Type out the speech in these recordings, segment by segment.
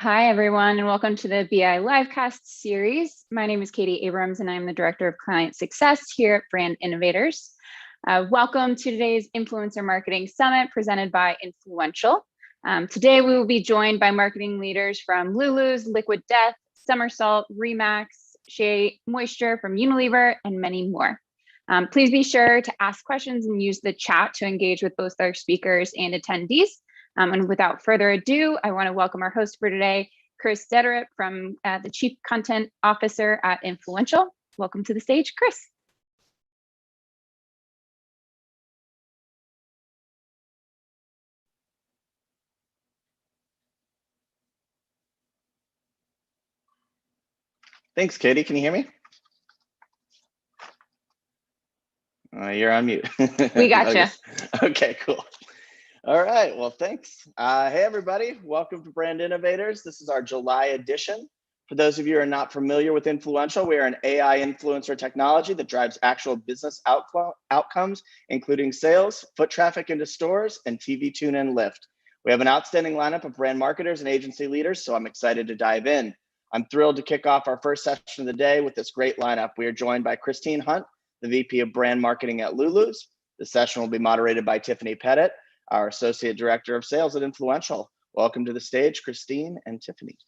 Hi, everyone, and welcome to the BI Livecast series. My name is Katie Abrams, and I'm the Director of Client Success here at Brand Innovators. Welcome to today's Influencer Marketing Summit presented by Influential. Today, we will be joined by marketing leaders from Lulu's, Liquid Death, Somersault, Remax, Shea Moisture from Unilever, and many more. Please be sure to ask questions and use the chat to engage with both our speakers and attendees. And without further ado, I want to welcome our host for today, Chris Dederip, from the Chief Content Officer at Influential. Welcome to the stage, Chris. Thanks, Katie. Can you hear me? You're on mute. We got you. Okay, cool. All right, well, thanks. Hey, everybody. Welcome to Brand Innovators. This is our July edition. For those of you who are not familiar with Influential, we are an AI influencer technology that drives actual business outcomes, including sales, foot traffic into stores, and TV tune and lift. We have an outstanding lineup of brand marketers and agency leaders, so I'm excited to dive in. I'm thrilled to kick off our first session of the day with this great lineup. We are joined by Christine Hunt, the VP of Brand Marketing at Lulu's. The session will be moderated by Tiffany Pettit, our Associate Director of Sales at Influential. Welcome to the stage, Christine and Tiffany.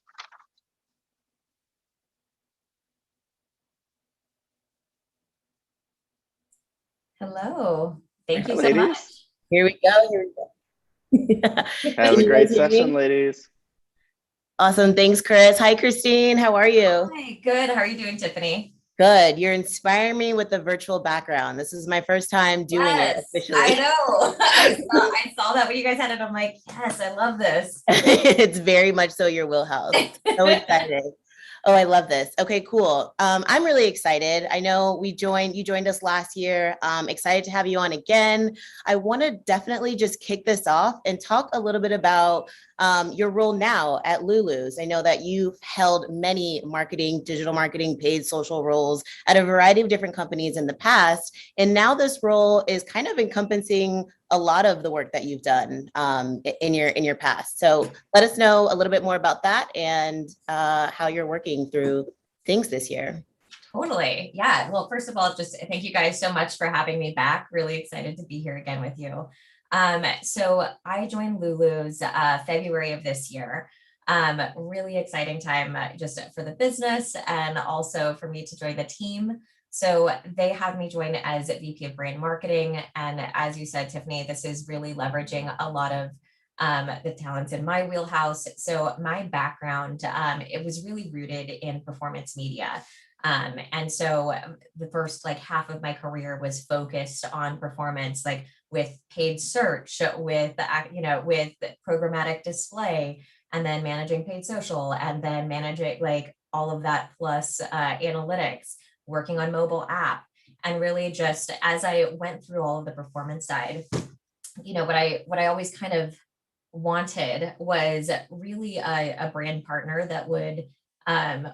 Hello. Thank you so ladies. much. Here we go. Have a great session, ladies. Awesome. Thanks, Chris. Hi, Christine. How are you? Hi, good. How are you doing, Tiffany? Good. You're inspiring me with the virtual background. This is my first time doing it officially. I know. I saw that when you guys had it. I'm like, yes, I love this. It's very much so your wheelhouse. So excited. Oh, I love this. Okay, cool. I'm really excited. I know you joined us last year. Excited to have you on again. I want to definitely just kick this off and talk a little bit about your role now at Lulu's. I know that you've held many digital marketing, paid social roles at a variety of different companies in the past. And now this role is kind of encompassing a lot of the work that you've done in your past. So let us know a little bit more about that and how you're working through things this year. Totally. Yeah. Well, first of all, just thank you guys so much for having me back. Really excited to be here again with you. So I joined Lulu's February of this year. Really exciting time just for the business and also for me to join the team. So they had me join as VP of Brand Marketing. And as you said, Tiffany, this is really leveraging a lot of the talents in my wheelhouse. So my background, it was really rooted in performance media. And so the first half of my career was focused on performance, like with paid search, with programmatic display, and then managing paid social, and then managing all of that plus analytics, working on mobile app. And really just as I went through all of the performance side, what I always kind of wanted was really a brand partner that would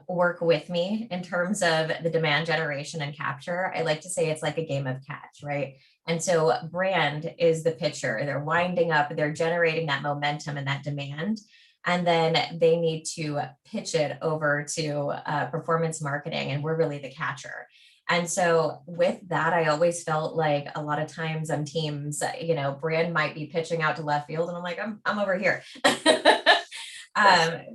work with me in terms of the demand generation and capture. I like to say it's like a game of catch, right? And so brand is the pitcher. They're winding up, they're generating that momentum and that demand. And then they need to pitch it over to performance marketing, and we're really the catcher. And so with that, I always felt like a lot of times on teams, brand might be pitching out to left field, and I'm like, I'm over here.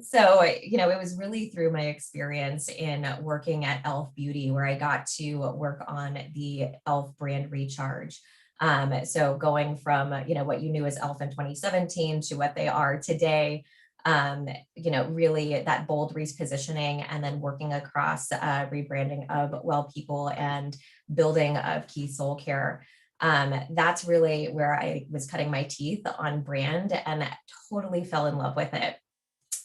So, it was really through my experience in working at e.l.f. Beauty where I got to work on the e.l.f. brand recharge. So going from, what you knew as e.l.f. in 2017 to what they are today, really that bold repositioning, and then working across rebranding of Well People and building of Key Soul Care. That's really where I was cutting my teeth on brand and totally fell in love with it.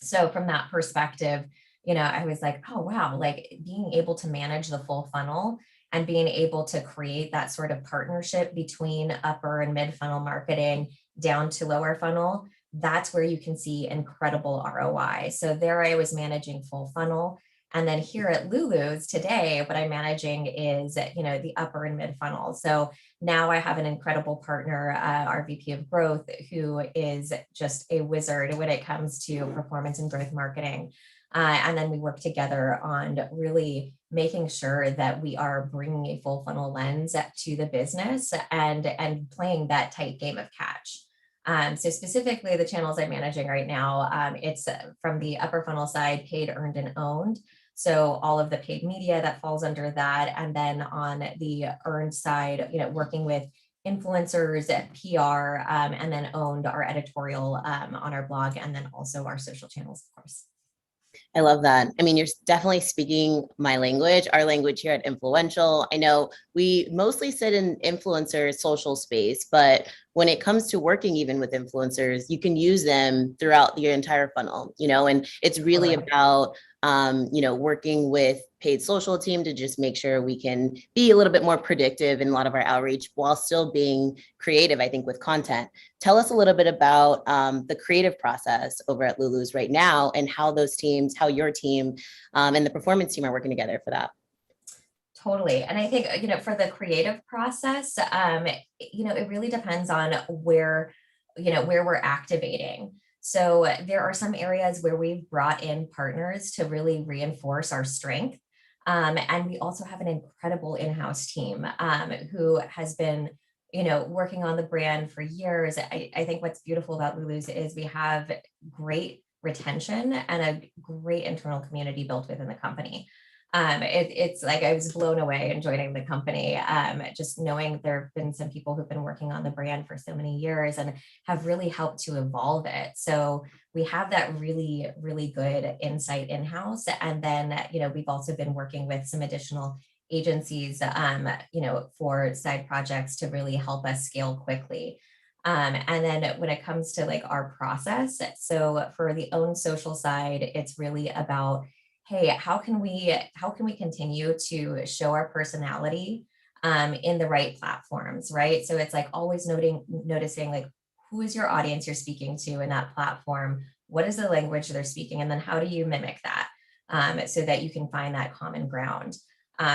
So from that perspective, I was like, oh, wow, being able to manage the full funnel and being able to create that sort of partnership between upper and mid funnel marketing down to lower funnel, that's where you can see incredible ROI. So there I was managing full funnel. And then here at Lulu's today, what I'm managing is, the upper and mid funnel. So now I have an incredible partner, our VP of growth, who is just a wizard when it comes to performance and growth marketing. And then we work together on really making sure that we are bringing a full funnel lens to the business and playing that tight game of catch. So specifically the channels I'm managing right now, it's from the upper funnel side, paid, earned, and owned. So all of the paid media that falls under that. And then on the earned side, working with influencers, PR, and then owned our editorial on our blog, and then also our social channels, of course. I love that. I mean, you're definitely speaking my language, our language here at Influential. I know we mostly sit in influencer social space, but when it comes to working even with influencers, you can use them throughout your entire funnel, and it's really about, working with paid social team to just make sure we can be a little bit more predictive in a lot of our outreach while still being creative, I think, with content. Tell us a little bit about the creative process over at Lulu's right now and how those teams, how your team and the performance team are working together for that. Totally. And I think, for the creative process, it really depends on where we're activating. So there are some areas where we've brought in partners to really reinforce our strength. And we also have an incredible in-house team who has been, working on the brand for years. I think what's beautiful about Lulu's is we have great retention and a great internal community built within the company. It's like I was blown away in joining the company, just knowing there have been some people who've been working on the brand for so many years and have really helped to evolve it. So we have that really, really good insight in-house. And then, we've also been working with some additional agencies, for side projects to really help us scale quickly. And then when it comes to like our process, so for the own social side, it's really about, hey, how can we continue to show our personality in the right platforms, right? So it's like always noticing like, who is your audience you're speaking to in that platform? What is the language they're speaking? And then how do you mimic that so that you can find that common ground?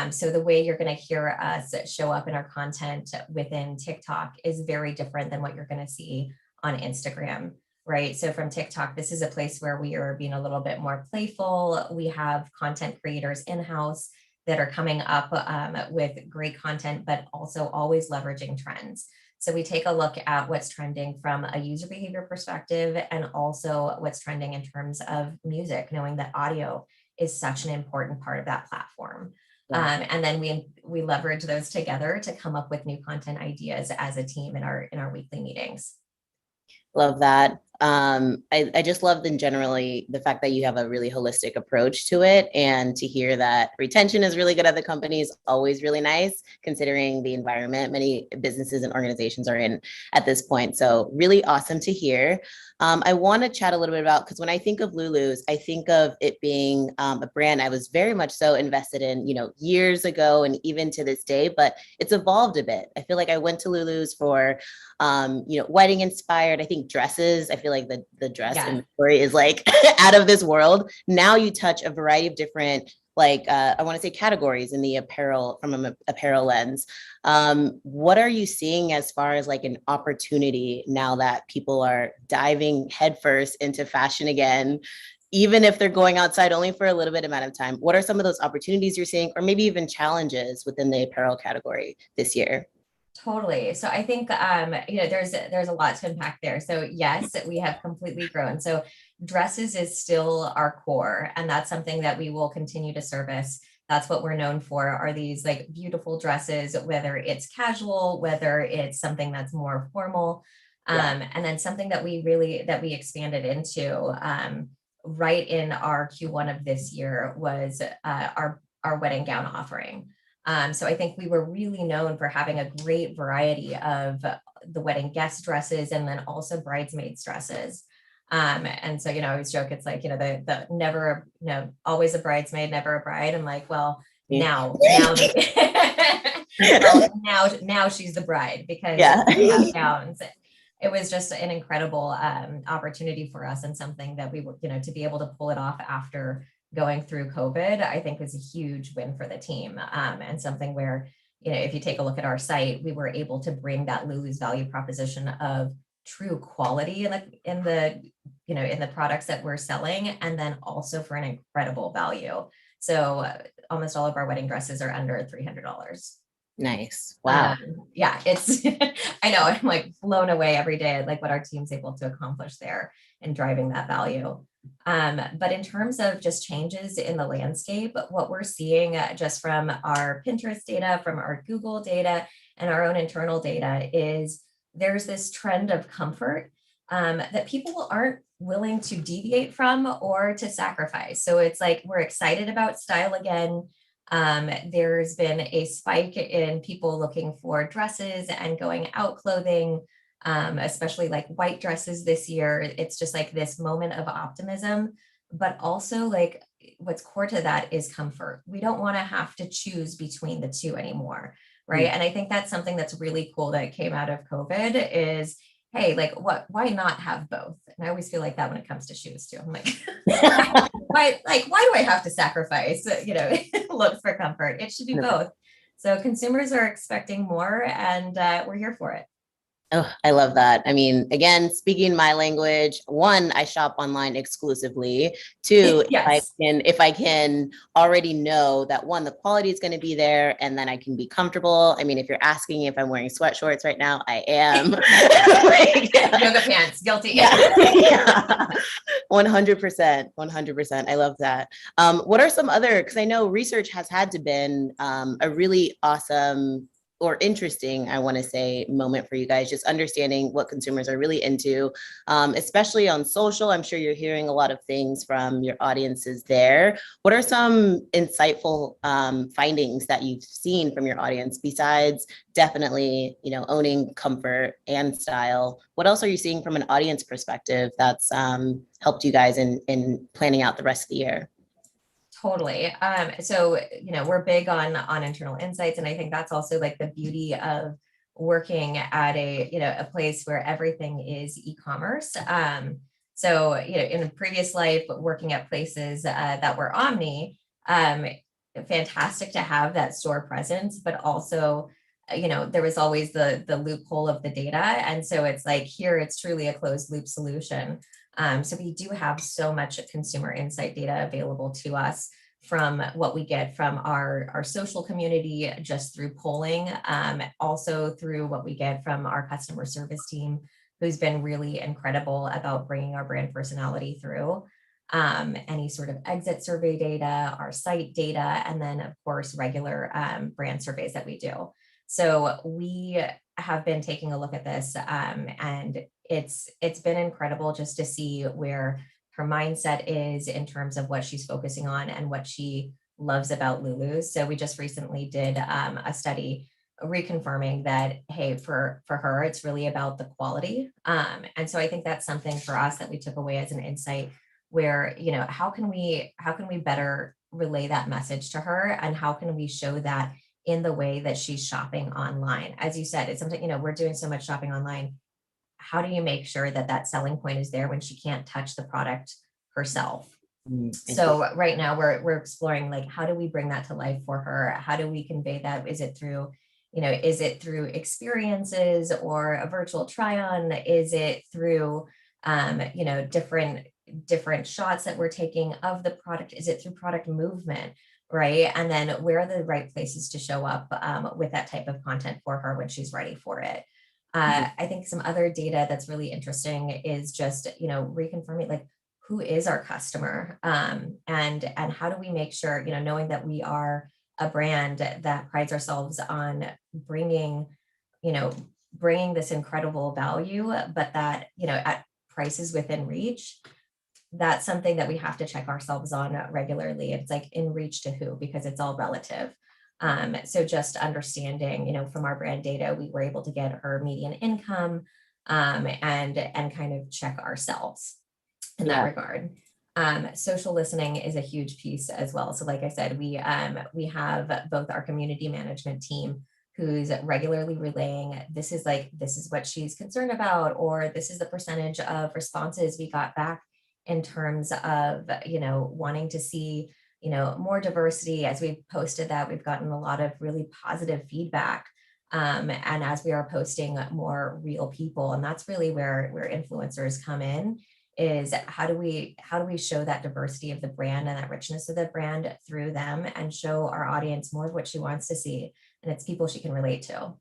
So the way you're going to hear us show up in our content within TikTok is very different than what you're going to see on Instagram. Right. So from TikTok, this is a place where we are being a little bit more playful. We have content creators in-house that are coming up with great content, but also always leveraging trends. So we take a look at what's trending from a user behavior perspective and also what's trending in terms of music, knowing that audio is such an important part of that platform. Yeah. And then we leverage those together to come up with new content ideas as a team in our weekly meetings. Love that. I just love generally the fact that you have a really holistic approach to it, and to hear that retention is really good at the company is always really nice considering the environment many businesses and organizations are in at this point. So really awesome to hear. I want to chat a little bit about, because when I think of Lulu's, I think of it being a brand I was very much so invested in, years ago and even to this day, but it's evolved a bit. I feel like I went to Lulu's for, wedding inspired, I think dresses. I feel like the dress inventory is like out of this world. Now you touch a variety of different, I want to say categories in the apparel, from an apparel lens. What are you seeing as far as like an opportunity now that people are diving headfirst into fashion again, even if they're going outside only for a little bit amount of time? What are some of those opportunities you're seeing, or maybe even challenges within the apparel category this year? Totally. So I think, there's a lot to unpack there. So yes, we have completely grown. So dresses is still our core, and that's something that we will continue to service. That's what we're known for, are these like beautiful dresses, whether it's casual, whether it's something that's more formal. And then something that we expanded into right in our Q1 of this year was our wedding gown offering. So I think we were really known for having a great variety of the wedding guest dresses and then also bridesmaids dresses. And so, I always joke, it's like, the never, always a bridesmaid, never a bride. I'm like, well, now she's the bride because we have gowns. It was just an incredible opportunity for us, and something that we were, to be able to pull it off after going through COVID, I think was a huge win for the team, and something where, if you take a look at our site, we were able to bring that Lulu's value proposition of true quality in the products that we're selling, and then also for an incredible value. So almost all of our wedding dresses are under $300. Nice. Wow. Yeah, it's, I know, I'm like blown away every day at like what our team's able to accomplish there and driving that value. But in terms of just changes in the landscape, what we're seeing just from our Pinterest data, from our Google data, and our own internal data is there's this trend of comfort that people aren't willing to deviate from or to sacrifice. So it's like we're excited about style again. There's been a spike in people looking for dresses and going out clothing, especially like white dresses this year. It's just like this moment of optimism, but also like what's core to that is comfort. We don't want to have to choose between the two anymore, right? And I think that's something that's really cool that came out of COVID is, hey, like why not have both? And I always feel like that when it comes to shoes too. I'm like, why do I have to sacrifice, look for comfort? It should be both. So consumers are expecting more, and we're here for it. Oh, I love that. I mean, again, speaking my language, one, I shop online exclusively. Two, yes. if I can already know that one, the quality is going to be there, and then I can be comfortable. I mean, if you're asking if I'm wearing sweat shorts right now, I am. Yoga pants, guilty. Yeah. 100%. 100%. I love that. What are some other, because I know research has had to been a really awesome or interesting, I want to say, moment for you guys, just understanding what consumers are really into, especially on social. I'm sure you're hearing a lot of things from your audiences there. What are some insightful findings that you've seen from your audience besides definitely, owning comfort and style? What else are you seeing from an audience perspective that's helped you guys in planning out the rest of the year? Totally. So, we're big on internal insights. And I think that's also like the beauty of working at a place where everything is e-commerce. So, in a previous life, working at places that were omni, fantastic to have that store presence, but also, there was always the loophole of the data. And so it's like here, it's truly a closed loop solution. So we do have so much consumer insight data available to us from what we get from our social community, just through polling, also through what we get from our customer service team, who's been really incredible about bringing our brand personality through. Any sort of exit survey data, our site data, and then of course, regular brand surveys that we do. So we have been taking a look at this, and it's been incredible just to see where her mindset is in terms of what she's focusing on and what she loves about Lulu's. So we just recently did a study reconfirming that, hey, for her, it's really about the quality. And so I think that's something for us that we took away as an insight where, how can we better relay that message to her, and how can we show that in the way that she's shopping online? As you said, it's something, we're doing so much shopping online. How do you make sure that that selling point is there when she can't touch the product herself? So right now we're exploring, like, how do we bring that to life for her? How do we convey that? Is it through experiences or a virtual try on? Is it through, different shots that we're taking of the product? Is it through product movement? Right. And then where are the right places to show up with that type of content for her when she's ready for it? I think some other data that's really interesting is just, reconfirming, like, who is our customer, and how do we make sure, knowing that we are a brand that prides ourselves on bringing this incredible value, but that, at prices within reach. That's something that we have to check ourselves on regularly. It's like, in reach to who, because it's all relative. So just understanding, from our brand data, we were able to get her median income, and kind of check ourselves in that regard. Social listening is a huge piece as well. So like I said, we have both our community management team who's regularly relaying, this is what she's concerned about, or this is the percentage of responses we got back in terms of, wanting to see, more diversity. As we've posted that, we've gotten a lot of really positive feedback. And as we are posting more real people, and that's really where influencers come in, is how do we show that diversity of the brand and that richness of the brand through them, and show our audience more of what she wants to see, and it's people she can relate to.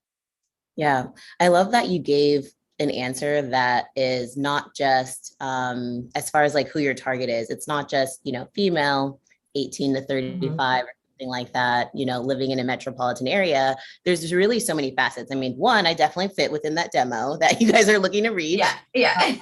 Yeah, I love that you gave an answer that is not just as far as like who your target is. It's not just, female, 18 to 35 or something like that, living in a metropolitan area. There's really so many facets. I mean, one, I definitely fit within that demo that you guys are looking to reach. Yeah.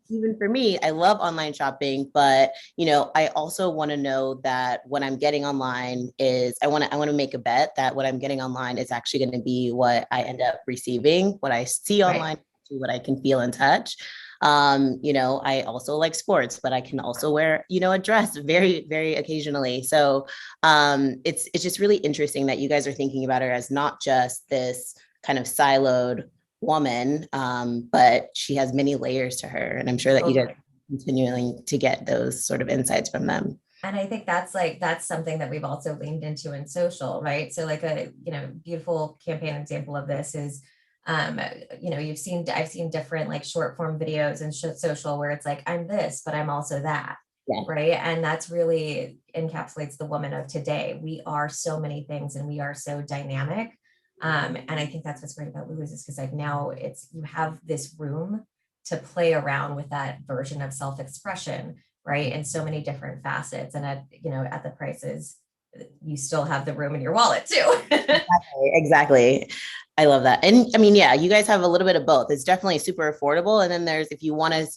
Even for me, I love online shopping, but I also want to know that what I'm getting online is I want to make a bet that what I'm getting online is actually going to be what I end up receiving, what I see online, what I can feel and touch. I also like sports, but I can also wear, a dress very, very occasionally. So it's just really interesting that you guys are thinking about her as not just this kind of siloed woman, but she has many layers to her. And I'm sure that you guys are continuing to get those sort of insights from them. And I think that's something that we've also leaned into in social, right? So like a, beautiful campaign example of this is, I've seen different like short form videos and social where it's like, I'm this, but I'm also that. Yeah. Right. And that's really encapsulates the woman of today. We are so many things and we are so dynamic. And I think that's what's great about Lulu's, is because like now you have this room to play around with that version of self-expression, right? In so many different facets, and at the prices, you still have the room in your wallet too. Exactly. I love that. And I mean, yeah, you guys have a little bit of both. It's definitely super affordable. And then there's, if you want to,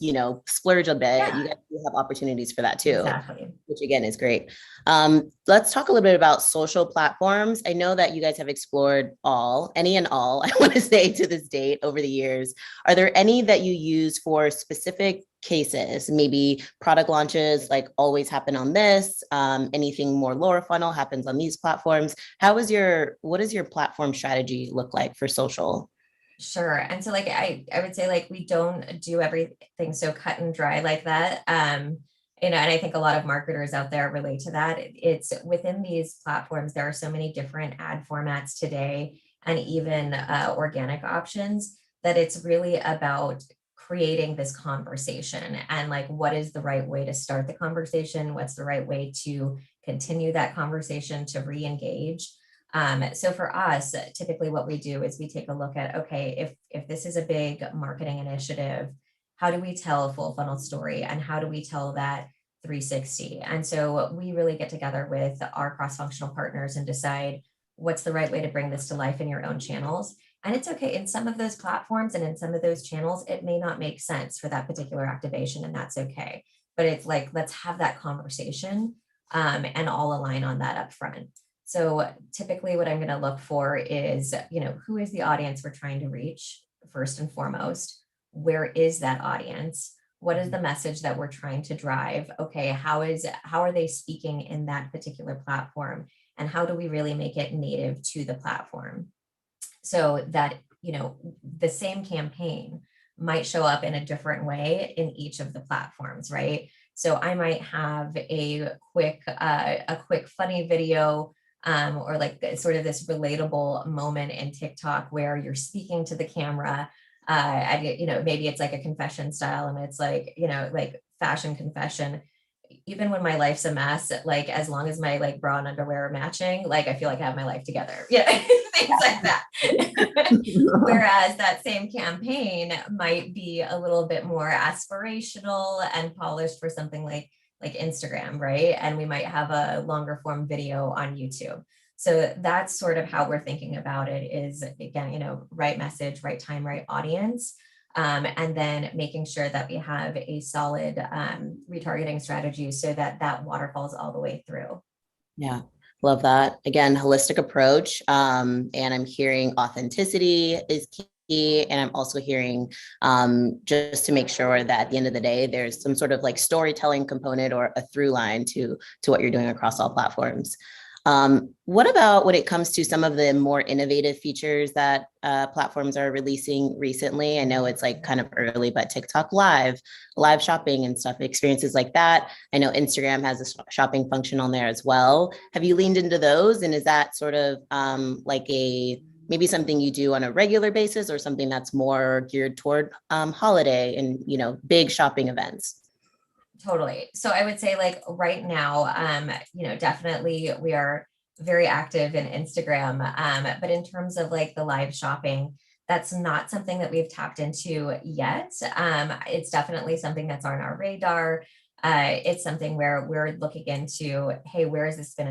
splurge a bit, you guys do have opportunities for that too. Exactly. Which again is great. Let's talk a little bit about social platforms. I know that you guys have explored any and all, I want to say, to this date over the years. Are there any that you use for specific cases? Maybe product launches like always happen on this, anything more lower funnel happens on these platforms. What does your platform strategy look like for social? Sure. And so like I would say like we don't do everything so cut and dry like that. And I think a lot of marketers out there relate to that. It's within these platforms, there are so many different ad formats today, and even organic options, that it's really about creating this conversation, and like, what is the right way to start the conversation? What's the right way to continue that conversation, to re-engage? So for us, typically what we do is we take a look at, okay, if this is a big marketing initiative, how do we tell a full funnel story, and how do we tell that 360? And so we really get together with our cross-functional partners and decide what's the right way to bring this to life in your own channels. And it's okay, in some of those platforms and in some of those channels, it may not make sense for that particular activation, and that's okay. But it's like, let's have that conversation and all align on that up front. So typically what I'm going to look for is, who is the audience we're trying to reach first and foremost? Where is that audience? What is the message that we're trying to drive? Okay, how are they speaking in that particular platform? And how do we really make it native to the platform? So that, the same campaign might show up in a different way in each of the platforms, right? So I might have a quick funny video, or like sort of this relatable moment in TikTok where you're speaking to the camera, and maybe it's like a confession style, and it's like, like fashion confession. Even when my life's a mess, like as long as my like bra and underwear are matching, like I feel like I have my life together. Yeah, things like that. Whereas that same campaign might be a little bit more aspirational and polished for something like Instagram, right? And we might have a longer form video on YouTube. So that's sort of how we're thinking about it, is again, right message, right time, right audience. And then making sure that we have a solid retargeting strategy so that waterfalls all the way through. Yeah, love that. Again, holistic approach. And I'm hearing authenticity is key. And I'm also hearing just to make sure that at the end of the day, there's some sort of like storytelling component or a through line to what you're doing across all platforms. What about when it comes to some of the more innovative features that platforms are releasing recently? I know it's like kind of early, but TikTok live shopping and stuff, experiences like that. I know Instagram has a shopping function on there as well. Have you leaned into those? And is that sort of like maybe something you do on a regular basis or something that's more geared toward holiday and, big shopping events? Totally. So I would say like right now, definitely we are very active in Instagram. But in terms of like the live shopping, that's not something that we've tapped into yet. It's definitely something that's on our radar. It's something where we're looking into, hey, where has this been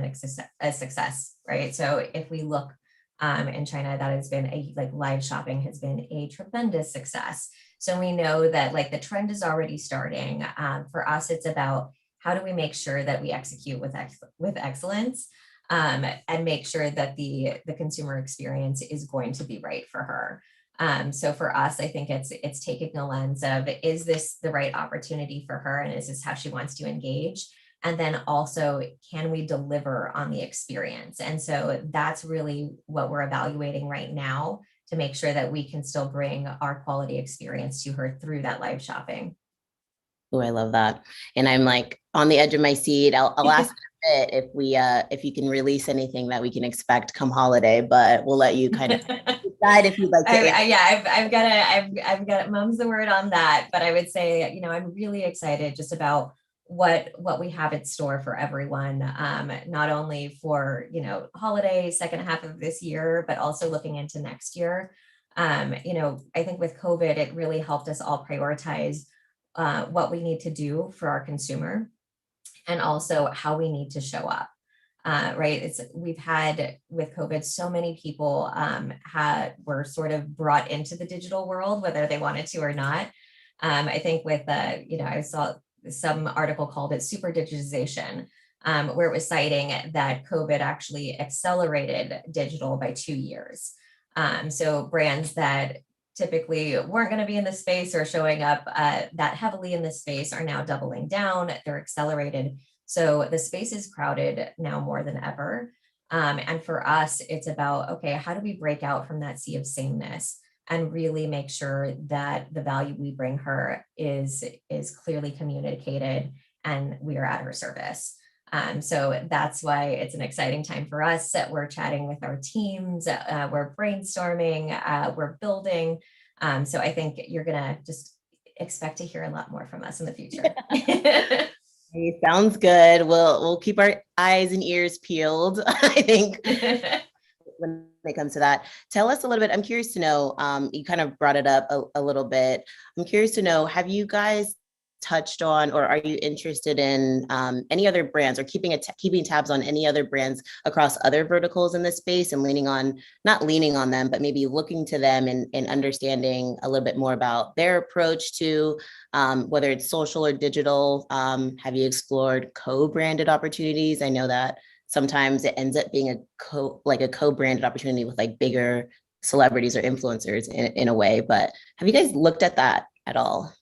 a success, right? So if we look in China, that has been like live shopping has been a tremendous success. So we know that like the trend is already starting. For us, it's about how do we make sure that we execute with excellence and make sure that the consumer experience is going to be right for her. So for us, I think it's taking a lens of, is this the right opportunity for her? And is this how she wants to engage? And then also, can we deliver on the experience? And so that's really what we're evaluating right now to make sure that we can still bring our quality experience to her through that live shopping. Oh, I love that. And I'm like on the edge of my seat. I'll ask a bit if you can release anything that we can expect come holiday, but we'll let you kind of decide if you'd like to. I've got to mum's the word on that, but I would say, I'm really excited just about what we have in store for everyone, not only for, holiday second half of this year, but also looking into next year. I think with COVID, it really helped us all prioritize what we need to do for our consumer and also how we need to show up. Right. We've had with COVID, so many people were sort of brought into the digital world, whether they wanted to or not. I think with, I saw some article called it super digitization, where it was citing that COVID actually accelerated digital by 2 years. So brands that typically weren't going to be in this space or showing up that heavily in this space are now doubling down. They're accelerated. So the space is crowded now more than ever. And for us, it's about, okay, how do we break out from that sea of sameness and really make sure that the value we bring her is clearly communicated and we are at her service. So that's why it's an exciting time for us. We're chatting with our teams, we're brainstorming, we're building. So I think you're gonna just expect to hear a lot more from us in the future. Hey, sounds good. We'll keep our eyes and ears peeled, I think. When it comes to that, tell us a little bit. I'm curious to know, you kind of brought it up a little bit. I'm curious to know, have you guys touched on, or are you interested in any other brands or keeping tabs on any other brands across other verticals in this space and not leaning on them, but maybe looking to them and understanding a little bit more about their approach to whether it's social or digital? Have you explored co-branded opportunities? I know that sometimes it ends up being a co-branded opportunity with like bigger celebrities or influencers in a way, but have you guys looked at that at all?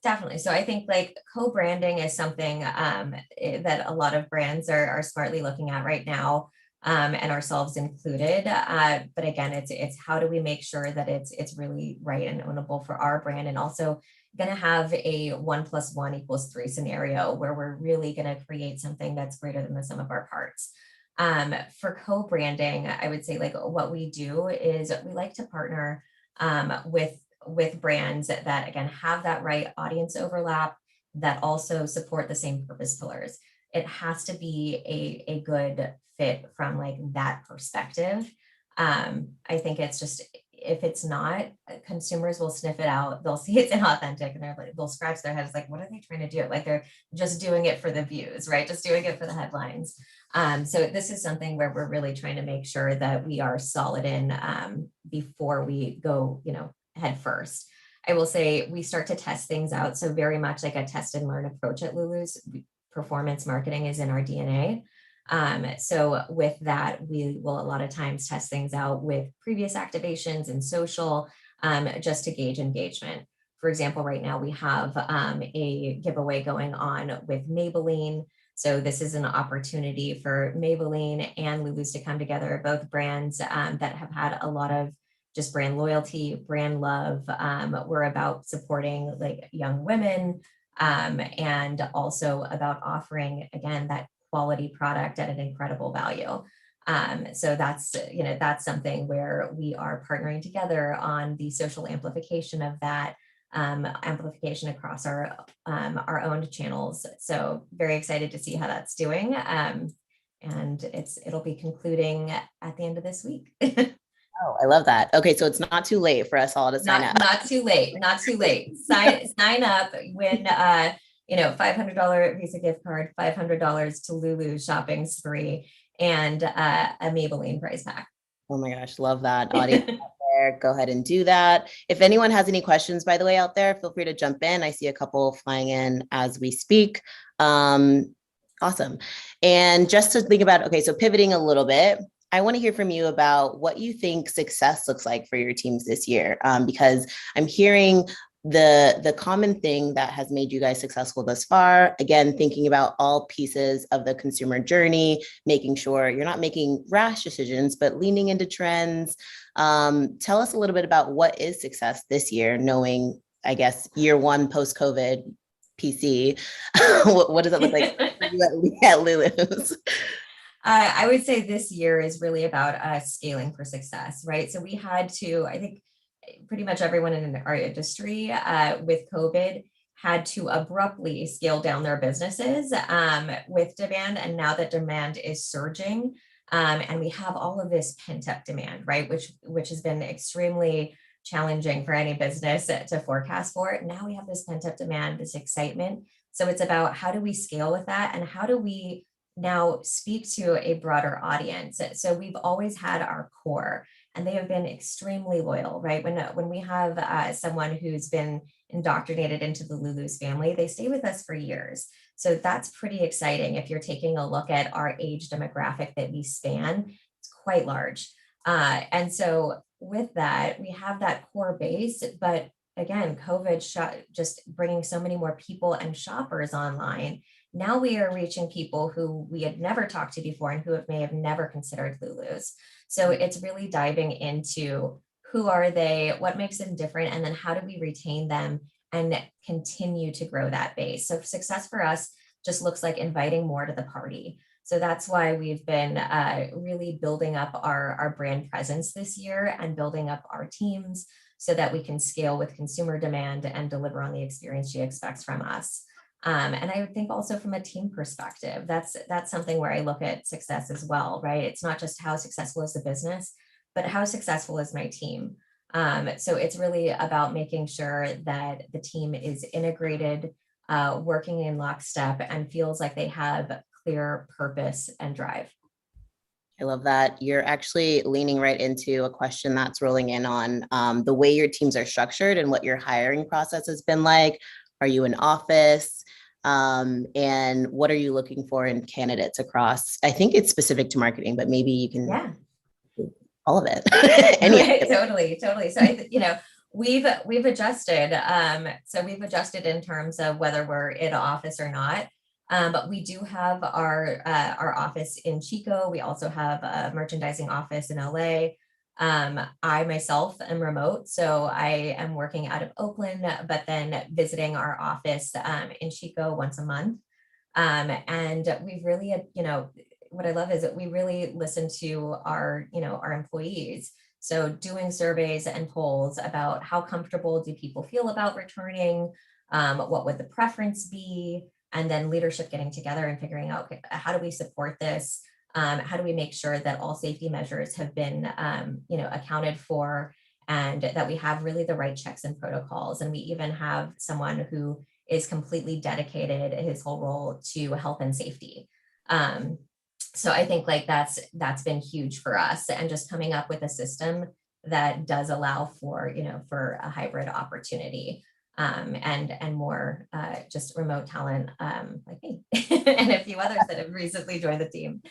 Definitely. So I think like co-branding is something that a lot of brands are smartly looking at right now, and ourselves included. But again, it's how do we make sure that it's really right and ownable for our brand, and also going to have a 1 + 1 = 3 scenario where we're really going to create something that's greater than the sum of our parts. For co-branding, I would say like what we do is we like to partner with brands that again have that right audience overlap, that also support the same purpose pillars. It has to be a good fit from like that perspective. I think it's just, if it's not, consumers will sniff it out. They'll see it's inauthentic and they'll scratch their heads like, what are they trying to do? Like they're just doing it for the views, right? Just doing it for the headlines. So this is something where we're really trying to make sure that we are solid in before we go, head first. I will say we start to test things out. So very much like a test and learn approach at Lulu's. Performance marketing is in our DNA. So with that, we will a lot of times test things out with previous activations and social, just to gauge engagement. For example, right now we have a giveaway going on with Maybelline. So this is an opportunity for Maybelline and Lulu's to come together, both brands that have had a lot of just brand loyalty, brand love. We're about supporting like young women and also about offering, again, that quality product at an incredible value. So that's, that's something where we are partnering together on the social amplification of that, amplification across our own channels. So very excited to see how that's doing. And it'll be concluding at the end of this week. Oh, I love that. Okay, so it's not too late for us all to sign up. Not too late. Sign up, win $500 Visa gift card, $500 to Lulu shopping spree, and a Maybelline prize pack. Oh my gosh, love that. Audience out there, go ahead and do that. If anyone has any questions, by the way, out there, feel free to jump in. I see a couple flying in as we speak. Awesome. And just to think about, okay, so pivoting a little bit, I want to hear from you about what you think success looks like for your teams this year, because I'm hearing the common thing that has made you guys successful thus far. Again, thinking about all pieces of the consumer journey, making sure you're not making rash decisions, but leaning into trends. Tell us a little bit about what is success this year, knowing, I guess, year one post-COVID PC. What does it look like for you at Lulu's? I would say this year is really about scaling for success, right? So we had to, I think pretty much everyone in our industry with COVID had to abruptly scale down their businesses with demand. And now that demand is surging and we have all of this pent up demand, right? Which has been extremely challenging for any business to forecast for. Now we have this pent up demand, this excitement. So it's about how do we scale with that and how do we now speak to a broader audience. So we've always had our core and they have been extremely loyal, right? When we have someone who's been indoctrinated into the Lulu's family, they stay with us for years. So that's pretty exciting. If you're taking a look at our age demographic that we span, it's quite large. And so with that, we have that core base, but again, COVID just bringing so many more people and shoppers online. Now we are reaching people who we had never talked to before and who may have never considered Lulu's. So it's really diving into who are they, what makes them different, and then how do we retain them and continue to grow that base. So success for us just looks like inviting more to the party. So that's why we've been really building up our brand presence this year and building up our teams so that we can scale with consumer demand and deliver on the experience she expects from us. And I would think also from a team perspective, that's something where I look at success as well, right? It's not just how successful is the business, but how successful is my team? So it's really about making sure that the team is integrated, working in lockstep, and feels like they have clear purpose and drive. I love that. You're actually leaning right into a question that's rolling in on the way your teams are structured and what your hiring process has been like. Are you in office? And what are you looking for in candidates across? I think it's specific to marketing, but maybe you can all of it. Totally. So we've adjusted. So we've adjusted in terms of whether we're in office or not. But we do have our office in Chico. We also have a merchandising office in LA. I myself am remote, so I am working out of Oakland, but then visiting our office in Chico once a month. And we've really, what I love is that we really listen to our employees. So doing surveys and polls about how comfortable do people feel about returning, what would the preference be, and then leadership getting together and figuring out, okay, how do we support this? How do we make sure that all safety measures have been, accounted for, and that we have really the right checks and protocols? And we even have someone who is completely dedicated his whole role to health and safety. So I think like that's been huge for us, and just coming up with a system that does allow for, for a hybrid opportunity. And more just remote talent like me and a few others that have recently joined the team.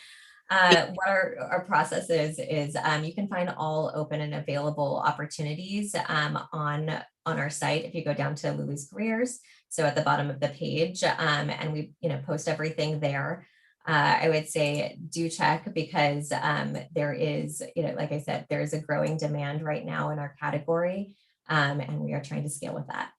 What our process is you can find all open and available opportunities on on our site. If you go down to Lulu's careers, so at the bottom of the page, and we post everything there. I would say do check because there is, like I said, there is a growing demand right now in our category, and we are trying to scale with that.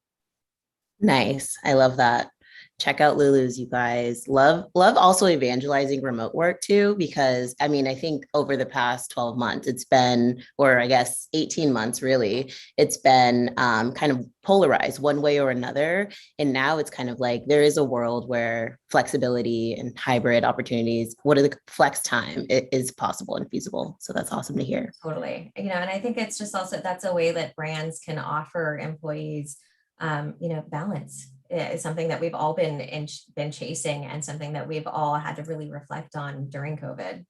Nice. I love that. Check out Lulu's, you guys. Love also evangelizing remote work too, because I mean, I think over the past 12 months, it's been, or I guess 18 months really, it's been kind of polarized one way or another. And now it's kind of like there is a world where flexibility and hybrid opportunities, what are the flex time, it is possible and feasible. So that's awesome to hear. Totally. And I think it's just also, that's a way that brands can offer employees, balance. Is something that we've all been chasing and something that we've all had to really reflect on during COVID.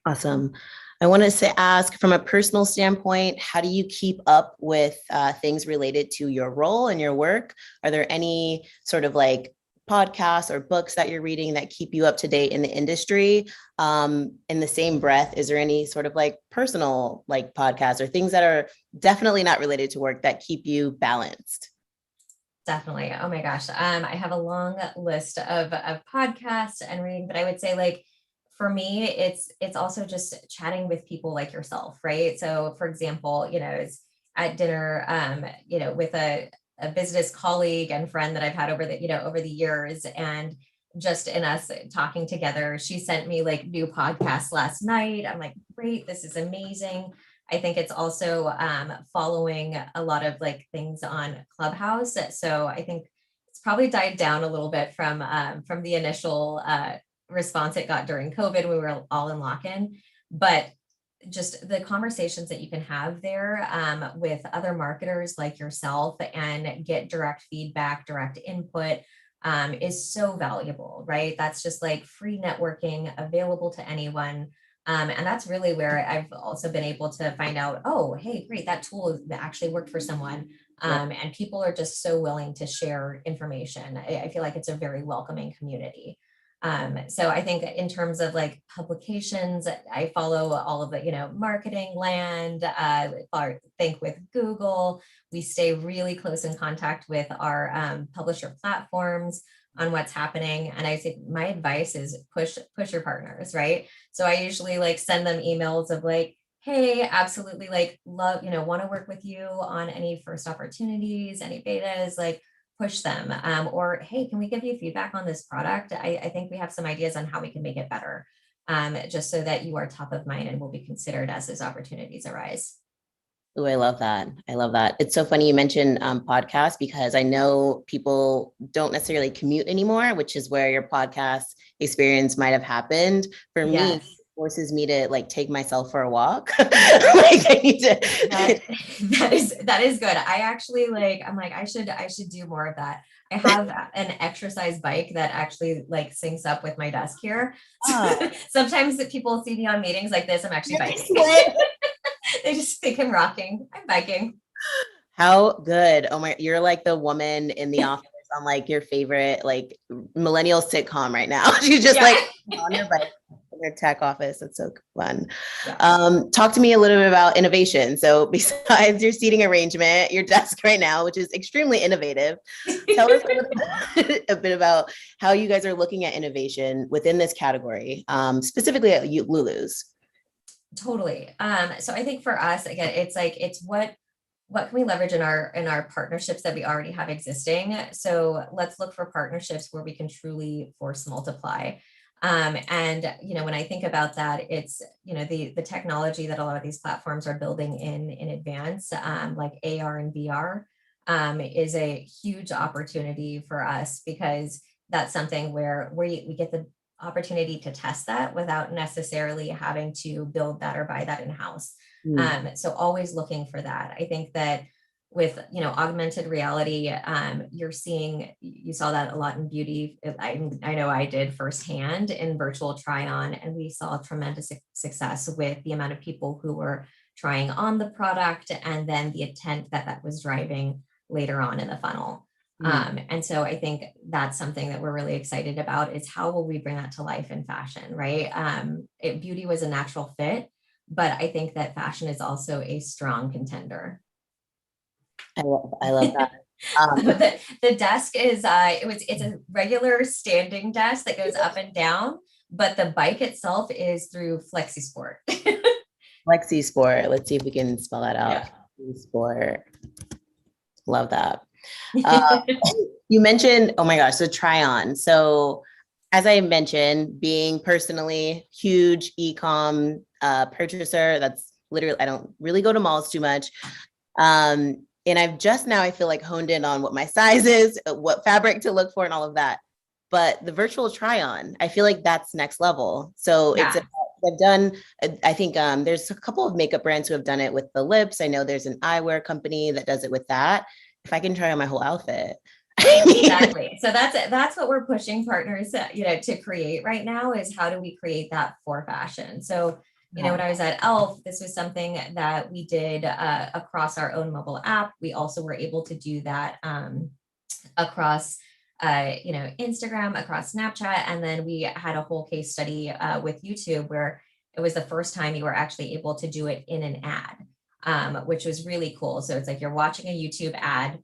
Awesome. I wanted to ask from a personal standpoint, how do you keep up with things related to your role and your work? Are there any sort of like podcasts or books that you're reading that keep you up to date in the industry? In the same breath, is there any sort of like personal like podcasts or things that are definitely not related to work that keep you balanced? Definitely. Oh my gosh. I have a long list of podcasts and reading, but I would say like, for me, it's also just chatting with people like yourself, right? So for example, it's at dinner, with a business colleague and friend that I've had over the years, and just in us talking together, she sent me like new podcasts last night. I'm like, great, this is amazing. I think it's also following a lot of like things on Clubhouse. So I think it's probably died down a little bit from the initial response it got during COVID. We were all in lock-in, but just the conversations that you can have there with other marketers like yourself and get direct feedback, direct input is so valuable, right? That's just like free networking available to anyone. And that's really where I've also been able to find out, oh, hey, great, that tool actually worked for someone. And people are just so willing to share information. I feel like it's a very welcoming community. So I think in terms of like publications, I follow all of the, Marketing Land, think with Google. We stay really close in contact with our publisher platforms on what's happening. And I say my advice is push your partners, right? So I usually like send them emails of like, hey, absolutely like love, want to work with you on any first opportunities, any betas, like push them. Or, hey, can we give you feedback on this product? I think we have some ideas on how we can make it better, just so that you are top of mind and will be considered as those opportunities arise. Oh, I love that. I love that. It's so funny you mentioned podcasts because I know people don't necessarily commute anymore, which is where your podcast experience might have happened. For me, it forces me to like take myself for a walk. Like I need to. That is good. I actually I'm like, I should do more of that. I have an exercise bike that actually like syncs up with my desk here. Oh. Sometimes that people see me on meetings like this, I'm actually biking. They just think I'm rocking. I'm biking. How good. Oh my, you're like the woman in the office on like your favorite like millennial sitcom right now. She's just like on your bike in their tech office. That's so fun. Yeah. Talk to me a little bit about innovation. So besides your seating arrangement, your desk right now, which is extremely innovative, tell us a bit about how you guys are looking at innovation within this category, specifically at Lulu's. Totally. So I think for us, again, it's what can we leverage in our partnerships that we already have existing. So let's look for partnerships where we can truly force multiply. And when I think about that, it's the technology that a lot of these platforms are building in advance, like AR and VR, is a huge opportunity for us because that's something where we get the opportunity to test that without necessarily having to build that or buy that in-house. So always looking for that. I think that with augmented reality, you saw that a lot in beauty. I know I did firsthand in virtual try-on, and we saw tremendous success with the amount of people who were trying on the product and then the intent that was driving later on in the funnel. And so I think that's something that we're really excited about is how will we bring that to life in fashion, right? Beauty was a natural fit, but I think that fashion is also a strong contender. I love that. The desk is it's a regular standing desk that goes up and down, but the bike itself is through FlexiSport. FlexiSport. Let's see if we can spell that out. Yeah. FlexiSport. Love that. Uh, you mentioned, oh my gosh, the try on. So as I mentioned, being personally huge e-com purchaser, that's literally, I don't really go to malls too much. And I've just now, I feel like honed in on what my size is, what fabric to look for and all of that. But the virtual try on, I feel like that's next level. So Yeah. I've done, I think there's a couple of makeup brands who have done it with the lips. I know there's an eyewear company that does it with that. If I can try on my whole outfit. Exactly. So that's what we're pushing partners, to create right now, is how do we create that for fashion? So, when I was at ELF, this was something that we did across our own mobile app. We also were able to do that across, Instagram, across Snapchat. And then we had a whole case study with YouTube where it was the first time you were actually able to do it in an ad, which was really cool. So it's like you're watching a YouTube ad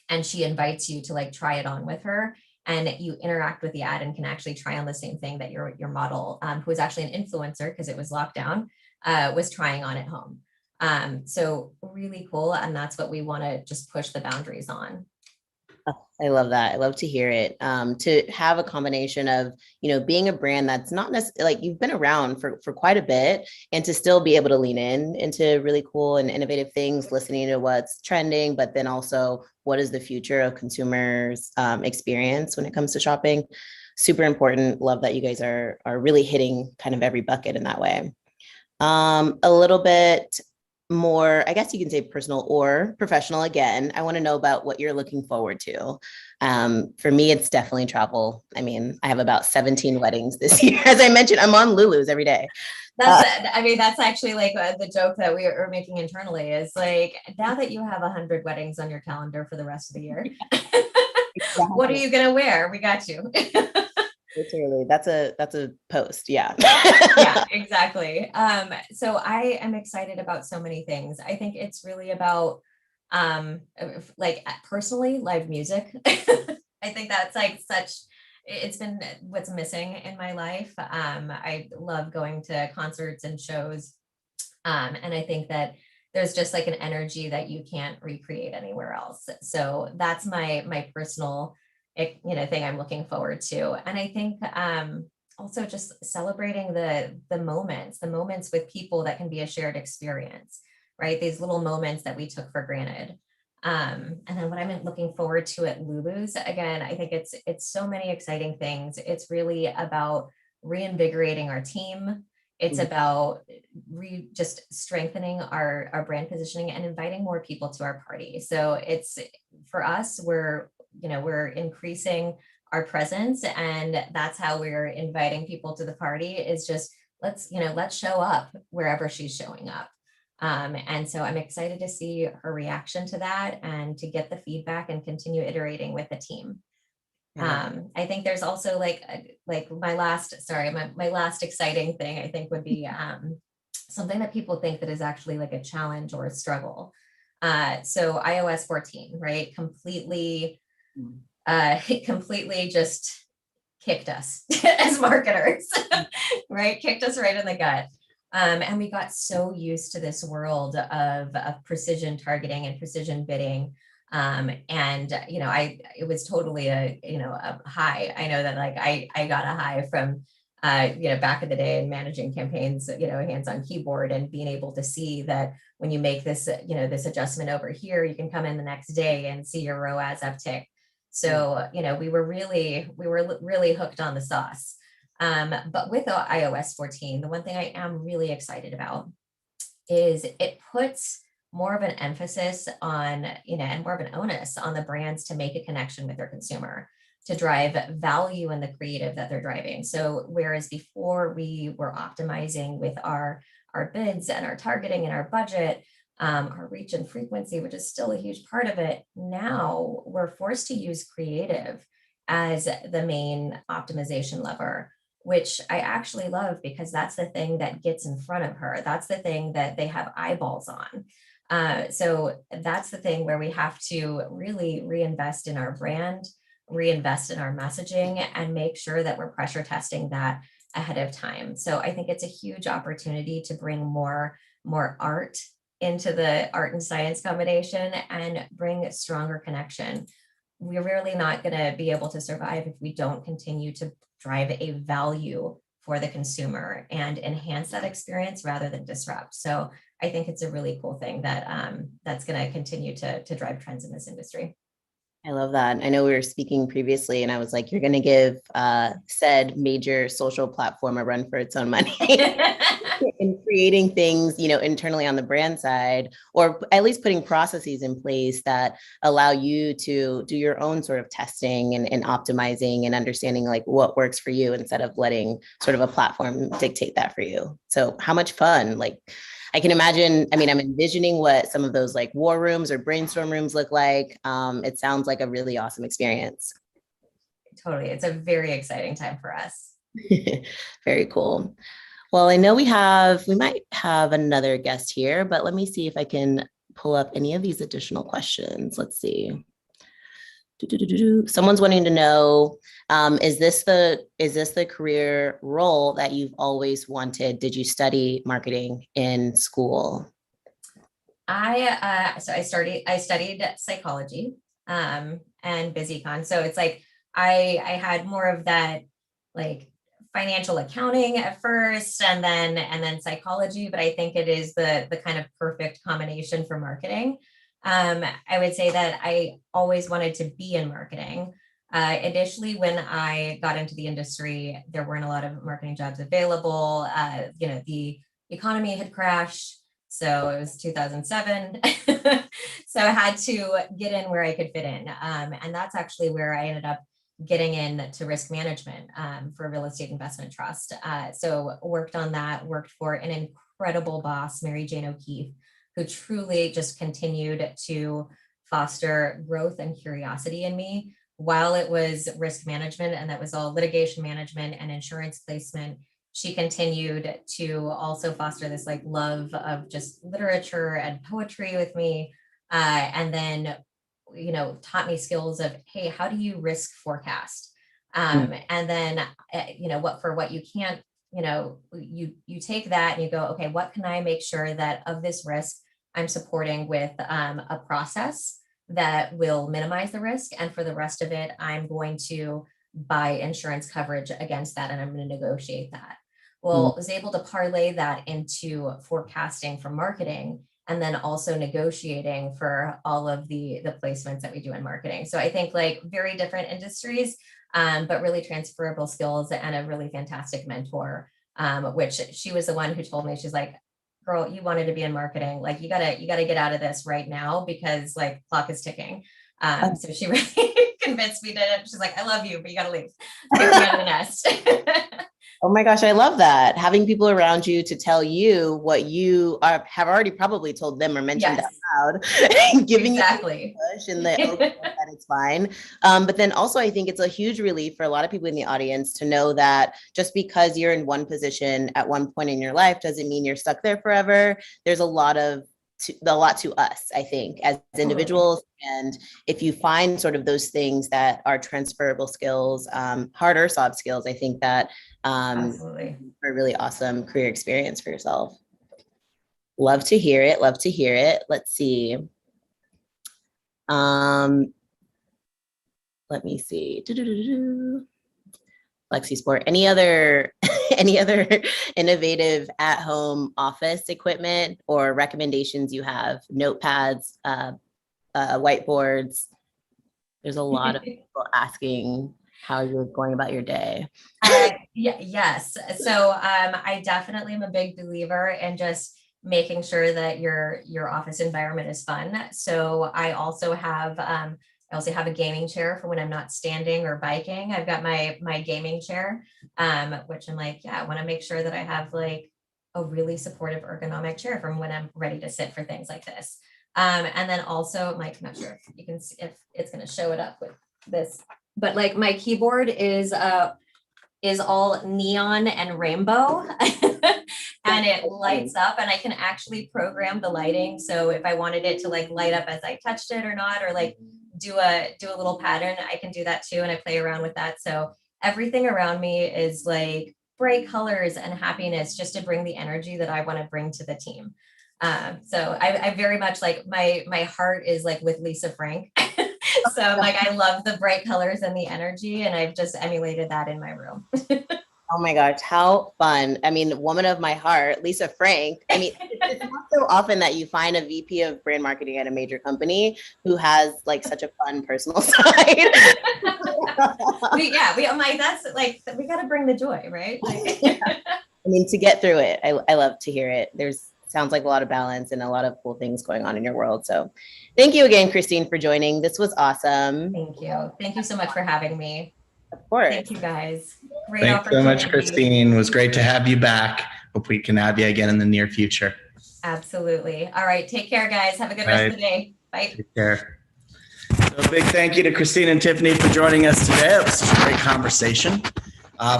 and she invites you to like try it on with her, and you interact with the ad and can actually try on the same thing that your model, who was actually an influencer because it was locked down, was trying on at home. So really cool. And that's what we want to just push the boundaries on. I love that. I love to hear it. To have a combination of, being a brand that's not necessarily like you've been around for quite a bit, and to still be able to lean into really cool and innovative things, listening to what's trending, but then also what is the future of consumers' experience when it comes to shopping. Super important. Love that you guys are really hitting kind of every bucket in that way. A little bit more, I guess you can say personal or professional again. I want to know about what you're looking forward to. For me, it's definitely travel. I mean, I have about 17 weddings this year. As I mentioned, I'm on Lulu's every day. That's actually like the joke that we are making internally is like, now that you have 100 weddings on your calendar for the rest of the year, what are you going to wear? We got you. Literally, that's a post. Yeah. Yeah, exactly. So I am excited about so many things. I think it's really about like personally live music. I think that's like it's been what's missing in my life. I love going to concerts and shows. And I think that there's just like an energy that you can't recreate anywhere else. So that's my personal thing I'm looking forward to. And I think also just celebrating the moments with people that can be a shared experience, right? These little moments that we took for granted. And then what I'm looking forward to at Lulu's, again, I think it's so many exciting things. It's really about reinvigorating our team. It's about just strengthening our brand positioning and inviting more people to our party. So it's, for us, we're increasing our presence, and that's how we're inviting people to the party, is just let's show up wherever she's showing up. And so I'm excited to see her reaction to that and to get the feedback and continue iterating with the team. I think there's also like my last exciting thing, I think, would be something that people think that is actually like a challenge or a struggle. So iOS 14, right? Completely just kicked us as marketers, right? Kicked us right in the gut. And we got so used to this world of precision targeting and precision bidding. It was totally a high. I know that like I got a high from, back in the day in managing campaigns, hands on keyboard, and being able to see that when you make this, this adjustment over here, you can come in the next day and see your ROAS uptick. So, we were really hooked on the sauce. But with iOS 14, the one thing I am really excited about is it puts more of an emphasis on, and more of an onus on the brands to make a connection with their consumer, to drive value in the creative that they're driving. So whereas before we were optimizing with our bids and our targeting and our budget, our reach and frequency, which is still a huge part of it, now we're forced to use creative as the main optimization lever, which I actually love, because that's the thing that gets in front of her. That's the thing that they have eyeballs on. So that's the thing where we have to really reinvest in our brand, reinvest in our messaging, and make sure that we're pressure testing that ahead of time. So I think it's a huge opportunity to bring more art into the art and science combination and bring stronger connection. We're really not going to be able to survive if we don't continue to drive a value for the consumer and enhance that experience rather than disrupt. So I think it's a really cool thing that that's going to continue to drive trends in this industry. I love that. I know we were speaking previously and I was like, you're going to give said major social platform a run for its own money in creating things, internally on the brand side, or at least putting processes in place that allow you to do your own sort of testing and optimizing and understanding like what works for you instead of letting sort of a platform dictate that for you. So how much fun, like, I can imagine, I'm envisioning what some of those like war rooms or brainstorm rooms look like. It sounds like a really awesome experience. Totally. It's a very exciting time for us. Very cool. Well, I know we might have another guest here, but let me see if I can pull up any of these additional questions. Let's see. Someone's wanting to know, is this the career role that you've always wanted? Did you study marketing in school? I studied psychology and biz econ. So it's like I had more of that like financial accounting at first and then psychology, but I think it is the kind of perfect combination for marketing. I would say that I always wanted to be in marketing. Initially, when I got into the industry, there weren't a lot of marketing jobs available. The economy had crashed. So it was 2007. So I had to get in where I could fit in. And that's actually where I ended up getting into risk management for a real estate investment trust. So worked on that, worked for an incredible boss, Mary Jane O'Keefe, who truly just continued to foster growth and curiosity in me. While it was risk management, and that was all litigation management and insurance placement, she continued to also foster this like love of just literature and poetry with me. And then, taught me skills of, hey, how do you risk forecast? And then, what you can't, you take that and you go, okay, what can I make sure that of this risk I'm supporting with a process that will minimize the risk. And for the rest of it, I'm going to buy insurance coverage against that. And I'm going to negotiate that. Well, was able to parlay that into forecasting for marketing and then also negotiating for all of the placements that we do in marketing. So I think like very different industries, but really transferable skills and a really fantastic mentor, which she was the one who told me, she's like, girl, you wanted to be in marketing. Like you gotta get out of this right now because like clock is ticking. So she really convinced me to, she's like, I love you, but you gotta leave. Get me out of the nest. Oh my gosh, I love that. Having people around you to tell you what you have already probably told them or mentioned out loud, giving you the push and the okay, that it's fine. But then also I think it's a huge relief for a lot of people in the audience to know that just because you're in one position at one point in your life doesn't mean you're stuck there forever. There's a lot to us, I think, as individuals. And if you find sort of those things that are transferable skills, hard or soft skills, I think that Absolutely. a really awesome career experience for yourself. Love to hear it. Love to hear it. Let's see. Let me see. FlexiSport. Any other innovative at-home office equipment or recommendations you have? Notepads, whiteboards. There's a lot of people asking how you're going about your day. Yes. So I definitely am a big believer in just making sure that your office environment is fun. So I also have a gaming chair for when I'm not standing or biking. I've got my gaming chair, which I'm like, I want to make sure that I have like a really supportive ergonomic chair from when I'm ready to sit for things like this. And then also, Mike, I'm not sure if you can see if it's going to show it up with this, but like my keyboard is all neon and rainbow. and it lights up, and I can actually program the lighting. So if I wanted it to like light up as I touched it or not, or like do a little pattern, I can do that too. And I play around with that. So everything around me is like bright colors and happiness, just to bring the energy that I want to bring to the team. So I very much like my heart is like with Lisa Frank. So like I love the bright colors and the energy, and I've just emulated that in my room. Oh my gosh, how fun. I mean, woman of my heart, Lisa Frank. I mean, it's not so often that you find a VP of brand marketing at a major company who has like such a fun personal side. I'm like, that's like, we got to bring the joy, right? Like, I mean, to get through it, I love to hear it. Sounds like a lot of balance and a lot of cool things going on in your world. So thank you again, Christine, for joining. This was awesome. Thank you. Thank you so much for having me. Of course. Thank you guys. Great Thanks so much, Christine. It was great to have you back. Hope we can have you again in the near future. Absolutely. All right. Take care, guys. Have a good rest of the day. Bye. Take care. So a big thank you to Christine and Tiffany for joining us today. It was such a great conversation.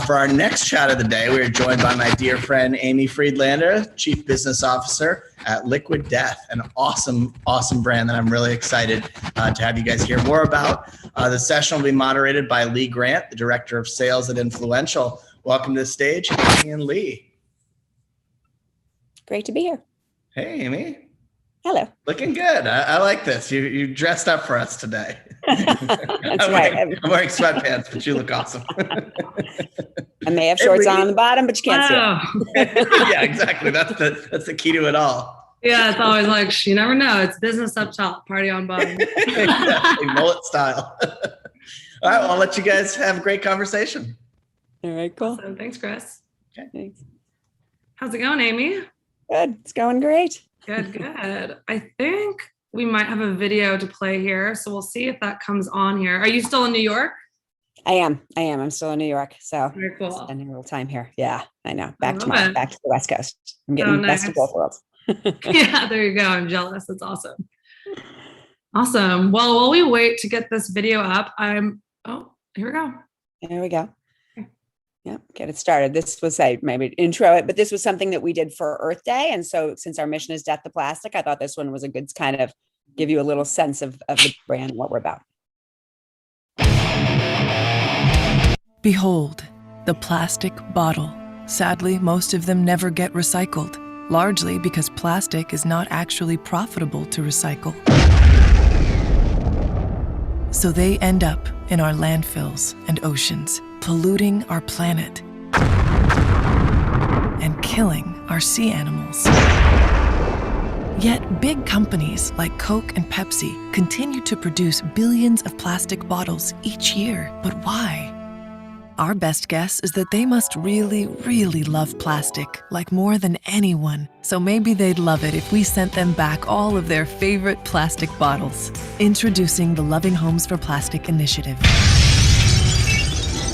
For our next chat of the day, we are joined by my dear friend, Amy Friedlander, Chief Business Officer at Liquid Death, an awesome brand that I'm really excited to have you guys hear more about. The session will be moderated by Lee Grant, the Director of Sales at Influential. Welcome to the stage, Amy and Lee. Great to be here. Hey, Amy. Hello. Looking good. I like this. You dressed up for us today. That's right. I'm wearing sweatpants, but you look awesome. I may have shorts on the bottom, but you can't see it. Yeah, exactly. That's the key to it all. Yeah, it's always like, you never know. It's business up top, party on bottom. Exactly, mullet style. All right, well, I'll let you guys have a great conversation. All right, cool. So thanks, Chris. Okay. Thanks. How's it going, Amy? Good. It's going great. Good. I think we might have a video to play here, so we'll see if that comes on here. Are you still in New York? I am. I'm still in New York. So Very cool. spending a little time here. Yeah, I know. Back to it. the West Coast. I'm getting nice. best of both worlds. Yeah, there you go. I'm jealous. That's awesome. Awesome. Well, while we wait to get this video up, here we go. There we go. Yeah, get it started. This was maybe intro it, but this was something that we did for Earth Day. And so since our mission is Death to Plastic, I thought this one was a good kind of give you a little sense of the brand and what we're about. Behold, the plastic bottle. Sadly, most of them never get recycled, largely because plastic is not actually profitable to recycle. So they end up in our landfills and oceans, polluting our planet and killing our sea animals. Yet big companies like Coke and Pepsi continue to produce billions of plastic bottles each year. But why? Our best guess is that they must really, really love plastic, like more than anyone. So maybe they'd love it if we sent them back all of their favorite plastic bottles. Introducing the Loving Homes for Plastic initiative.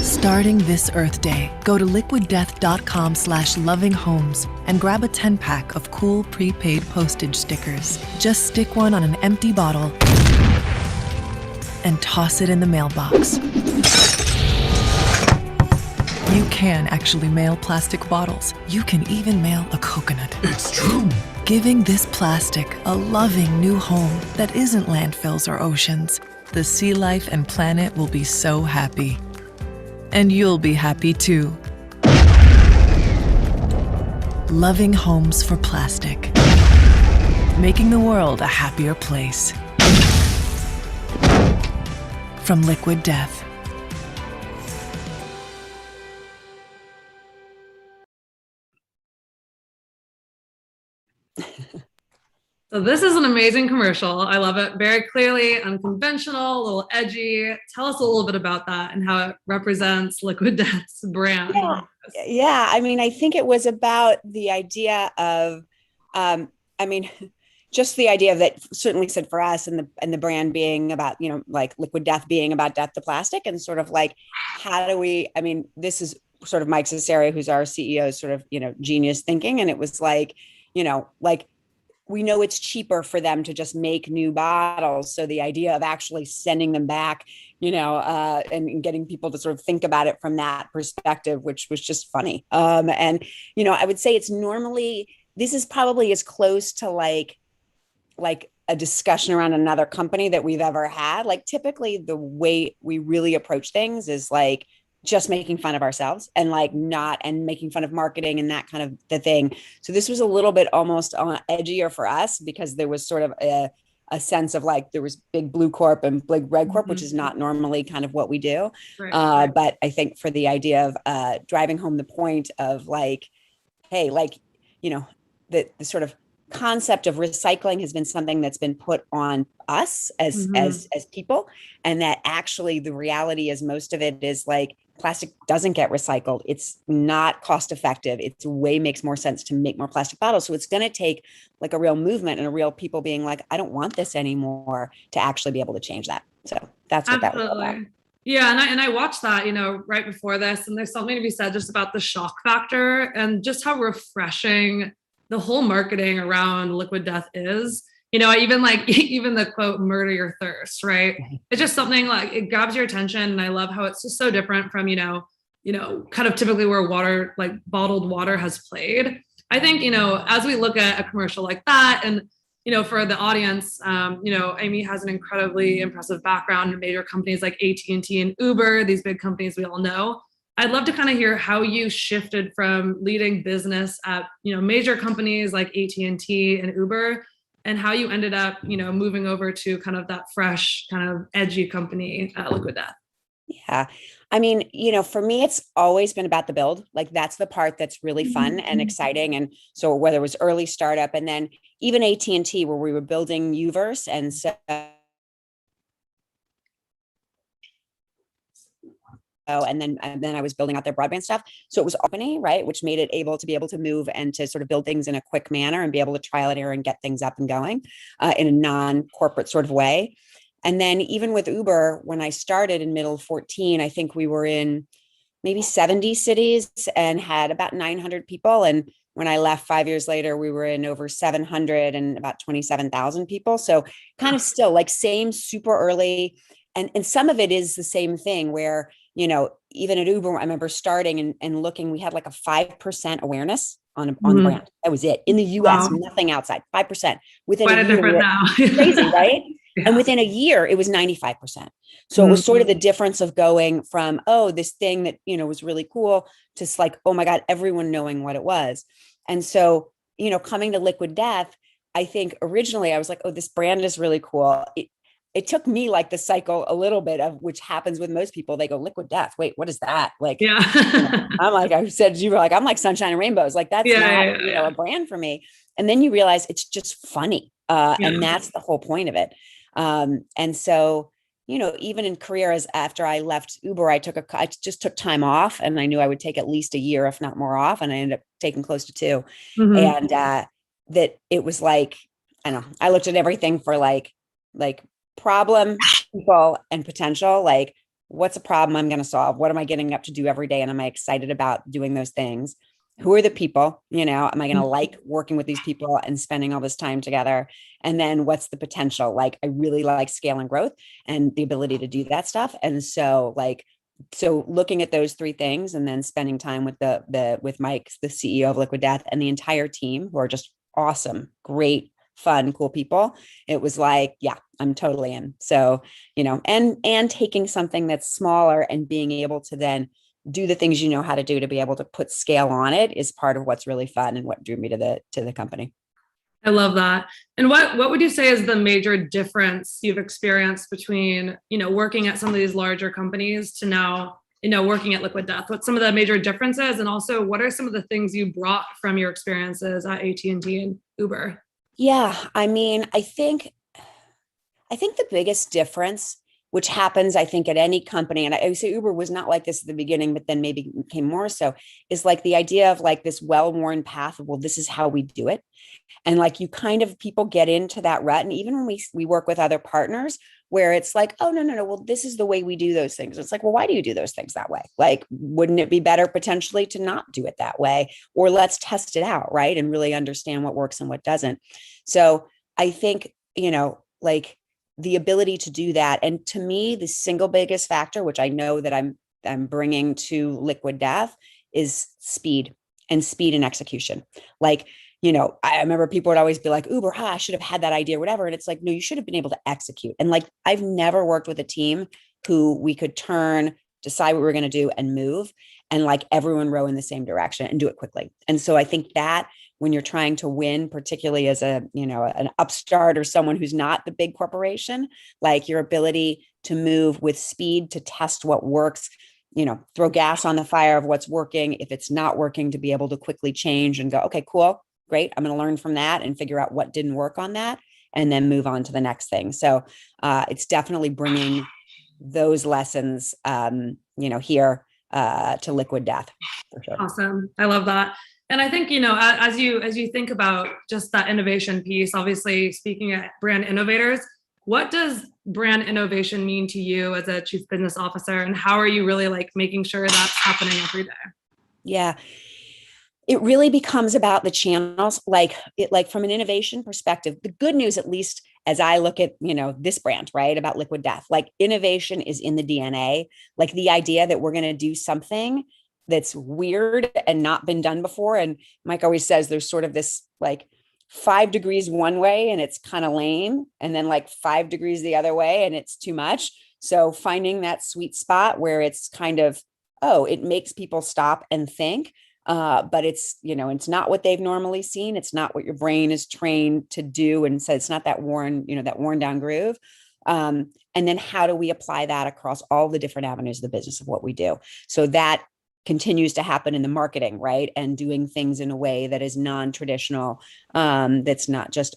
Starting this Earth Day, go to liquiddeath.com/lovinghomes and grab a 10-pack of cool prepaid postage stickers. Just stick one on an empty bottle and toss it in the mailbox. You can actually mail plastic bottles. You can even mail a coconut. It's true. Giving this plastic a loving new home that isn't landfills or oceans. The sea life and planet will be so happy. And you'll be happy too. Loving Homes for Plastic. Making the world a happier place. From Liquid Death. So this is an amazing commercial. I love it. Very clearly unconventional, a little edgy. Tell us a little bit about that and how it represents Liquid Death's brand. Yeah. I mean, I think it was about the idea of, just the idea of that certainly said for us and the brand being about, like Liquid Death being about death to plastic and sort of like, how do we, this is sort of Mike Cesare, who's our CEO, sort of, genius thinking. And it was like, we know it's cheaper for them to just make new bottles. So the idea of actually sending them back, and getting people to sort of think about it from that perspective, which was just funny. And, I would say this is probably as close to like a discussion around another company that we've ever had. Like typically the way we really approach things is like just making fun of ourselves and making fun of marketing and that kind of the thing. So this was a little bit almost edgier for us because there was sort of a sense of like there was big blue corp and big red corp, which is not normally kind of what we do. Right. But I think for the idea of driving home the point of like, hey, the sort of concept of recycling has been something that's been put on us as people, and that actually the reality is most of it is like plastic doesn't get recycled. It's not cost effective. It's makes more sense to make more plastic bottles. So it's going to take like a real movement and a real people being like, I don't want this anymore, to actually be able to change that. So that's what that was about. Yeah, and I watched that, right before this, and there's something to be said just about the shock factor and just how refreshing the whole marketing around Liquid Death is. I even the quote, murder your thirst, right? It's just something like it grabs your attention. And I love how it's just so different from, kind of typically where water, like bottled water has played. I think, as we look at a commercial like that and, for the audience, Amy has an incredibly impressive background in major companies like AT&T and Uber, these big companies we all know. I'd love to kind of hear how you shifted from leading business at, major companies like AT&T and Uber, and how you ended up, moving over to kind of that fresh, kind of edgy company, Liquid Death. Yeah. I mean, for me, it's always been about the build. Like that's the part that's really fun and exciting. And so whether it was early startup and then even AT&T where we were building Uverse and so and then I was building out their broadband stuff. So it was opening, right, which made it able to move and to sort of build things in a quick manner and be able to trial and error and get things up and going in a non-corporate sort of way. And then even with Uber, when I started in middle of 14, I think we were in maybe 70 cities and had about 900 people. And when I left 5 years later, we were in over 700 and about 27,000 people. So kind of still like same super early. And some of it is the same thing where, even at Uber, I remember starting and looking, we had like a 5% awareness on the brand. That was it. In the US, nothing outside, 5%. Within a year, crazy, right? Yeah. And within a year, it was 95%. So it was sort of the difference of going from, this thing that, was really cool to like, oh my God, everyone knowing what it was. And so, coming to Liquid Death, I think originally I was like, this brand is really cool. It took me like the cycle a little bit of which happens with most people. They go Liquid Death. Wait, what is that? Like, yeah. I'm like, I said, you were like, I'm like sunshine and rainbows. Like that's not a brand for me. And then you realize it's just funny. And that's the whole point of it. And so, even in careers after I left Uber, I just took time off and I knew I would take at least a year, if not more off. And I ended up taking close to 2. And, that it was like, I don't know, I looked at everything for like problem, people, and potential. Like, what's a problem I'm going to solve? What am I getting up to do every day? And am I excited about doing those things? Who are the people? Am I going to like working with these people and spending all this time together? And then what's the potential? Like, I really like scale and growth and the ability to do that stuff. And so looking at those 3 things and then spending time with with Mike, the CEO of Liquid Death, and the entire team who are just awesome, great, fun, cool people. It was like, yeah, I'm totally in. So, and taking something that's smaller and being able to then do the things you know how to do to be able to put scale on it is part of what's really fun and what drew me to the company. I love that. And what would you say is the major difference you've experienced between, working at some of these larger companies to now, working at Liquid Death? What's some of the major differences? And also, what are some of the things you brought from your experiences at AT&T and Uber? Yeah, I mean, I think the biggest difference, which happens, I think, at any company, and I would say Uber was not like this at the beginning, but then maybe became more so, is like the idea of like this well-worn path of, well, this is how we do it. And like you kind of, people get into that rut. And even when we work with other partners, where it's like, oh, no, well, this is the way we do those things. It's like, well, why do you do those things that way? Like, wouldn't it be better potentially to not do it that way? Or let's test it out, right? And really understand what works and what doesn't. So I think, like the ability to do that. And to me, the single biggest factor, which I know that I'm bringing to Liquid Death, is speed and execution. Like, I remember people would always be like, Uber, I should have had that idea or whatever. And it's like, no, you should have been able to execute. And like, I've never worked with a team who we could turn, decide what we were going to do and move, and like everyone row in the same direction and do it quickly. And so I think that when you're trying to win, particularly as an upstart or someone who's not the big corporation, like your ability to move with speed, to test what works, throw gas on the fire of what's working. If it's not working, to be able to quickly change and go, okay, cool, great. I'm going to learn from that and figure out what didn't work on that and then move on to the next thing. So it's definitely bringing those lessons, here to Liquid Death for sure. Awesome. I love that. And I think, as you think about just that innovation piece, obviously speaking at brand innovators, what does brand innovation mean to you as a chief business officer? And how are you really like making sure that's happening every day? Yeah. It really becomes about the channels, like from an innovation perspective. The good news, at least as I look at, this brand, right, about Liquid Death, like innovation is in the DNA, like the idea that we're going to do something that's weird and not been done before. And Mike always says there's sort of this like 5 degrees one way and it's kind of lame, and then like 5 degrees the other way and it's too much. So finding that sweet spot where it's kind of, oh, it makes people stop and think. But it's, it's not what they've normally seen. It's not what your brain is trained to do. And so it's not that worn down groove. And then how do we apply that across all the different avenues of the business of what we do? So that continues to happen in the marketing, right? And doing things in a way that is non-traditional. That's not just,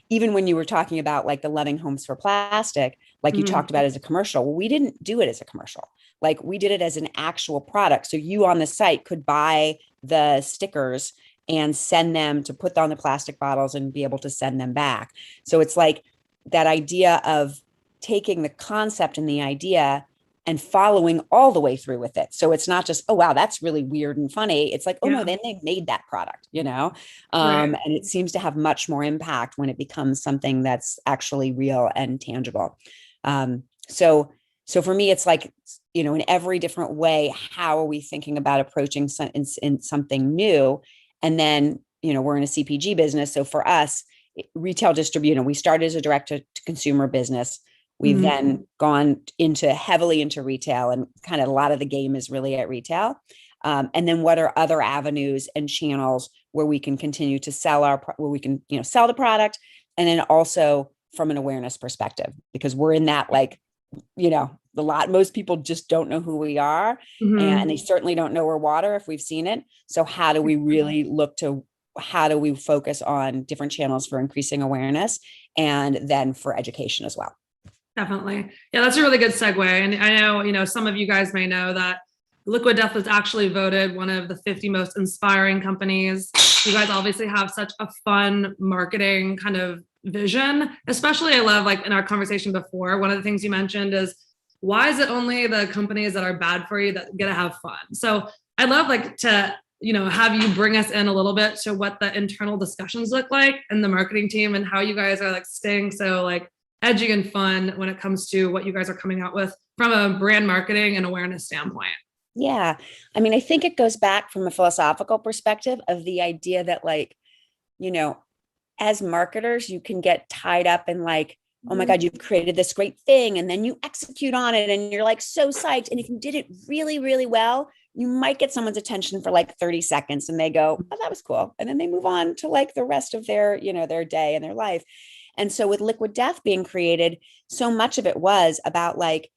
even when you were talking about like the Loving Homes for Plastic, like you talked about as a commercial, well, we didn't do it as a commercial. Like we did it as an actual product. So you on the site could buy the stickers and send them to put on the plastic bottles and be able to send them back. So it's like that idea of taking the concept and the idea and following all the way through with it. So it's not just, oh, wow, that's really weird and funny. It's like, oh no, then they made that product, Right. And it seems to have much more impact when it becomes something that's actually real and tangible. So for me, it's like, in every different way, how are we thinking about approaching in something new? And then, we're in a CPG business. So for us, retail distribution, we started as a direct to consumer business. We've then gone heavily into retail, and kind of a lot of the game is really at retail. And then what are other avenues and channels where we can continue to sell sell the product, and then also from an awareness perspective, because we're in that most people just don't know who we are, and they certainly don't know we're water if we've seen it. So how do we really how do we focus on different channels for increasing awareness and then for education as well? Definitely. Yeah, that's a really good segue. And I know, some of you guys may know that Liquid Death was actually voted one of the 50 most inspiring companies. You guys obviously have such a fun marketing kind of vision, especially I love, like in our conversation before, one of the things you mentioned is, why is it only the companies that are bad for you that get to have fun? So I'd love to, have you bring us in a little bit to what the internal discussions look like in the marketing team and how you guys are like staying so like edgy and fun when it comes to what you guys are coming out with from a brand marketing and awareness standpoint. Yeah. I mean, I think it goes back from a philosophical perspective of the idea that as marketers, you can get tied up in like, oh my God, you've created this great thing and then you execute on it and you're like so psyched. And if you did it really, really well, you might get someone's attention for like 30 seconds and they go, oh, that was cool. And then they move on to like the rest of their, their day and their life. And so with Liquid Death being created, so much of it was about like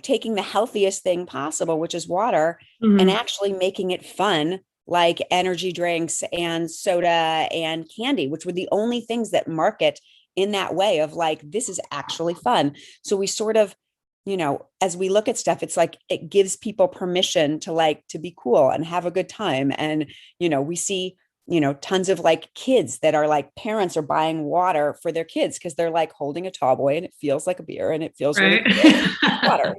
taking the healthiest thing possible, which is water, and actually making it fun, like energy drinks and soda and candy, which were the only things that market in that way of like, this is actually fun. So we sort of, as we look at stuff, it's like, it gives people permission to be cool and have a good time. And, we see tons of like kids that are like parents are buying water for their kids because they're like holding a tall boy and it feels like a beer and it feels really good water,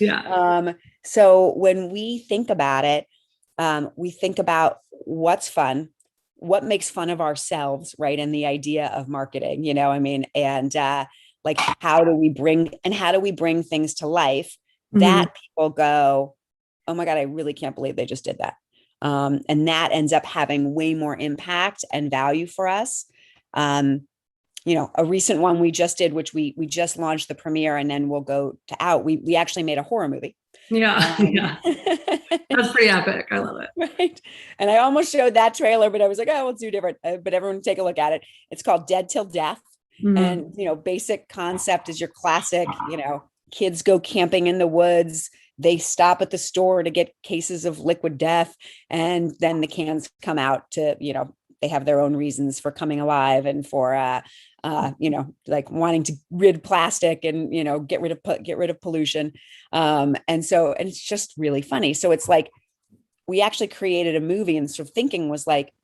Yeah. So when we think about it, we think about what's fun, what makes fun of ourselves, right? And the idea of marketing, and like how do we bring things to life that people go, oh my God, I really can't believe they just did that. And that ends up having way more impact and value for us. A recent one we just did, which we just launched the premiere and then we'll go to out. We actually made a horror movie. Yeah. That's pretty epic. I love it. Right. And I almost showed that trailer, but I was like, oh, let's do different. But everyone take a look at it. It's called Dead Till Death. And, basic concept is your classic, kids go camping in the woods. They stop at the store to get cases of liquid death. And then the cans come out to, they have their own reasons for coming alive and for, like wanting to rid plastic and, get rid of pollution. And it's just really funny. So it's like, we actually created a movie and sort of thinking was like,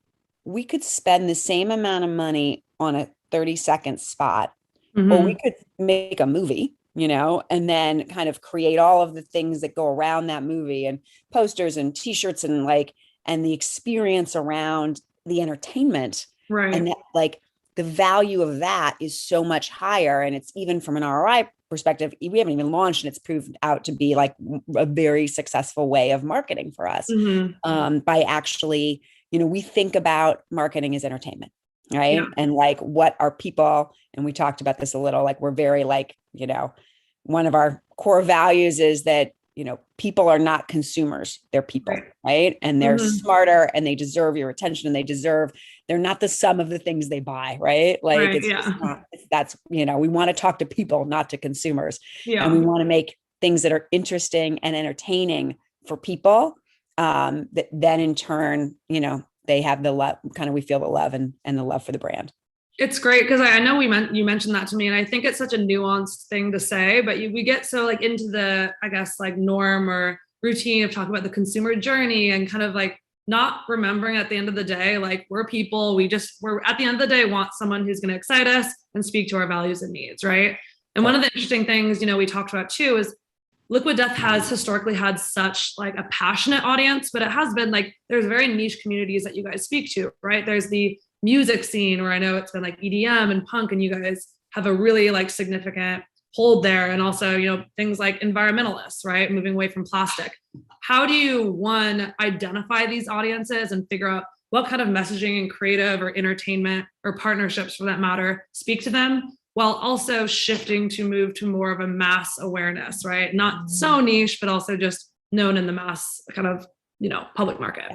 we could spend the same amount of money on a 30-second spot, or we could make a movie, and then kind of create all of the things that go around that movie and posters and t-shirts and the experience around the entertainment. Right. And that, like, the value of that is so much higher. And it's even from an ROI perspective, we haven't even launched and it's proved out to be like a very successful way of marketing for us. By actually, we think about marketing as entertainment, right? Yeah. And like, what are people, and we talked about this a little, like, we're very like, one of our core values is that, people are not consumers, they're people, right? And they're smarter and they deserve your attention and they're not the sum of the things they buy, right? Like it's just not, that's, we want to talk to people, not to consumers. And we want to make things that are interesting and entertaining for people. That then in turn, they have the love, kind of, we feel the love and the love for the brand. It's great because I know you mentioned that to me, and I think it's such a nuanced thing to say, but we get so like into the, I guess, like norm or routine of talking about the consumer journey and kind of like not remembering at the end of the day, like, we're people, we're at the end of the day want someone who's going to excite us and speak to our values and needs, right? And one of the interesting things, we talked about too, is Liquid Death has historically had such like a passionate audience, but it has been like, there's very niche communities that you guys speak to, right? There's the music scene where I know it's been like EDM and punk, and you guys have a really like significant hold there. And also, things like environmentalists, right? Moving away from plastic. How do you, one, identify these audiences and figure out what kind of messaging and creative or entertainment or partnerships for that matter speak to them, while also shifting to move to more of a mass awareness, right? Not so niche, but also just known in the mass kind of, public market.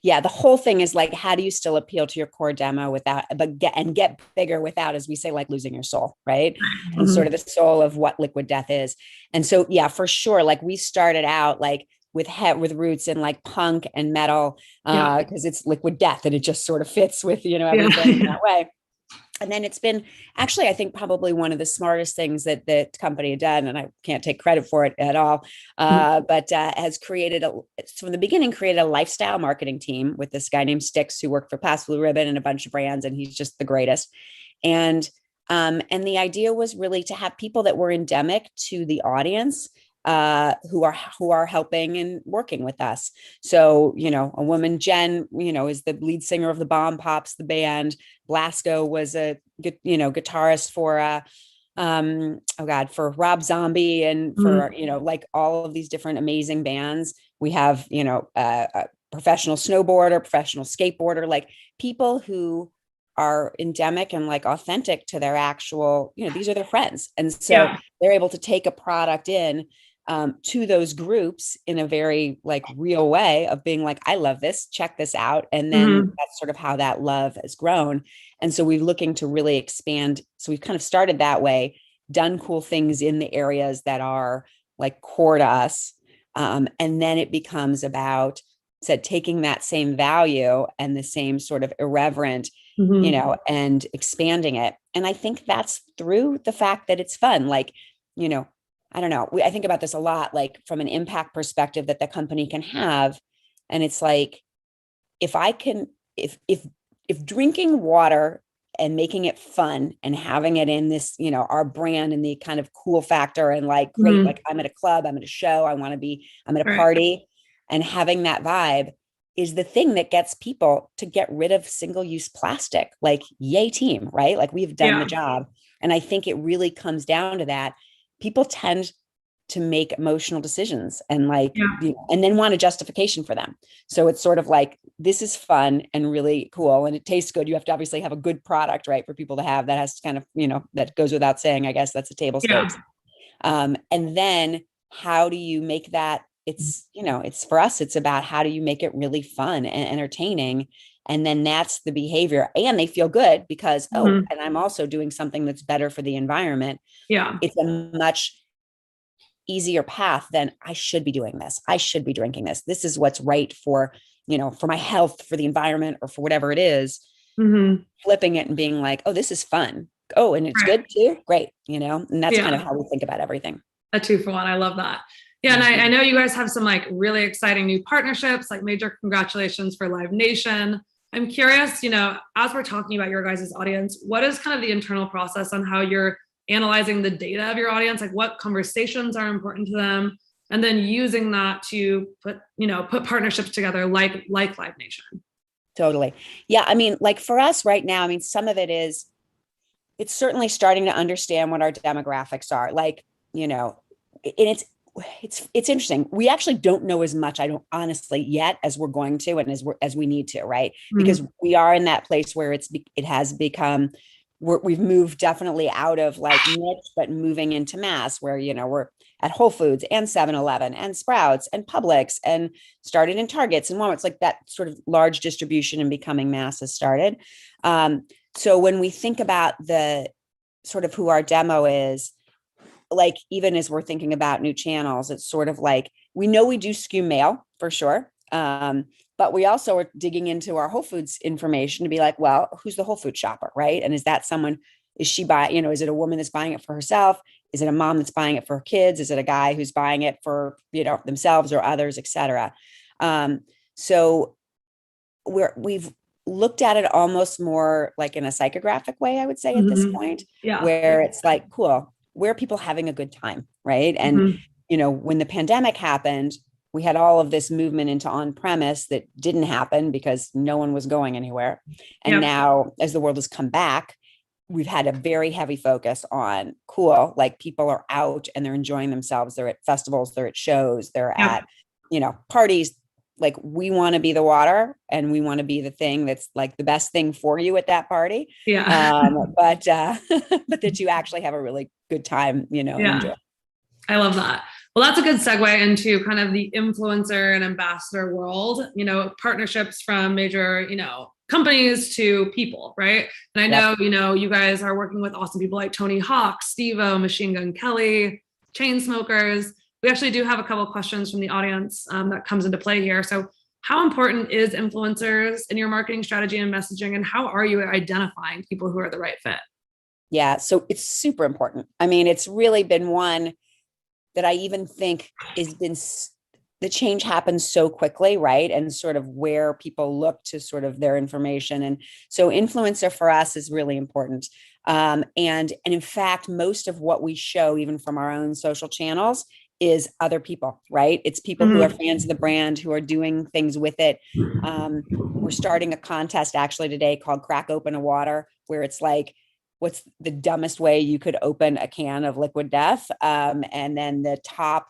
Yeah, the whole thing is like, how do you still appeal to your core demo but get bigger without, as we say, like losing your soul, right? And sort of the soul of what Liquid Death is. And so, yeah, for sure. Like, we started out like with roots in like punk and metal, because it's Liquid Death and it just sort of fits with, everything in that way. And then it's been actually, I think, probably one of the smartest things that the company had done, and I can't take credit for it at all, but has from the beginning, created a lifestyle marketing team with this guy named Styx, who worked for Past Blue Ribbon and a bunch of brands, and he's just the greatest. And the idea was really to have people that were endemic to the audience, who are helping and working with us. So, a woman, Jen, is the lead singer of the Bomb Pops, the band. Blasco was a, guitarist for, for Rob Zombie and for, like all of these different amazing bands. We have, a professional snowboarder, professional skateboarder, like people who are endemic and like authentic to their actual, these are their friends. And so they're able to take a product in to those groups in a very like real way of being like, I love this, check this out. And then that's sort of how that love has grown. And so we're looking to really expand. So we've kind of started that way, done cool things in the areas that are like core to us. And then it becomes about taking that same value and the same sort of irreverent, and expanding it. And I think that's through the fact that it's fun. Like, I don't know. I think about this a lot, like from an impact perspective that the company can have. And it's like, if if drinking water and making it fun and having it in this, our brand and the kind of cool factor and like, great, like I'm at a club, I'm at a show, I'm at a party, and having that vibe is the thing that gets people to get rid of single-use plastic. Like, yay team, right? Like, we've done the job. And I think it really comes down to that. People tend to make emotional decisions and like, and then want a justification for them. So it's sort of like, this is fun and really cool and it tastes good. You have to obviously have a good product, right? For people to have that has to kind of, that goes without saying, I guess that's a table stakes. And then how do you make that? It's, it's for us, it's about how do you make it really fun and entertaining? And then that's the behavior and they feel good because, and I'm also doing something that's better for the environment. It's a much easier path than I should be doing this. I should be drinking this. This is what's right for, for my health, for the environment, or for whatever it is. Flipping it and being like, oh, this is fun. Oh, and it's good too. Great. And that's kind of how we think about everything. A 2-for-1. I love that. Yeah. And I know you guys have some like really exciting new partnerships, like major congratulations for Live Nation. I'm curious, as we're talking about your guys' audience, what is kind of the internal process on how you're analyzing the data of your audience, like what conversations are important to them, and then using that to put partnerships together like Live Nation. Totally. Yeah. I mean, like for us right now, I mean, some of it is, it's certainly starting to understand what our demographics are like, and it's interesting. We actually don't know as much, I don't honestly yet, as we're going to, and as we need to, right? Because we are in that place where it has become, we've moved definitely out of like niche, but moving into mass where, we're at Whole Foods and 7-Eleven and Sprouts and Publix and started in Targets and Walmart's, like that sort of large distribution and becoming mass has started. So when we think about the sort of who our demo is, like, even as we're thinking about new channels, it's sort of like, we know we do skew male for sure. But we also are digging into our Whole Foods information to be like, well, who's the Whole Foods shopper, right? And is that someone, is she buying, is it a woman that's buying it for herself? Is it a mom that's buying it for her kids? Is it a guy who's buying it for, themselves or others, et cetera? So we've looked at it almost more like in a psychographic way, I would say at this point, where it's like, cool, where are people having a good time, right? And, when the pandemic happened, we had all of this movement into on-premise that didn't happen because no one was going anywhere. And now as the world has come back, we've had a very heavy focus on cool, like people are out and they're enjoying themselves. They're at festivals, they're at shows, they're at, parties. Like, we want to be the water and we want to be the thing that's like the best thing for you at that party. But that you actually have a really good time, enjoy. I love that. Well, that's a good segue into kind of the influencer and ambassador world, partnerships from major, companies to people, right? And I know, you guys are working with awesome people like Tony Hawk, Steve-O, Machine Gun Kelly, Chainsmokers. We actually do have a couple of questions from the audience that comes into play here. So how important is influencers in your marketing strategy and messaging, and how are you identifying people who are the right fit? Yeah, so it's super important. I mean, it's really been one that I even think has been, the change happens so quickly, right? And sort of where people look to sort of their information. And so influencer for us is really important. And in fact, most of what we show, even from our own social channels, is other people, right? It's people who are fans of the brand, who are doing things with it. We're starting a contest actually today called Crack Open a Water, where it's like, what's the dumbest way you could open a can of liquid death? And then the top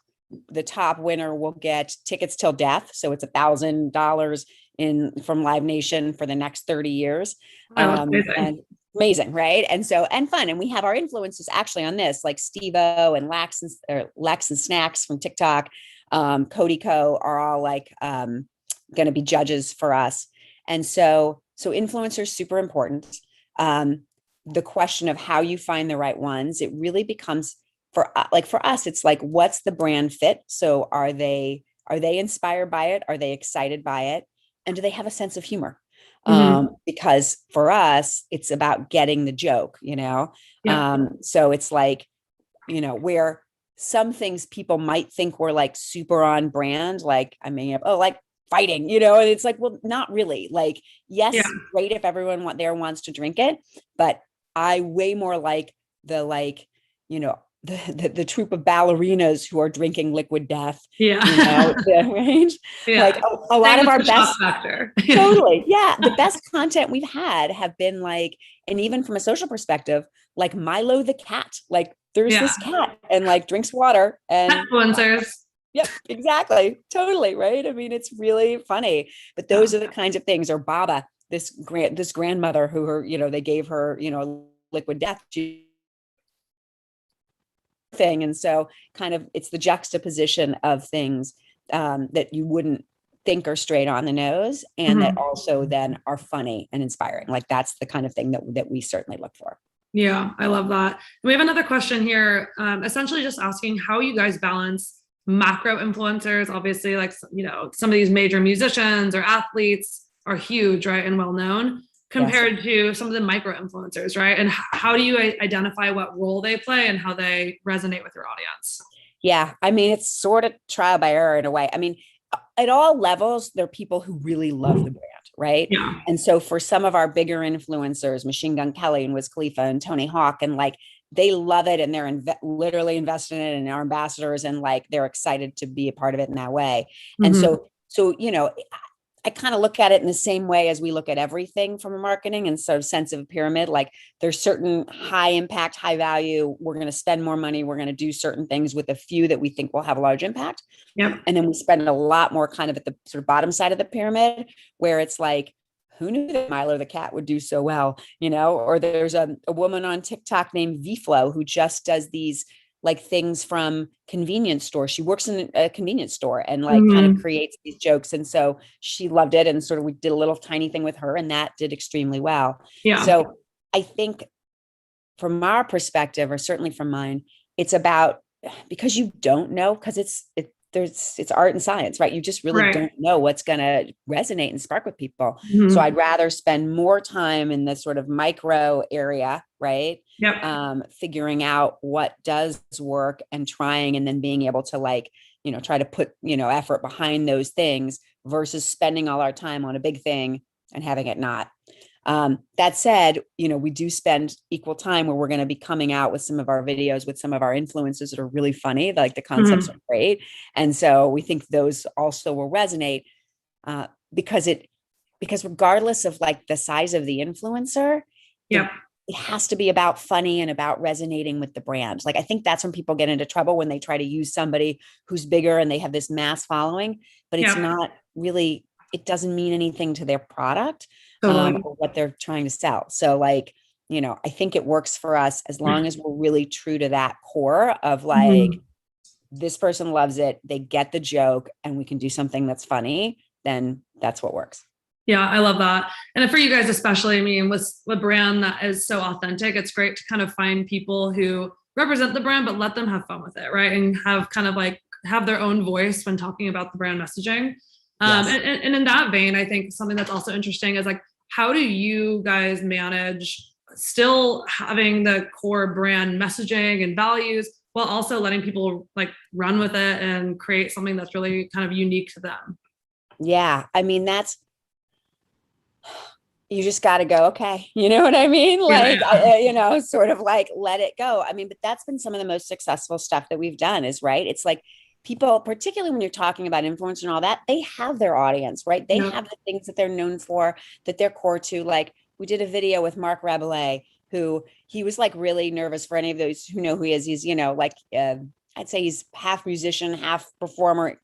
winner will get tickets till death. So it's $1,000 from Live Nation for the next 30 years. And amazing, right? And fun. And we have our influencers actually on this, like Steve-O and Lex and Snacks from TikTok, Cody Co are all like going to be judges for us. And so influencers super important. The question of how you find the right ones, it really becomes for us, it's like, what's the brand fit? So are they inspired by it? Are they excited by it? And do they have a sense of humor? Because for us, it's about getting the joke, so it's like, where some things people might think were like super on brand, like, like fighting, and it's like, well, not really. Like, yes, Yeah. great if everyone there wants to drink it, but I way more like the the troop of ballerinas who are drinking liquid death, Yeah. the range. Yeah. Like a lot of our best factor. Totally. Yeah. The best content we've had have been like, and even from a social perspective, like Milo the cat, like there's this cat and like drinks water and influencers. Yep, exactly. Totally. Right. I mean, it's really funny, but those are the kinds of things. Or Baba, this grandmother who they gave her, liquid death thing. And so kind of it's the juxtaposition of things that you wouldn't think are straight on the nose and that also then are funny and inspiring. Like that's the kind of thing that we certainly look for. Yeah, I love that. We have another question here, essentially just asking how you guys balance macro influencers. Obviously, like, some of these major musicians or athletes are huge, right, and well-known compared to some of the micro influencers, right? And how do you identify what role they play and how they resonate with your audience? Yeah, I mean, it's sort of trial by error in a way. I mean, at all levels, there are people who really love the brand, right? Yeah. And so for some of our bigger influencers, Machine Gun Kelly and Wiz Khalifa and Tony Hawk, and like they love it and they're literally invested in it and are ambassadors and like they're excited to be a part of it in that way. And so I kind of look at it in the same way as we look at everything from a marketing and sort of sense of a pyramid. Like there's certain high impact, high value. We're going to spend more money. We're going to do certain things with a few that we think will have a large impact. Yep. And then we spend a lot more kind of at the sort of bottom side of the pyramid where it's like, who knew that Milo the cat would do so well, or there's a woman on TikTok named VFlow who just does these like things from convenience stores. She works in a convenience store and like kind of creates these jokes. And so she loved it. And sort of, we did a little tiny thing with her and that did extremely well. Yeah. So I think from our perspective, or certainly from mine, it's about, because you don't know, because it's art and science, right? You just really don't know what's going to resonate and spark with people. So I'd rather spend more time in this sort of micro area, right? Yep. Figuring out what does work and trying, and then being able to like, try to put, effort behind those things versus spending all our time on a big thing and having it not. That said, we do spend equal time where we're going to be coming out with some of our videos with some of our influencers that are really funny. Like the concepts are great. And so we think those also will resonate because regardless of like the size of the influencer, it has to be about funny and about resonating with the brand. Like, I think that's when people get into trouble, when they try to use somebody who's bigger and they have this mass following, but it's not really, it doesn't mean anything to their product. Or what they're trying to sell. So like, I think it works for us as long as we're really true to that core of like, this person loves it, they get the joke, and we can do something that's funny, then that's what works. Yeah, I love that. And for you guys, especially, I mean, with a brand that is so authentic, it's great to kind of find people who represent the brand, but let them have fun with it, right? And have kind of like have their own voice when talking about the brand messaging. And in that vein, I think something that's also interesting is like, how do you guys manage still having the core brand messaging and values while also letting people like run with it and create something that's really kind of unique to them? Yeah. I mean, you just got to go, okay. You know what I mean? Like, sort of like, let it go. I mean, but that's been some of the most successful stuff that we've done is right. It's like, people, particularly when you're talking about influence and all that, they have their audience, right? They have the things that they're known for, that they're core to. Like we did a video with Mark Rabelais, who he was like really nervous. For any of those who know who he is, he's, I'd say he's half musician, half performer,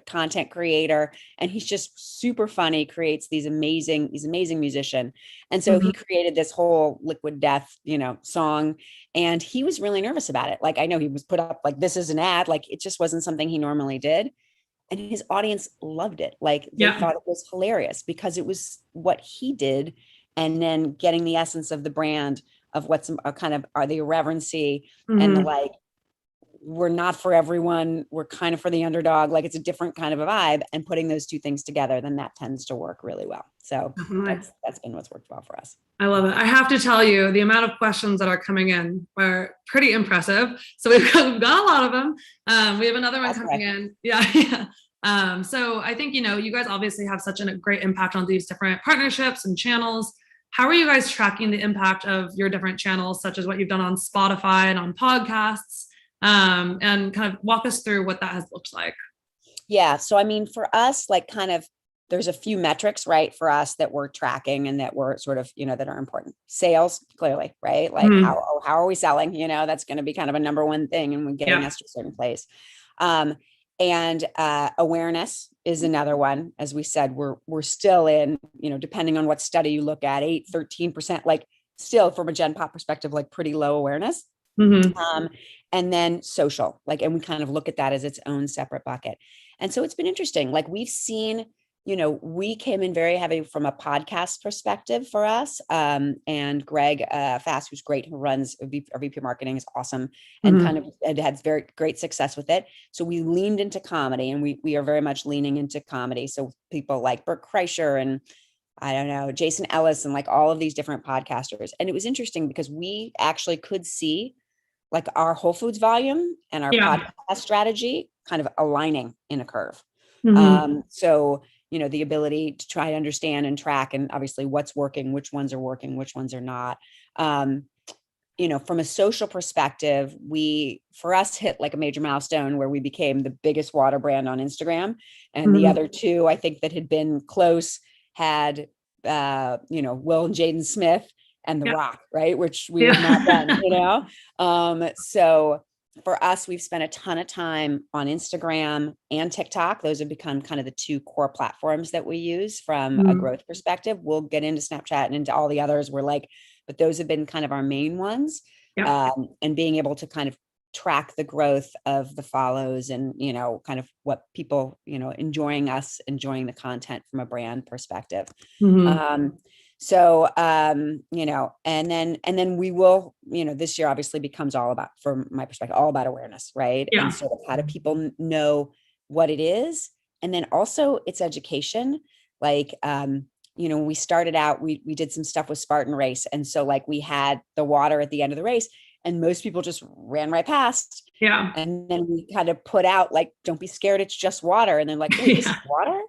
content creator. And he's just super funny, creates he's amazing musician. And so he created this whole Liquid Death, song. And he was really nervous about it. Like, I know he was put up like, this is an ad, like it just wasn't something he normally did. And his audience loved it. Like they thought it was hilarious because it was what he did. And then getting the essence of the brand of what's kind of are the irreverency and the like, we're not for everyone. We're kind of for the underdog. Like it's a different kind of a vibe, and putting those two things together, then that tends to work really well. So that's been what's worked well for us. I love it. I have to tell you, the amount of questions that are coming in are pretty impressive. So we've got a lot of them. We have another one coming in. Yeah. So I think, you guys obviously have such a great impact on these different partnerships and channels. How are you guys tracking the impact of your different channels, such as what you've done on Spotify and on podcasts? And kind of walk us through what that has looked like. Yeah. So, I mean, for us, like there's a few metrics, right, for us that we're tracking and that we're sort of, that are important. Sales, clearly, right? Like how are we selling? That's going to be kind of a number one thing and we're getting us to a certain place. And awareness is another one. As we said, we're still in, depending on what study you look at, 13%, like still from a Gen Pop perspective, like pretty low awareness. And then social, and we kind of look at that as its own separate bucket. And so it's been interesting. Like we've seen, we came in very heavy from a podcast perspective for us. And Greg Fast, who's great, who runs our VP marketing, is awesome and kind of had very great success with it. So we leaned into comedy, and we are very much leaning into comedy. So people like Bert Kreischer and I don't know, Jason Ellis and like all of these different podcasters. And it was interesting because we actually could see like our Whole Foods volume and our podcast strategy kind of aligning in a curve. So, the ability to try to understand and track, and obviously what's working, which ones are working, which ones are not. From a social perspective, for us hit like a major milestone where we became the biggest water brand on Instagram. And the other two, I think that had been close, had, Will and Jaden Smith and The Rock, right? Which we have not done, So for us, we've spent a ton of time on Instagram and TikTok. Those have become kind of the two core platforms that we use from a growth perspective. We'll get into Snapchat and into all the others. But those have been kind of our main ones. And being able to kind of track the growth of the follows and, kind of what people, enjoying the content from a brand perspective. So, and then we will, this year obviously becomes all about, from my perspective, all about awareness, right? And so how do people know what it is? And then also it's education. Like, when we started out, we did some stuff with Spartan Race. And so like we had the water at the end of the race and most people just ran right past. And then we kind of put out like, don't be scared, it's just water. And then like, wait, this is water?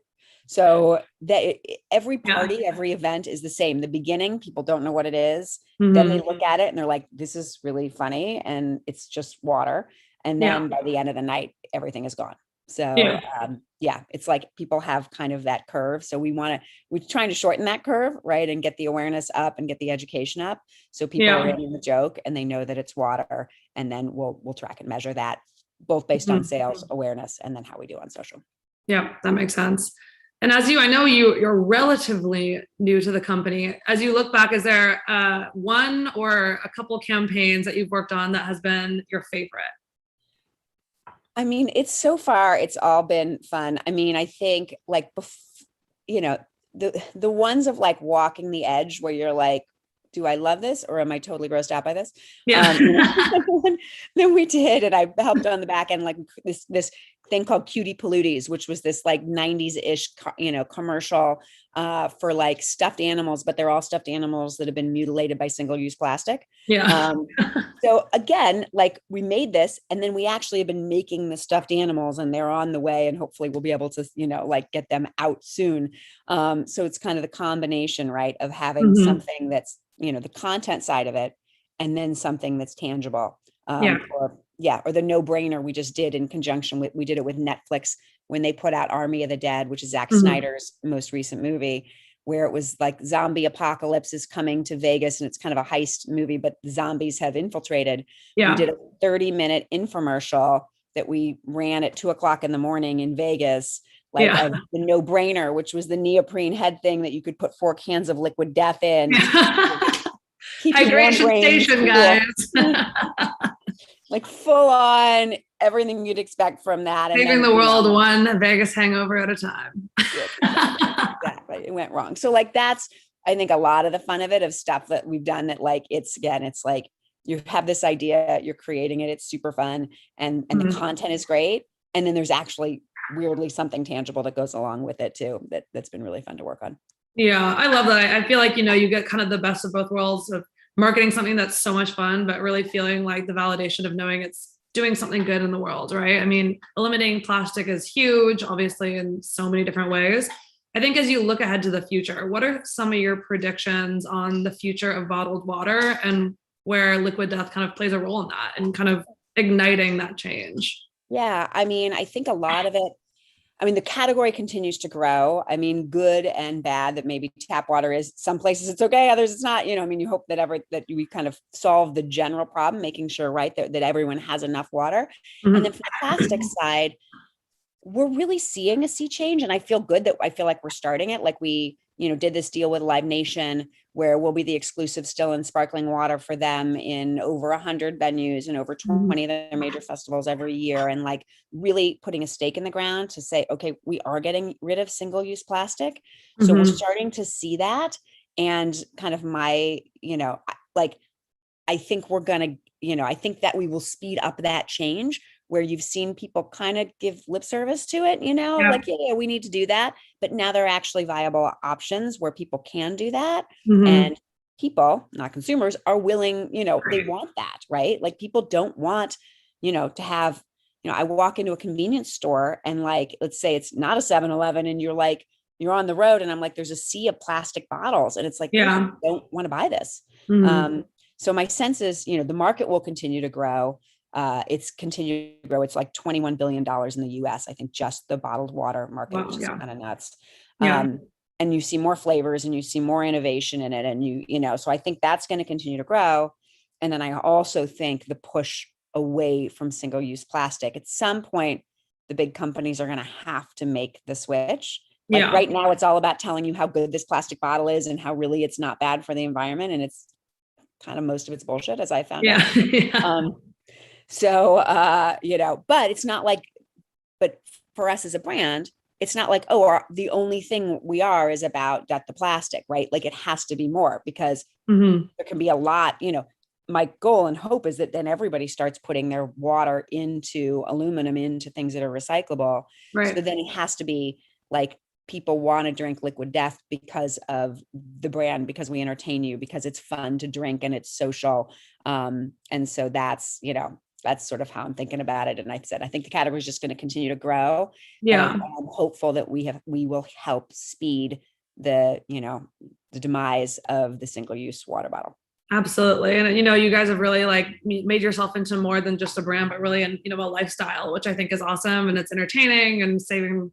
So that every party, every event is the same. The beginning, people don't know what it is. Then they look at it and they're like, this is really funny. And it's just water. And then by the end of the night, everything is gone. So it's like people have kind of that curve. So we're trying to shorten that curve, right? And get the awareness up and get the education up. So people are in the joke and they know that it's water. And then we'll track and measure that both based on sales, awareness, and then how we do on social. Yeah, that makes sense. And I know you're relatively new to the company. As you look back, is there one or a couple campaigns that you've worked on that has been your favorite? I mean, so far, it's all been fun. I mean, I think like, the ones of like walking the edge where you're like, do I love this or am I totally grossed out by this? Then we did, and I helped on the back end, like this thing called Cutie Palooties, which was this like 90s-ish, commercial for like stuffed animals, but they're all stuffed animals that have been mutilated by single-use plastic. So again, like we made this, and then we actually have been making the stuffed animals, and they're on the way, and hopefully we'll be able to, like get them out soon. So it's kind of the combination, right, of having something that's, the content side of it, and then something that's tangible. Or the no-brainer we just did in conjunction with, we did it with Netflix when they put out Army of the Dead, which is Zack Snyder's most recent movie, where it was like zombie apocalypse is coming to Vegas and it's kind of a heist movie, but zombies have infiltrated. We did a 30-minute infomercial that we ran at 2:00 in the morning in Vegas, of the no-brainer, which was the neoprene head thing that you could put 4 cans of liquid death in. Hydration station, guys. Like full on everything you'd expect from that. Saving the world one Vegas hangover at a time. Exactly. It went wrong. So like, that's, I think, a lot of the fun of it, of stuff that we've done, that like, it's like, you have this idea, you're creating it. It's super fun. And the content is great. And then there's actually weirdly something tangible that goes along with it too. That's been really fun to work on. Yeah. I love that. I feel like, you get kind of the best of both worlds of marketing something that's so much fun, but really feeling like the validation of knowing it's doing something good in the world, right? I mean, eliminating plastic is huge, obviously, in so many different ways. I think as you look ahead to the future, what are some of your predictions on the future of bottled water and where Liquid Death kind of plays a role in that and kind of igniting that change? Yeah, I mean, I think a lot of it, I mean, the category continues to grow. I mean, good and bad that maybe tap water is some places it's okay, others it's not, I mean, you hope that we kind of solve the general problem, making sure, right, that everyone has enough water. And then from the plastic side, we're really seeing a sea change. And I feel good that I feel like we're starting it. Like we, did this deal with Live Nation where we'll be the exclusive still and sparkling water for them in over 100 venues and over 20 of their major festivals every year. And like really putting a stake in the ground to say, okay, we are getting rid of single-use plastic. So we're starting to see that. And kind of my, like, I think we're going to, I think that we will speed up that change where you've seen people kind of give lip service to it, like, yeah, we need to do that. But now there are actually viable options where people can do that. And people, not consumers, are willing, they want that, right? Like people don't want, to have, I walk into a convenience store and like, let's say it's not a 7-Eleven and you're on the road and I'm like, there's a sea of plastic bottles. And it's like, I don't want to buy this. So my sense is, the market will continue to grow. It's continued to grow. It's like $21 billion in the US, I think, just the bottled water market, which is kind of nuts. And you see more flavors and you see more innovation in it. And so I think that's going to continue to grow. And then I also think the push away from single-use plastic, at some point, the big companies are going to have to make the switch. Like right now, it's all about telling you how good this plastic bottle is and how really it's not bad for the environment. And it's kind of most of it's bullshit, as I found out. So, but it's not like, but for us as a brand, it's not like, the only thing we are is about the plastic, right? Like it has to be more because there can be a lot, my goal and hope is that then everybody starts putting their water into aluminum, into things that are recyclable. Right. So then it has to be like, people want to drink Liquid Death because of the brand, because we entertain you, because it's fun to drink and it's social. And so that's, that's sort of how I'm thinking about it. And I said, I think the category is just going to continue to grow. Yeah. And I'm hopeful that we will help speed the demise of the single-use water bottle. Absolutely. And, you guys have really like made yourself into more than just a brand, but really, a lifestyle, which I think is awesome. And it's entertaining and saving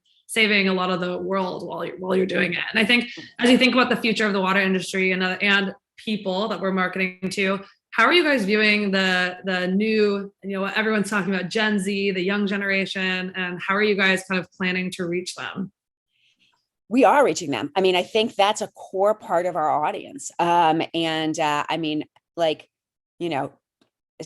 a lot of the world while you're doing it. And I think as you think about the future of the water industry and people that we're marketing to, how are you guys viewing the new, what everyone's talking about, Gen Z, the young generation, and how are you guys kind of planning to reach them? We are reaching them. I mean, I think that's a core part of our audience. I mean, like,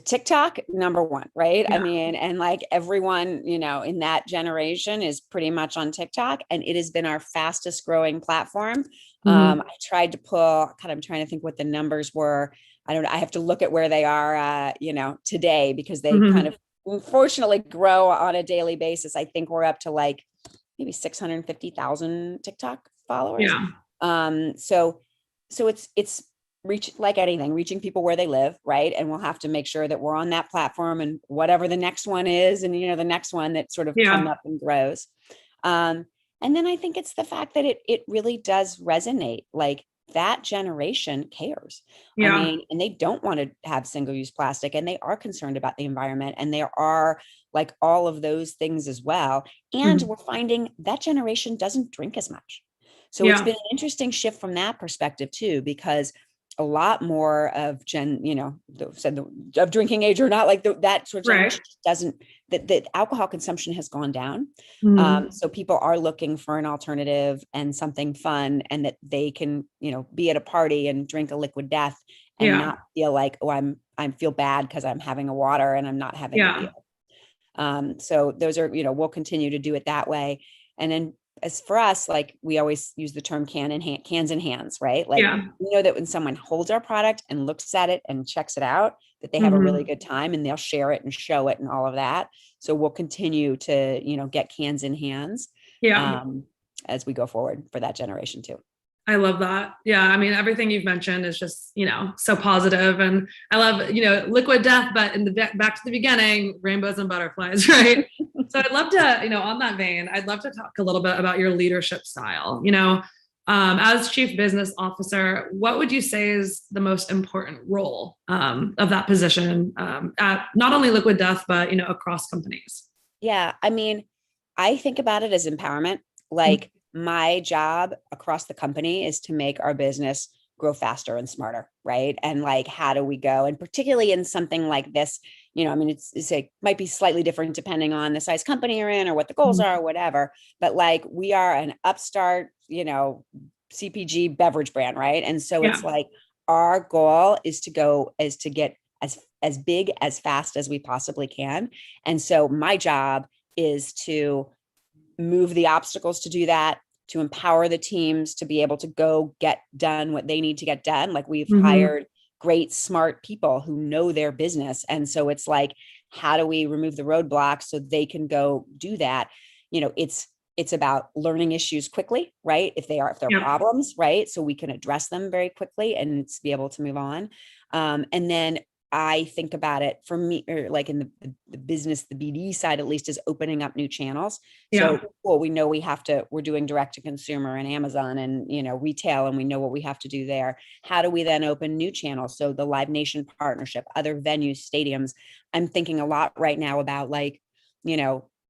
TikTok, number one, right? Yeah. I mean, and like everyone, in that generation is pretty much on TikTok, and it has been our fastest growing platform. I tried to pull, I'm trying to think what the numbers were. I don't know. I have to look at where they are, today, because they kind of unfortunately grow on a daily basis. I think we're up to like maybe 650,000 TikTok followers. Yeah. So it's like anything, reaching people where they live, right? And we'll have to make sure that we're on that platform and whatever the next one is, and the next one that sort of comes up and grows. And then I think it's the fact that it really does resonate. Like that generation cares. Yeah. I mean, and they don't want to have single-use plastic, and they are concerned about the environment, and there are like all of those things as well. And we're finding that generation doesn't drink as much. So it's been an interesting shift from that perspective too, because a lot more of of drinking age or not, like that sort of generation doesn't, that alcohol consumption has gone down. So people are looking for an alternative and something fun, and that they can, be at a party and drink a Liquid Death and not feel like, I feel bad because I'm having a water and I'm not having a beer. So those are, we'll continue to do it that way. And then as for us, like we always use the term cans in hands, right? Like we know that when someone holds our product and looks at it and checks it out, that they have a really good time and they'll share it and show it and all of that. So we'll continue to, get cans in hands as we go forward for that generation too. I love that. Yeah. I mean, everything you've mentioned is just, so positive. And I love, liquid death, but in the back to the beginning, rainbows and butterflies, right? So I'd love to, on that vein, I'd love to talk a little bit about your leadership style. As chief business officer, what would you say is the most important role of that position at not only Liquid Death, but, across companies? Yeah. I mean, I think about it as empowerment. Like my job across the company is to make our business grow faster and smarter. Right. And like, how do we go? And particularly in something like this, I mean, it might be slightly different depending on the size company you're in or what the goals are or whatever. But like, we are an upstart, CPG beverage brand. Right. And so it's like, our goal is to get as big as fast as we possibly can. And so my job is to move the obstacles to do that, to empower the teams to be able to go get done what they need to get done. Like we've hired great, smart people who know their business. And so it's like, how do we remove the roadblocks so they can go do that? It's about learning issues quickly, right? If they're problems, right? So we can address them very quickly and be able to move on. And then I think about it for me, or like in the business, the BD side, at least, is opening up new channels. So we know we're doing direct to consumer and Amazon and, retail, and we know what we have to do there. How do we then open new channels? So the Live Nation partnership, other venues, stadiums. I'm thinking a lot right now about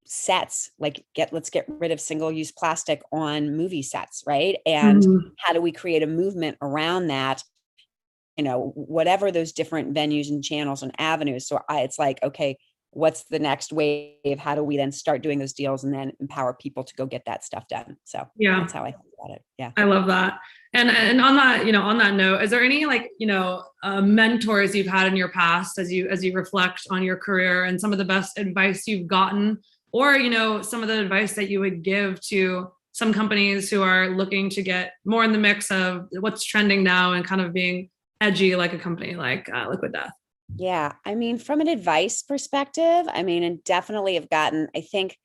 sets, like let's get rid of single-use plastic on movie sets, right? And how do we create a movement around that? Whatever those different venues and channels and avenues. So it's like, okay, what's the next wave? How do we then start doing those deals and then empower people to go get that stuff done? So that's how I think about it. Yeah. I love that. And on that, on that note, is there any mentors you've had in your past as you reflect on your career and some of the best advice you've gotten, or, some of the advice that you would give to some companies who are looking to get more in the mix of what's trending now and kind of being edgy like a company like Liquid Death? Yeah. I mean, from an advice perspective, and definitely have gotten, I think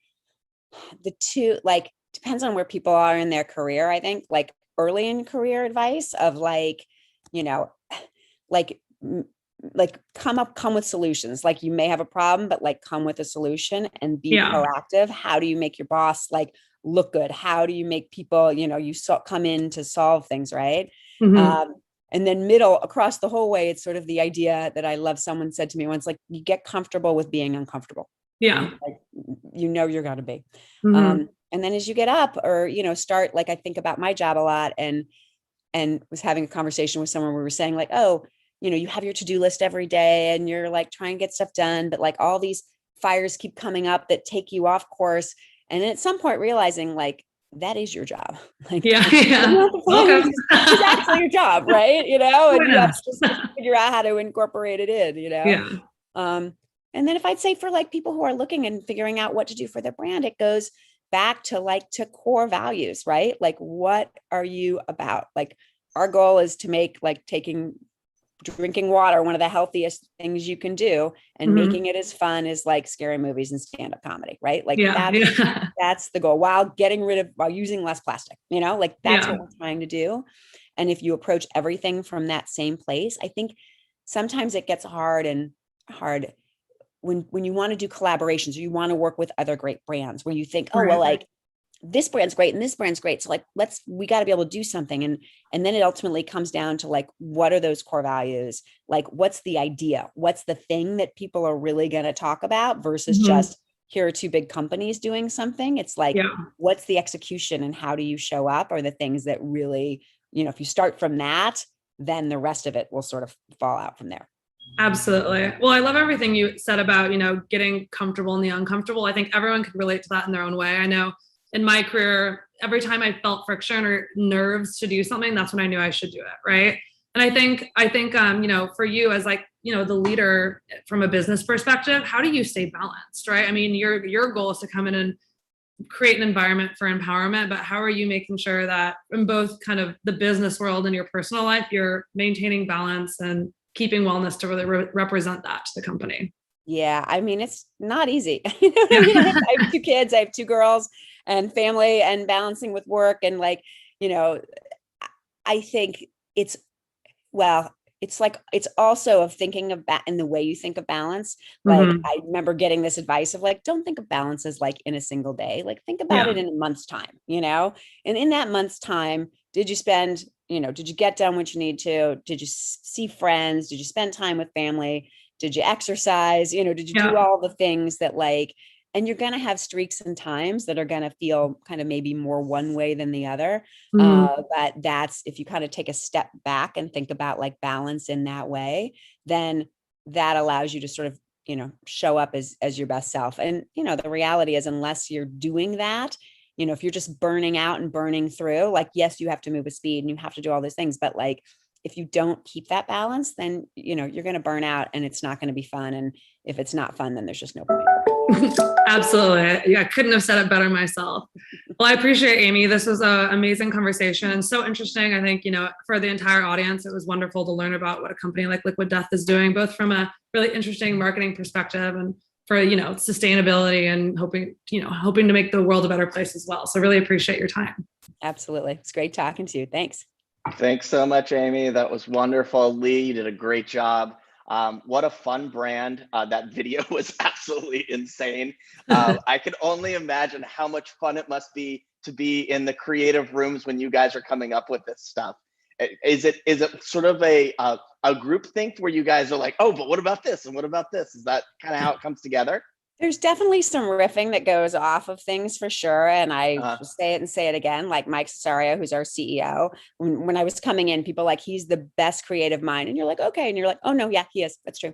the two, like, depends on where people are in their career. I think like early in career advice of come with solutions. Like you may have a problem, but like come with a solution and be proactive. How do you make your boss look good? How do you make people, come in to solve things, right? And then middle across the whole way, it's sort of the idea that I love. Someone said to me once, like, you get comfortable with being uncomfortable. Yeah. You're going to be. And then as you get up or, start, like, I think about my job a lot and was having a conversation with someone where we were saying like, oh, you have your to-do list every day and you're like trying to get stuff done, but like all these fires keep coming up that take you off course. And at some point realizing like, that is your job. Like, it's actually your job, right? And you have to just figure out how to incorporate it in, and then if I'd say for like people who are looking and figuring out what to do for their brand, it goes back to core values, right? Like, what are you about? Like, our goal is to make drinking water one of the healthiest things you can do, and making it as fun as like scary movies and stand-up comedy, right? Like that's the goal, while using less plastic, like that's what we're trying to do. And if you approach everything from that same place, I think sometimes it gets hard when you want to do collaborations or you want to work with other great brands where you think, oh, well, like this brand's great and this brand's great. So like, we got to be able to do something. And then it ultimately comes down to like, what are those core values? Like, what's the idea? What's the thing that people are really going to talk about versus just here are two big companies doing something? It's like, what's the execution and how do you show up are the things that really, if you start from that, then the rest of it will sort of fall out from there. Absolutely. Well, I love everything you said about, getting comfortable in the uncomfortable. I think everyone can relate to that in their own way. I know in my career, every time I felt friction or nerves to do something, that's when I knew I should do it. Right. And I think, for you as like, the leader from a business perspective, how do you stay balanced? Right. I mean, your goal is to come in and create an environment for empowerment, but how are you making sure that in both kind of the business world and your personal life, you're maintaining balance and keeping wellness to really represent that to the company? Yeah. I mean, it's not easy. I have two kids, I have two girls and family and balancing with work. And like, I think it's, well, it's like, it's also of thinking of in the way you think of balance. Like I remember getting this advice of like, don't think of balance as like in a single day, like think about it in a month's time, and in that month's time, did you spend, did you get done what you need to? Did you see friends? Did you spend time with family? Did you exercise? Did you do all the things that like, and you're going to have streaks and times that are going to feel kind of maybe more one way than the other. But that's, if you kind of take a step back and think about like balance in that way, then that allows you to sort of, show up as your best self. And, the reality is, unless you're doing that, if you're just burning out and burning through, like, yes, you have to move with speed and you have to do all those things, but like, if you don't keep that balance, then, you're going to burn out and it's not going to be fun. And if it's not fun, then there's just no point. Absolutely. Yeah, I couldn't have said it better myself. Well, I appreciate Amy. This was an amazing conversation. So interesting. I think, for the entire audience, it was wonderful to learn about what a company like Liquid Death is doing, both from a really interesting marketing perspective and for, sustainability and hoping to make the world a better place as well. So really appreciate your time. Absolutely. It's great talking to you. Thanks. Thanks so much, Amy. That was wonderful. Lee, you did a great job. What a fun brand. That video was absolutely insane. I can only imagine how much fun it must be to be in the creative rooms when you guys are coming up with this stuff. Is it sort of a group think where you guys are like, oh, but what about this? And what about this? Is that kind of how it comes together? There's definitely some riffing that goes off of things for sure. And I say it and say it again, like Mike Cesario, who's our CEO. When I was coming in, people like, he's the best creative mind. And you're like, okay. And you're like, oh no, yeah, he is. That's true.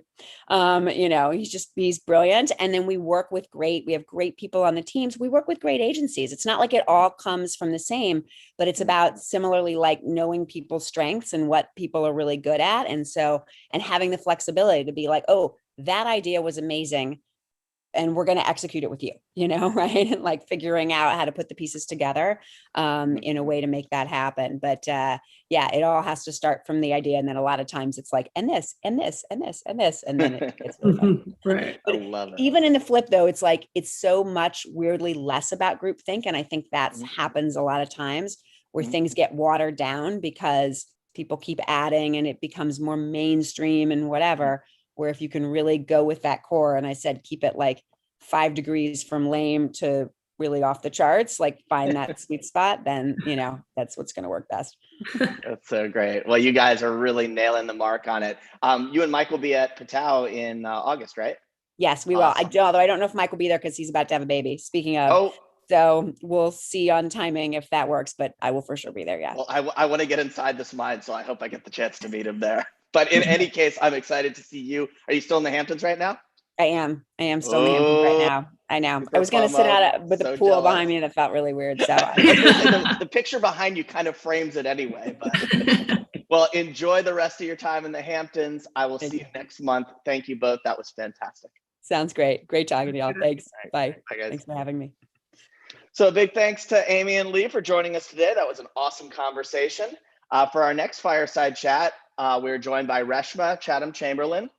He's brilliant. And then we have great people on the teams. We work with great agencies. It's not like it all comes from the same, but it's about similarly like knowing people's strengths and what people are really good at. And having the flexibility to be like, oh, that idea was amazing, and we're going to execute it with you, right? And like figuring out how to put the pieces together in a way to make that happen. But it all has to start from the idea. And then a lot of times it's like, and this, and this, and this, and this, and then it gets really fun. Right. I love it. Even in the flip though, it's like, it's so much weirdly less about groupthink. And I think that happens a lot of times where things get watered down because people keep adding and it becomes more mainstream and whatever. Where if you can really go with that core, and I said, keep it like 5 degrees from lame to really off the charts, like find that sweet spot, then, that's what's going to work best. That's so great. Well, you guys are really nailing the mark on it. You and Mike will be at Patau in August, right? Yes, we will. Although I don't know if Mike will be there because he's about to have a baby. Speaking of, so we'll see on timing if that works, but I will for sure be there. Yeah. Well, I want to get inside this mind, so I hope I get the chance to meet him there. But in any case, I'm excited to see you. Are you still in the Hamptons right now? I am still in the Hamptons right now. I know. I was going to sit out with the pool behind me, and it felt really weird. So the picture behind you kind of frames it anyway. But well, enjoy the rest of your time in the Hamptons. I will see you next month. Thank you both. That was fantastic. Sounds great. Great talking to y'all. Thanks. Right. Bye. Bye, guys. Thanks for having me. So a big thanks to Amy and Lee for joining us today. That was an awesome conversation. For our next fireside chat, we're joined by Reshma Chatham-Chamberlain,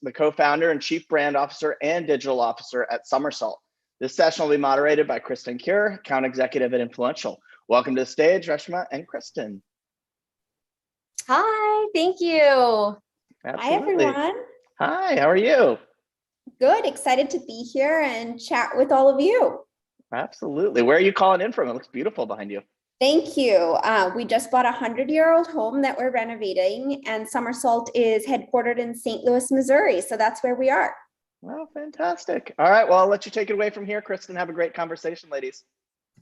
the co-founder and chief brand officer and digital officer at Somersault. This session will be moderated by Kristen Cure, account executive at Influential. Welcome to the stage, Reshma and Kristen. Hi, thank you. Absolutely. Hi, everyone. Hi, how are you? Good, excited to be here and chat with all of you. Absolutely. Where are you calling in from? It looks beautiful behind you. Thank you. We just bought a 100-year-old home that we're renovating, and Somersault is headquartered in St. Louis, Missouri. So that's where we are. Well, fantastic. All right, well, I'll let you take it away from here, Kristen. Have a great conversation, ladies.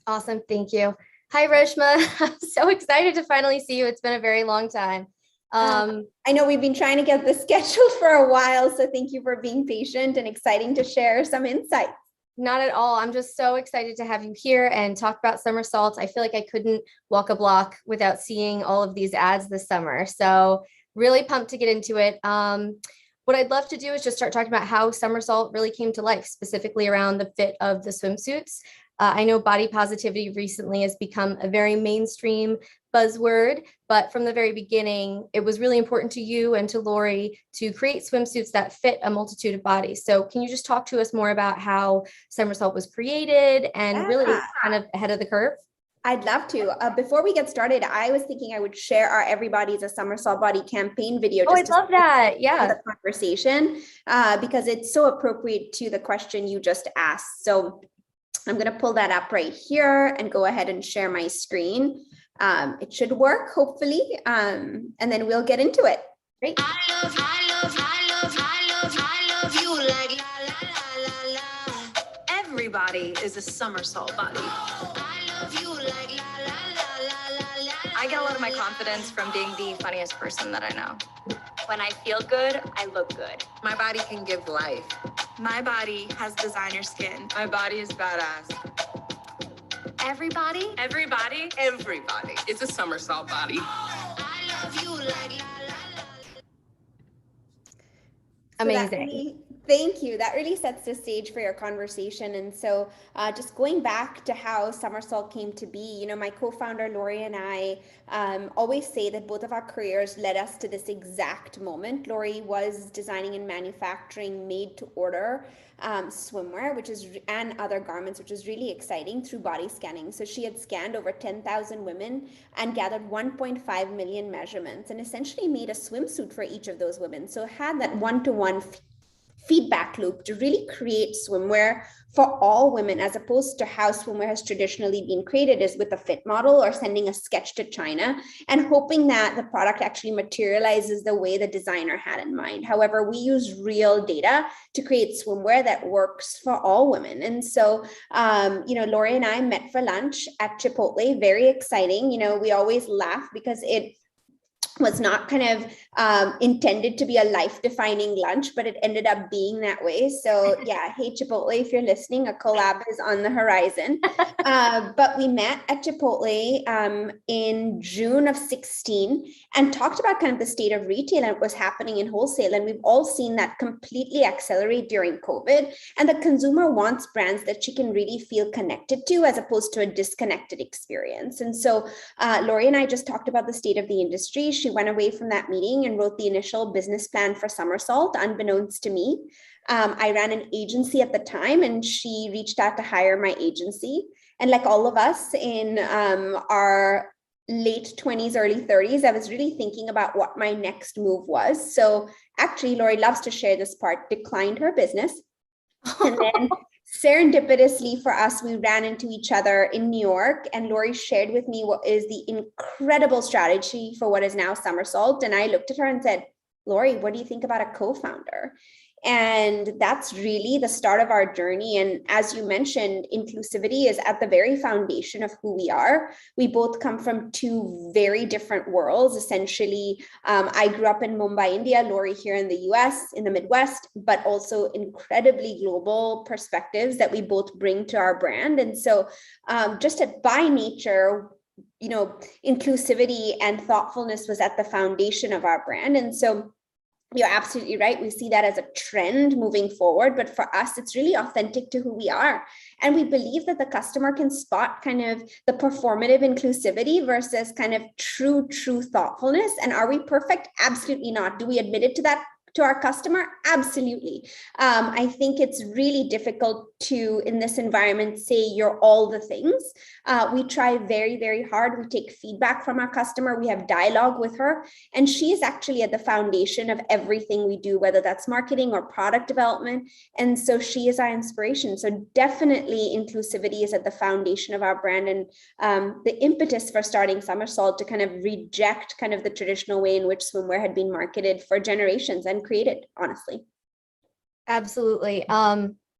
Awesome, thank you. Hi, Reshma. I'm so excited to finally see you. It's been a very long time. I know we've been trying to get this scheduled for a while, so thank you for being patient and exciting to share some insights. Not at all. I'm just so excited to have you here and talk about Somersault. I feel like I couldn't walk a block without seeing all of these ads this summer. So really pumped to get into it. What I'd love to do is just start talking about how Somersault really came to life, specifically around the fit of the swimsuits. I know body positivity recently has become a very mainstream buzzword, but from the very beginning, it was really important to you and to Lori to create swimsuits that fit a multitude of bodies. So can you just talk to us more about how Somersault was created and really kind of ahead of the curve? I'd love to. Before we get started, I was thinking I would share our Everybody's a Somersault Body campaign video. Oh, I Just love that. Yeah. the conversation, because it's so appropriate to the question you just asked. So I'm going to pull that up right here and go ahead and share my screen. It should work, hopefully, and then we'll get into it. Great. Everybody is a somersault body. I get a lot of my confidence from being the funniest person that I know. When I feel good, I look good. My body can give life. My body has designer skin. My body is badass. Everybody is a somersault body. Amazing. Thank you. That really sets the stage for your conversation. And so just going back to how Somersault came to be, my co-founder Lori and I always say that both of our careers led us to this exact moment. Lori was designing and manufacturing made to order swimwear, and other garments, which is really exciting, through body scanning. So she had scanned over 10,000 women and gathered 1.5 million measurements and essentially made a swimsuit for each of those women. So had that one-to-one feedback loop to really create swimwear for all women, as opposed to how swimwear has traditionally been created, is with a fit model or sending a sketch to China and hoping that the product actually materializes the way the designer had in mind. However, we use real data to create swimwear that works for all women. And so, Lori and I met for lunch at Chipotle. Very exciting. We always laugh because it was not kind of intended to be a life-defining lunch, but it ended up being that way. So yeah, hey Chipotle, if you're listening, a collab is on the horizon. But we met at Chipotle in June of 16 and talked about kind of the state of retail and what was happening in wholesale. And we've all seen that completely accelerate during COVID. And the consumer wants brands that she can really feel connected to, as opposed to a disconnected experience. And so Lori and I just talked about the state of the industry. She went away from that meeting and wrote the initial business plan for Somersault, unbeknownst to me. I ran an agency at the time, and she reached out to hire my agency. And like all of us in our late 20s, early 30s, I was really thinking about what my next move was. So actually, Lori loves to share this part, declined her business. And then serendipitously for us, we ran into each other in New York, and Lori shared with me what is the incredible strategy for what is now Somersault. And I looked at her and said, Lori, what do you think about a co-founder? And that's really the start of our journey. And as you mentioned, inclusivity is at the very foundation of who we are. We both come from two very different worlds. Essentially, I grew up in Mumbai, India, Lori here in the US, in the Midwest, but also incredibly global perspectives that we both bring to our brand. And so by nature, inclusivity and thoughtfulness was at the foundation of our brand. And so you're absolutely right. We see that as a trend moving forward, but for us, it's really authentic to who we are. And we believe that the customer can spot kind of the performative inclusivity versus kind of true thoughtfulness. And are we perfect? Absolutely not. Do we admit it to our customer? Absolutely. I think it's really difficult to, in this environment, say you're all the things. We try very, very hard. We take feedback from our customer. We have dialogue with her. And she is actually at the foundation of everything we do, whether that's marketing or product development. And so she is our inspiration. So definitely inclusivity is at the foundation of our brand. And the impetus for starting Somersault to kind of reject kind of the traditional way in which swimwear had been marketed for generations and created, honestly. Absolutely.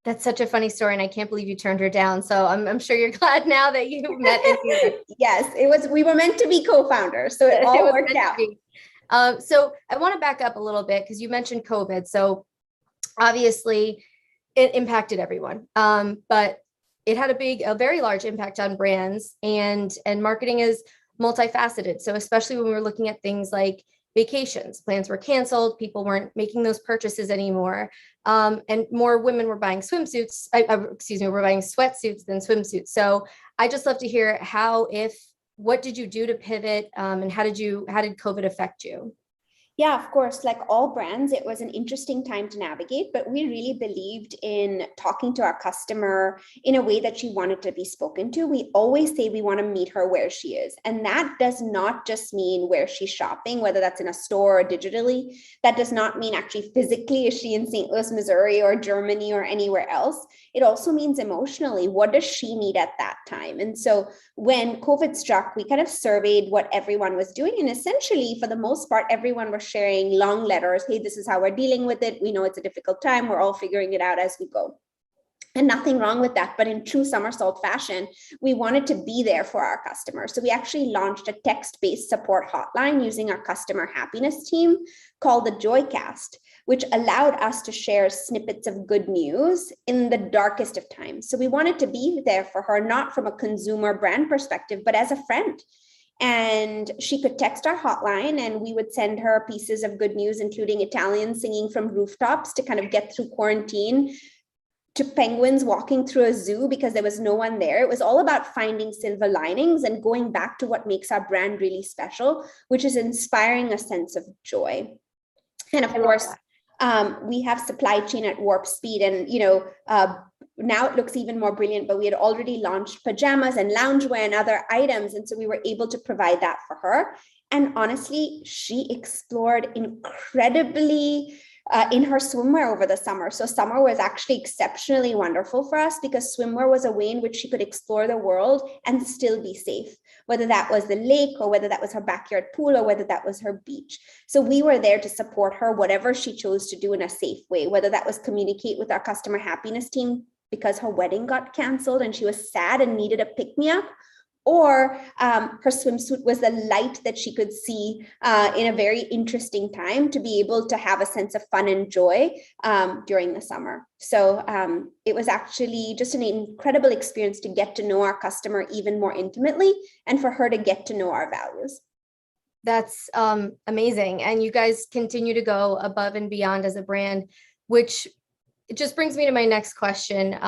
That's such a funny story, and I can't believe you turned her down. So I'm sure you're glad now that you met. Yes, it was. We were meant to be co-founders, so it all worked out. So I want to back up a little bit because you mentioned COVID. So obviously, it impacted everyone, but it had a very large impact on brands, and marketing is multifaceted. So especially when we were looking at things like vacations, plans were canceled, people weren't making those purchases anymore. And more women were buying swimsuits, were buying sweatsuits than swimsuits. So I just love to hear what did you do to pivot, and how did COVID affect you? Yeah, of course, like all brands, it was an interesting time to navigate, but we really believed in talking to our customer in a way that she wanted to be spoken to. We always say we want to meet her where she is. And that does not just mean where she's shopping, whether that's in a store or digitally. That does not mean actually physically, is she in St. Louis, Missouri, or Germany or anywhere else? It also means emotionally, what does she need at that time? And so when COVID struck, we kind of surveyed what everyone was doing. And essentially, for the most part, everyone was sharing long letters. Hey, this is how we're dealing with it. We know it's a difficult time. We're all figuring it out as we go. And nothing wrong with that. But in true Somersault fashion, we wanted to be there for our customers. So we actually launched a text-based support hotline using our customer happiness team called the Joycast, which allowed us to share snippets of good news in the darkest of times. So we wanted to be there for her, not from a consumer brand perspective, but as a friend. And she could text our hotline and we would send her pieces of good news, including Italians singing from rooftops to kind of get through quarantine, to penguins walking through a zoo because there was no one there. It was all about finding silver linings and going back to what makes our brand really special, which is inspiring a sense of joy. And of course, we have supply chain at warp speed, and now it looks even more brilliant, but we had already launched pajamas and loungewear and other items. And so we were able to provide that for her. And honestly, she explored incredibly in her swimwear over the summer. So summer was actually exceptionally wonderful for us because swimwear was a way in which she could explore the world and still be safe, whether that was the lake or whether that was her backyard pool or whether that was her beach. So we were there to support her, whatever she chose to do in a safe way, whether that was communicate with our customer happiness team because her wedding got canceled and she was sad and needed a pick-me-up, or her swimsuit was the light that she could see in a very interesting time to be able to have a sense of fun and joy during the summer. So it was actually just an incredible experience to get to know our customer even more intimately and for her to get to know our values. That's amazing. And you guys continue to go above and beyond as a brand, which it just brings me to my next question.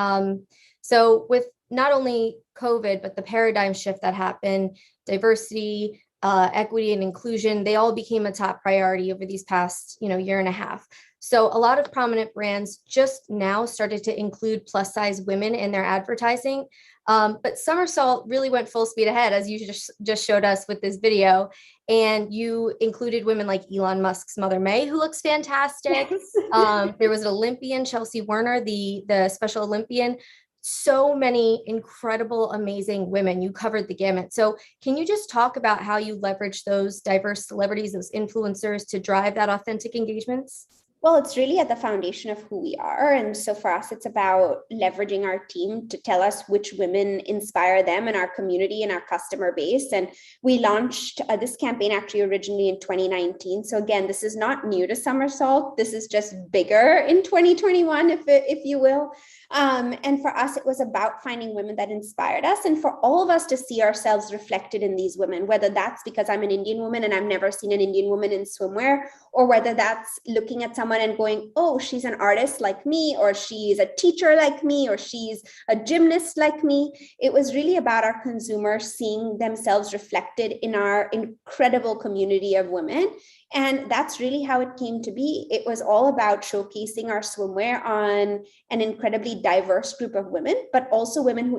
So with not only COVID, but the paradigm shift that happened, diversity, equity, and inclusion, they all became a top priority over these past, year and a half. So a lot of prominent brands just now started to include plus size women in their advertising. But Somersault really went full speed ahead, as you just showed us with this video. And you included women like Elon Musk's mother, May, who looks fantastic. Yes. There was an Olympian, Chelsea Werner, the Special Olympian. So many incredible, amazing women. You covered the gamut. So can you just talk about how you leverage those diverse celebrities, those influencers to drive that authentic engagements? Well, it's really at the foundation of who we are. And so for us, it's about leveraging our team to tell us which women inspire them in our community and our customer base. And we launched this campaign actually originally in 2019. So again, this is not new to Somersault. This is just bigger in 2021, if you will. And for us, it was about finding women that inspired us and for all of us to see ourselves reflected in these women, whether that's because I'm an Indian woman and I've never seen an Indian woman in swimwear, or whether that's looking at someone and going, oh, she's an artist like me, or she's a teacher like me, or she's a gymnast like me. It was really about our consumers seeing themselves reflected in our incredible community of women. And that's really how it came to be. It was all about showcasing our swimwear on an incredibly diverse group of women, but also women who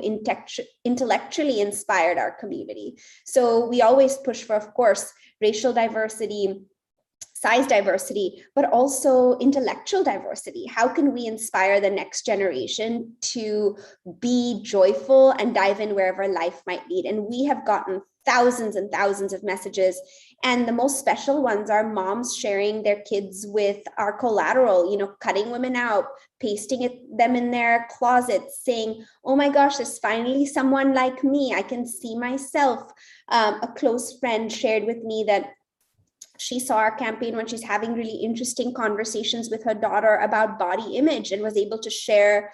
intellectually inspired our community. So we always push for, of course, racial diversity, size diversity, but also intellectual diversity. How can we inspire the next generation to be joyful and dive in wherever life might lead? And we have gotten thousands and thousands of messages. And the most special ones are moms sharing their kids with our collateral, cutting women out, pasting them in their closets, saying, oh my gosh, there's finally someone like me. I can see myself. A close friend shared with me that she saw our campaign when she's having really interesting conversations with her daughter about body image and was able to share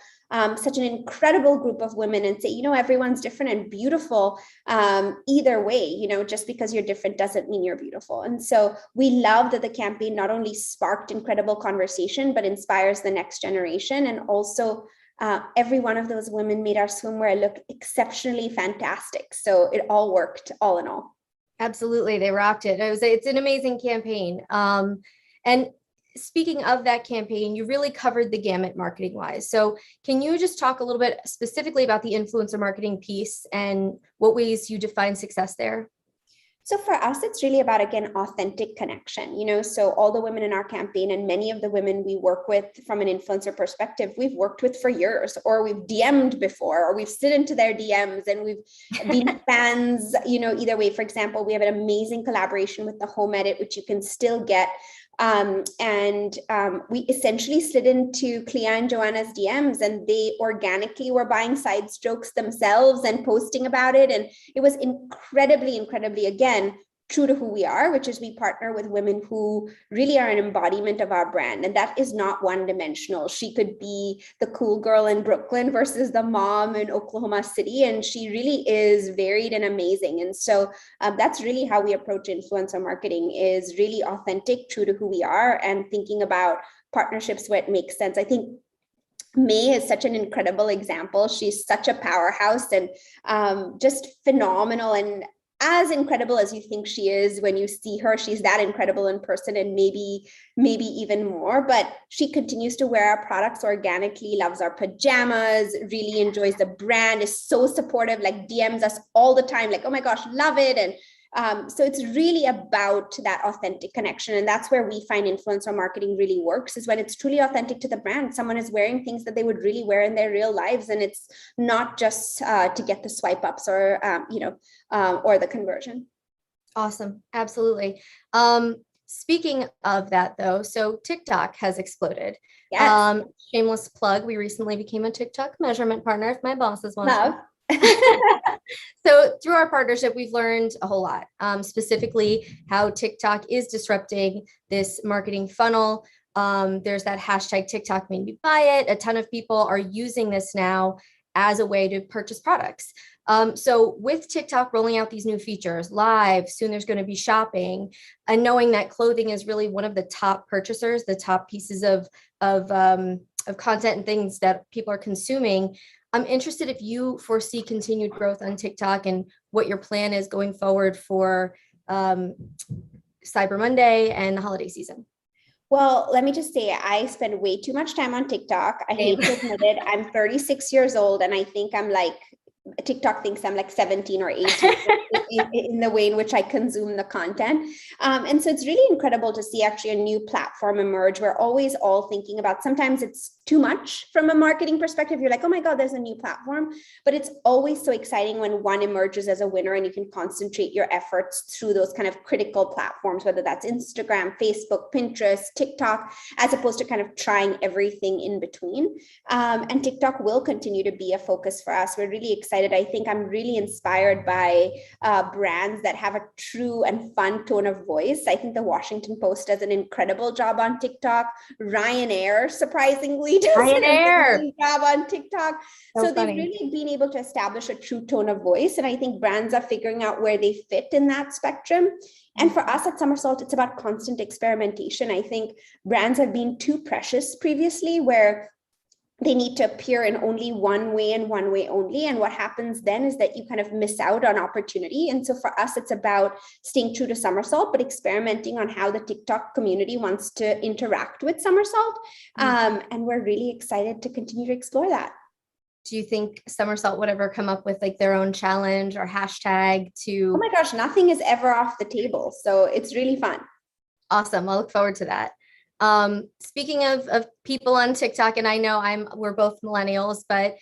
such an incredible group of women and say, everyone's different and beautiful either way, just because you're different doesn't mean you're beautiful. And so we love that the campaign not only sparked incredible conversation, but inspires the next generation. And also every one of those women made our swimwear look exceptionally fantastic. So it all worked all in all. Absolutely, they rocked it. It's an amazing campaign. And speaking of that campaign, you really covered the gamut marketing wise. So can you just talk a little bit specifically about the influencer marketing piece and what ways you define success there? So for us, it's really about, again, authentic connection, so all the women in our campaign and many of the women we work with from an influencer perspective, we've worked with for years, or we've DM'd before, or we've slid into their DMs and we've been fans, either way. For example, we have an amazing collaboration with the Home Edit, which you can still get. We essentially slid into Clea and Joanna's DMs, and they organically were buying side strokes themselves and posting about it. And it was incredibly, again, true to who we are, which is we partner with women who really are an embodiment of our brand. And that is not one dimensional. She could be the cool girl in Brooklyn versus the mom in Oklahoma City. And she really is varied and amazing. And so that's really how we approach influencer marketing, is really authentic, true to who we are, and thinking about partnerships where it makes sense. I think May is such an incredible example. She's such a powerhouse and just phenomenal, and as incredible as you think she is when you see her, she's that incredible in person, and maybe even more. But she continues to wear our products organically, loves our pajamas, really enjoys the brand, is so supportive, like DMs us all the time, like, oh my gosh, love it. And so it's really about that authentic connection. And that's where we find influencer marketing really works, is when it's truly authentic to the brand. Someone is wearing things that they would really wear in their real lives. And it's not just to get the swipe ups or, or the conversion. Awesome. Absolutely. Speaking of that though, so TikTok has exploded. Yes. Shameless plug. We recently became a TikTok measurement partner, if my bosses want to. So through our partnership, we've learned a whole lot, specifically how TikTok is disrupting this marketing funnel. There's that hashtag TikTok made me buy it. A ton of people are using this now as a way to purchase products. So with TikTok rolling out these new features, live, soon there's going to be shopping, and knowing that clothing is really one of the top purchasers, the top pieces of content and things that people are consuming. I'm interested if you foresee continued growth on TikTok and what your plan is going forward for Cyber Monday and the holiday season. Well, let me just say, I spend way too much time on TikTok. I hate to admit it. I'm 36 years old, and I think I'm like, TikTok thinks I'm like 17 or 18 in the way in which I consume the content. And so it's really incredible to see actually a new platform emerge. We're always all thinking about, sometimes it's too much from a marketing perspective. You're like, oh my God, there's a new platform. But it's always so exciting when one emerges as a winner and you can concentrate your efforts through those kind of critical platforms, whether that's Instagram, Facebook, Pinterest, TikTok, as opposed to kind of trying everything in between. And TikTok will continue to be a focus for us. We're really excited. I think I'm really inspired by brands that have a true and fun tone of voice. I think the Washington Post does an incredible job on TikTok. Ryanair, surprisingly, does an amazing job on TikTok. So they've really been able to establish a true tone of voice. And I think brands are figuring out where they fit in that spectrum. And for us at Somersault, it's about constant experimentation. I think brands have been too precious previously, where they need to appear in only one way and one way only. And what happens then is that you kind of miss out on opportunity. And so for us, it's about staying true to Somersault, but experimenting on how the TikTok community wants to interact with Somersault. And we're really excited to continue to explore that. Do you think Somersault would ever come up with like their own challenge or hashtag to? Oh my gosh, nothing is ever off the table. So it's really fun. Awesome. I'll look forward to that. Speaking of people on TikTok, and I know we're both millennials, but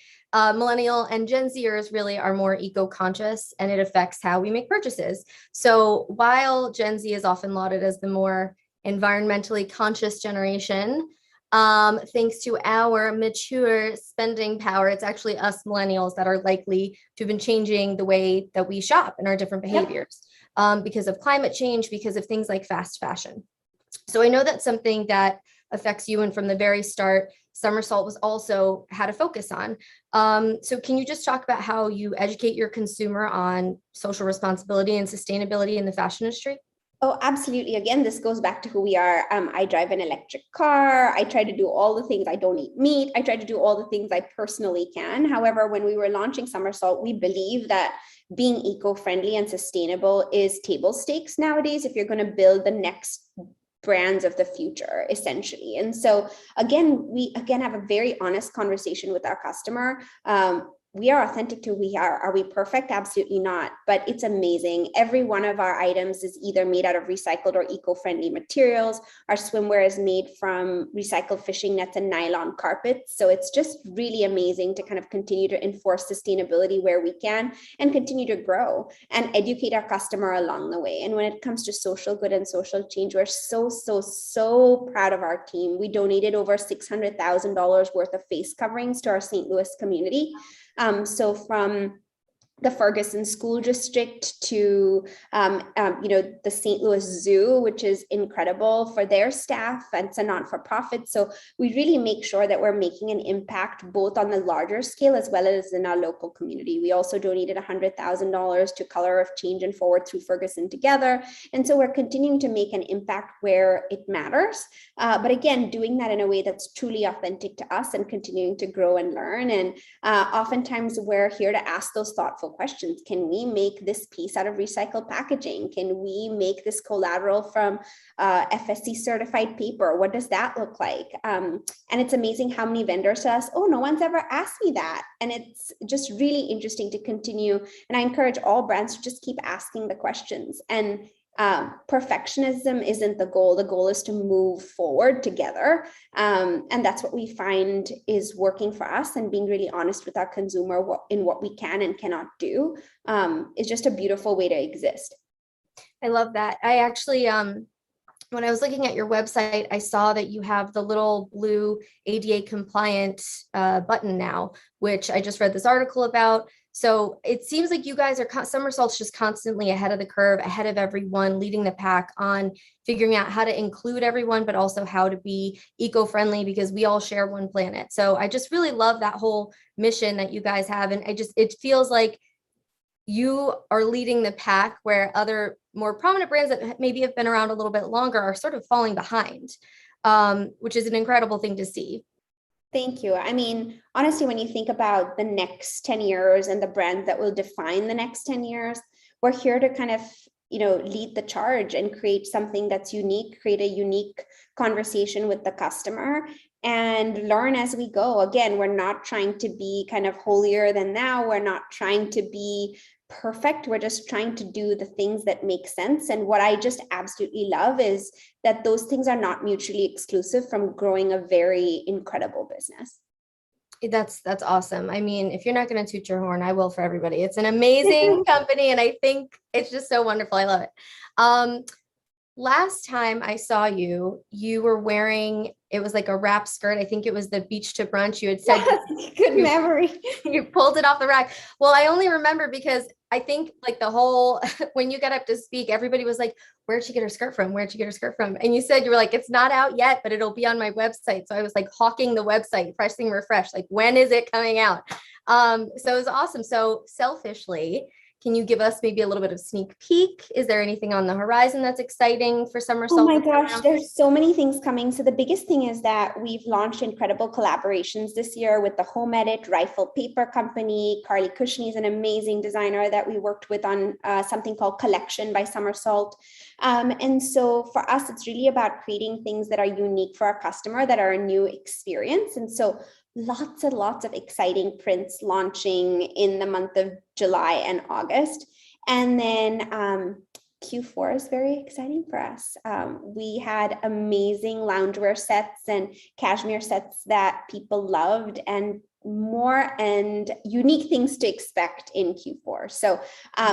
millennial and Gen Zers really are more eco-conscious, and it affects how we make purchases. So while Gen Z is often lauded as the more environmentally conscious generation, thanks to our mature spending power, it's actually us millennials that are likely to have been changing the way that we shop and our different behaviors, because of climate change, because of things like fast fashion. So I know that's something that affects you. And from the very start, Somersault was also had a focus on. So can you just talk about how you educate your consumer on social responsibility and sustainability in the fashion industry? Oh, absolutely. Again, this goes back to who we are. I drive an electric car. I try to do all the things. I don't eat meat. I try to do all the things I personally can. However, when we were launching Somersault, we believe that being eco-friendly and sustainable is table stakes nowadays if you're going to build the next brands of the future, essentially. And so again, we have a very honest conversation with our customer. We are authentic to who we are. Are we perfect? Absolutely not. But it's amazing. Every one of our items is either made out of recycled or eco-friendly materials. Our swimwear is made from recycled fishing nets and nylon carpets. So it's just really amazing to kind of continue to enforce sustainability where we can and continue to grow and educate our customer along the way. And when it comes to social good and social change, we're so proud of our team. We donated over $600,000 worth of face coverings to our St. Louis community. So from the Ferguson School District to, the St. Louis Zoo, which is incredible for their staff, and it's a not-for-profit. So we really make sure that we're making an impact both on the larger scale as well as in our local community. We also donated $100,000 to Color of Change and Forward Through Ferguson Together. And so we're continuing to make an impact where it matters. But again, doing that in a way that's truly authentic to us and continuing to grow and learn. And oftentimes we're here to ask those thoughtful questions. Can we make this piece out of recycled packaging? Can we make this collateral from FSC certified paper? What does that look like? And it's amazing how many vendors tell us, oh, no one's ever asked me that. And it's just really interesting to continue. And I encourage all brands to just keep asking the questions. And perfectionism isn't the goal. The goal is to move forward together. And that's what we find is working for us, and being really honest with our consumer in what we can and cannot do is just a beautiful way to exist. I love that. I actually, when I was looking at your website, I saw that you have the little blue ADA compliant button now, which I just read this article about. So it seems like you guys are, Somersault's just constantly ahead of the curve, ahead of everyone, leading the pack on figuring out how to include everyone, but also how to be eco-friendly, because we all share one planet. So I just really love that whole mission that you guys have. And it feels like you are leading the pack where other more prominent brands that maybe have been around a little bit longer are sort of falling behind, which is an incredible thing to see. Thank you. I mean, honestly, when you think about the next 10 years and the brands that will define the next 10 years, we're here to kind of, lead the charge and create something that's unique, create a unique conversation with the customer and learn as we go. Again, we're not trying to be kind of holier than thou. We're not trying to be perfect. We're just trying to do the things that make sense. And what I just absolutely love is that those things are not mutually exclusive from growing a very incredible business. That's awesome. I mean, if you're not going to toot your horn, I will for everybody. It's an amazing company, and I think it's just so wonderful. I love it. Last time I saw you, you were wearing, it was like a wrap skirt. I think it was the beach to brunch. You had said, good memory. You pulled it off the rack. Well, I only remember because I think like the whole, when you got up to speak, everybody was like, where'd she get her skirt from? Where'd she get her skirt from? And you said, you were like, it's not out yet, but it'll be on my website. So I was like hawking the website, pressing refresh, like, when is it coming out? So it was awesome. So selfishly, can you give us maybe a little bit of sneak peek? Is there anything on the horizon that's exciting for Somersault? Oh my gosh, there's so many things coming. So the biggest thing is that we've launched incredible collaborations this year with the Home Edit Rifle Paper Company. Carly Cushney is an amazing designer that we worked with on something called Collection by Somersault. And so for us, it's really about creating things that are unique for our customer, that are a new experience. And so lots and lots of exciting prints launching in the month of July and August. And then Q4 is very exciting for us. We had amazing loungewear sets and cashmere sets that people loved, and more and unique things to expect in Q4. So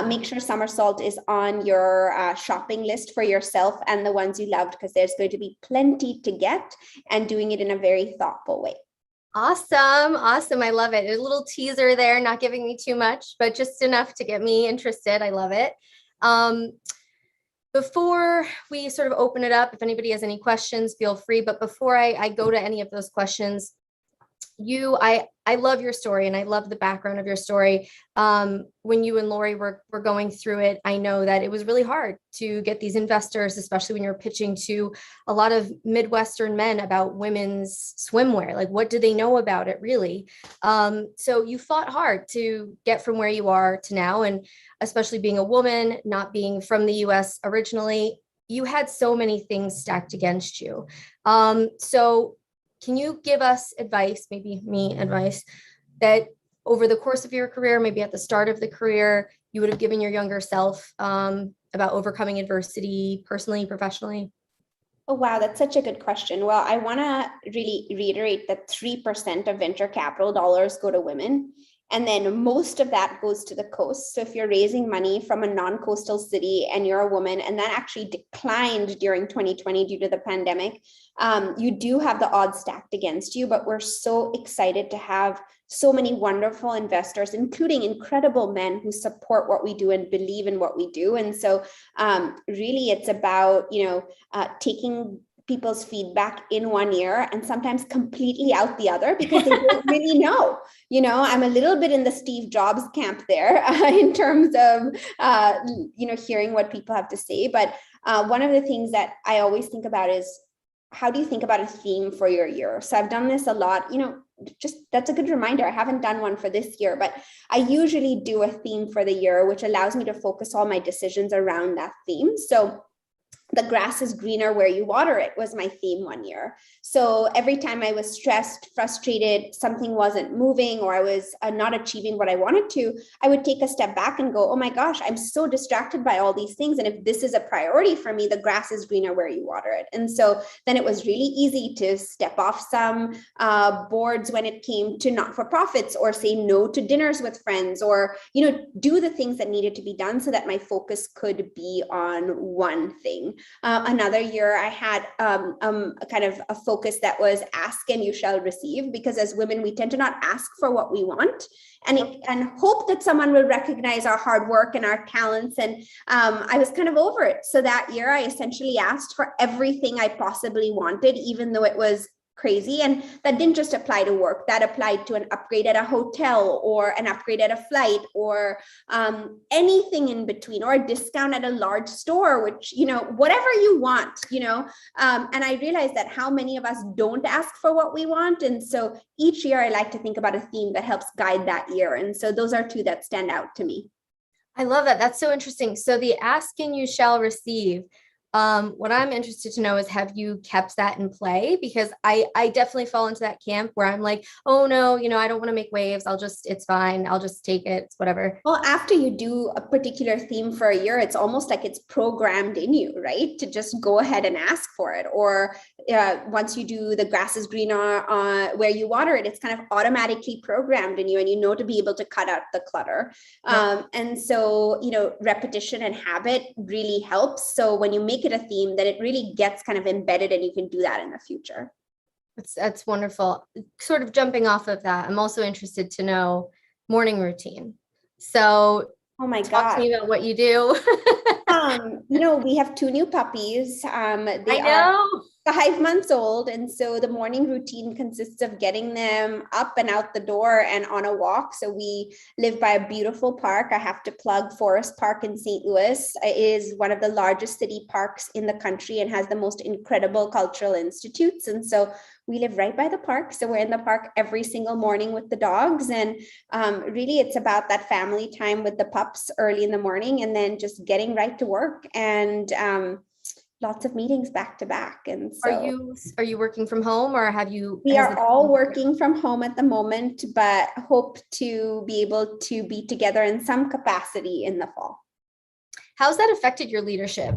make sure Somersault is on your shopping list for yourself and the ones you loved, because there's going to be plenty to get, and doing it in a very thoughtful way. Awesome. Awesome. I love it. A little teaser there, not giving me too much, but just enough to get me interested. I love it. Before we sort of open it up, if anybody has any questions, feel free. But before I go to any of those questions, I love your story and I love the background of your story. When you and Lori were going through it, I know that it was really hard to get these investors, especially when you're pitching to a lot of Midwestern men about women's swimwear. Like, what do they know about it really? So you fought hard to get from where you are to now, and especially being a woman, not being from the US originally, you had so many things stacked against you. So can you give us advice, maybe me advice, that over the course of your career, maybe at the start of the career, you would have given your younger self about overcoming adversity personally, professionally? Oh, wow, that's such a good question. Well, I want to really reiterate that 3% of venture capital dollars go to women. And then most of that goes to the coast. So if you're raising money from a non-coastal city and you're a woman, and that actually declined during 2020 due to the pandemic, you do have the odds stacked against you. But we're so excited to have so many wonderful investors, including incredible men who support what we do and believe in what we do. And so really it's about, taking people's feedback in one ear and sometimes completely out the other, because they don't really know. I'm a little bit in the Steve Jobs camp there in terms of, hearing what people have to say. But one of the things that I always think about is, how do you think about a theme for your year? So I've done this a lot, just that's a good reminder. I haven't done one for this year, but I usually do a theme for the year, which allows me to focus all my decisions around that theme. So the grass is greener where you water it was my theme one year. So every time I was stressed, frustrated, something wasn't moving, or I was not achieving what I wanted to, I would take a step back and go, oh my gosh, I'm so distracted by all these things. And if this is a priority for me, the grass is greener where you water it. And so then it was really easy to step off some boards when it came to not-for-profits, or say no to dinners with friends, or, do the things that needed to be done so that my focus could be on one thing. Another year I had kind of a focus that was ask and you shall receive, because as women, we tend to not ask for what we want and hope that someone will recognize our hard work and our talents. And I was kind of over it. So that year I essentially asked for everything I possibly wanted, even though it was crazy. And that didn't just apply to work, that applied to an upgrade at a hotel, or an upgrade at a flight, or anything in between, or a discount at a large store, which, whatever you want, and I realized that how many of us don't ask for what we want. And so each year I like to think about a theme that helps guide that year. And so those are two that stand out to me. I love that. That's so interesting. So the ask and you shall receive. What I'm interested to know is, have you kept that in play? Because I definitely fall into that camp where I'm like, oh no, I don't want to make waves. It's fine. I'll just take it. It's whatever. Well, after you do a particular theme for a year, it's almost like it's programmed in you, right? To just go ahead and ask for it. Or once you do the grass is greener where you water it, it's kind of automatically programmed in you, and to be able to cut out the clutter. Yeah. And so, repetition and habit really helps. So when you make it a theme, that it really gets kind of embedded, and you can do that in the future. That's wonderful. Sort of jumping off of that, I'm also interested to know morning routine. So oh my God, talk to me about what you do. We have 2 new puppies. They are 5 months old. And so the morning routine consists of getting them up and out the door and on a walk. So we live by a beautiful park. I have to plug Forest Park in St. Louis. It is one of the largest city parks in the country and has the most incredible cultural institutes. And so we live right by the park. So we're in the park every single morning with the dogs. And really it's about that family time with the pups early in the morning, and then just getting right to work, and lots of meetings back to back. And so are you working from home, or we are all working from home at the moment, but hope to be able to be together in some capacity in the fall. How's that affected your leadership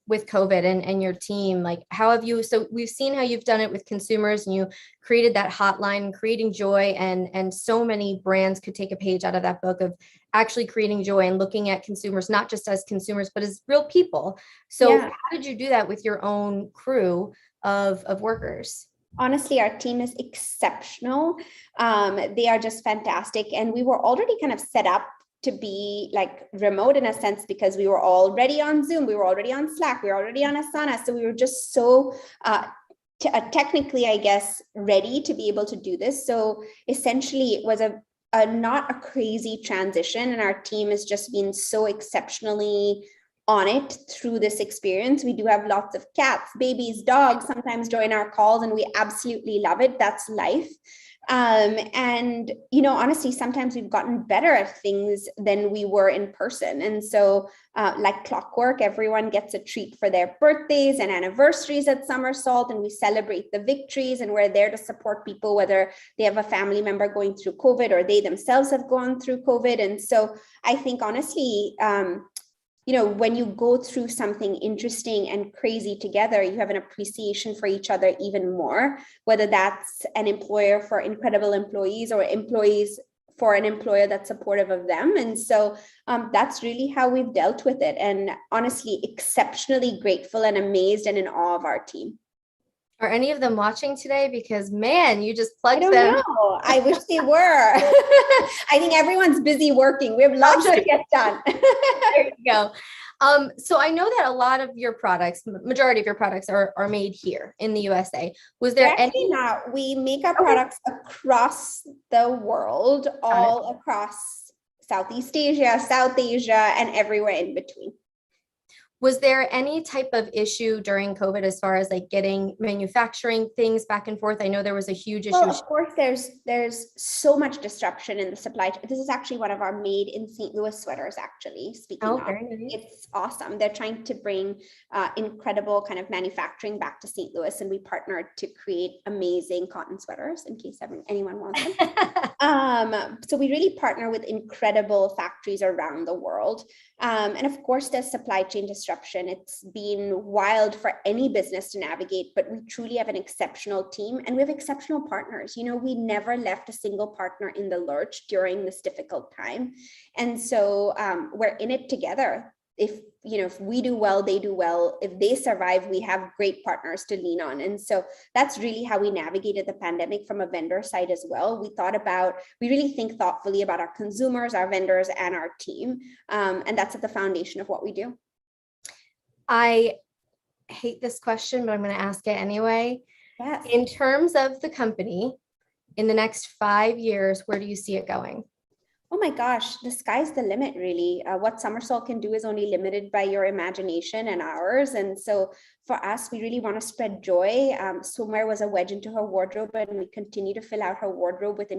with COVID and your team? Like, how have you, so we've seen how you've done it with consumers, and you created that hotline, creating joy, and so many brands could take a page out of that book of actually creating joy and looking at consumers, not just as consumers, but as real people. So yeah. How did you do that with your own crew of workers? Honestly, our team is exceptional. They are just fantastic. And we were already kind of set up to be like remote in a sense, because we were already on Zoom, we were already on Slack, we were already on Asana. So we were just so technically, I guess, ready to be able to do this. So essentially, it was a not a crazy transition, and our team has just been so exceptionally on it through this experience. We do have lots of cats, babies, dogs sometimes join our calls, and we absolutely love it. That's life. And, you know, honestly, sometimes we've gotten better at things than we were in person. And so like clockwork, everyone gets a treat for their birthdays and anniversaries at Somersault, and we celebrate the victories, and we're there to support people, whether they have a family member going through COVID or they themselves have gone through COVID. And so I think, honestly, you know, when you go through something interesting and crazy together, you have an appreciation for each other even more, whether that's an employer for incredible employees or employees for an employer that's supportive of them. And so that's really how we've dealt with it. And honestly, exceptionally grateful and amazed and in awe of our team. Are any of them watching today? Because man, you just plugged them. I don't know. I wish they were. I think everyone's busy working. We have lots to get done. There you go. So I know that a lot of your products, majority of your products are made here in the USA. Was there any? Not. We make our products across the world, all across Southeast Asia, South Asia, and everywhere in between. Was there any type of issue during COVID as far as like getting manufacturing things back and forth? I know there was a huge issue. Well, of course, there's so much disruption in the supply chain. This is actually one of our made in St. Louis sweaters, actually, speaking of. Very nice. It's awesome. They're trying to bring incredible kind of manufacturing back to St. Louis, and we partnered to create amazing cotton sweaters in case anyone wants them. So we really partner with incredible factories around the world. And of course, there's supply chain disruption. It's been wild for any business to navigate, but we truly have an exceptional team and we have exceptional partners. You know, we never left a single partner in the lurch during this difficult time. And so we're in it together. If we do well, they do well. If they survive, we have great partners to lean on. And so that's really how we navigated the pandemic from a vendor side as well. We really think thoughtfully about our consumers, our vendors, and our team. And that's at the foundation of what we do. I hate this question, but I'm going to ask it anyway. Yes. In terms of the company, in the next 5 years, where do you see it going? Oh my gosh, the sky's the limit, really. What Somersault can do is only limited by your imagination and ours. And so for us, we really want to spread joy. Swimwear was a wedge into her wardrobe, and we continue to fill out her wardrobe with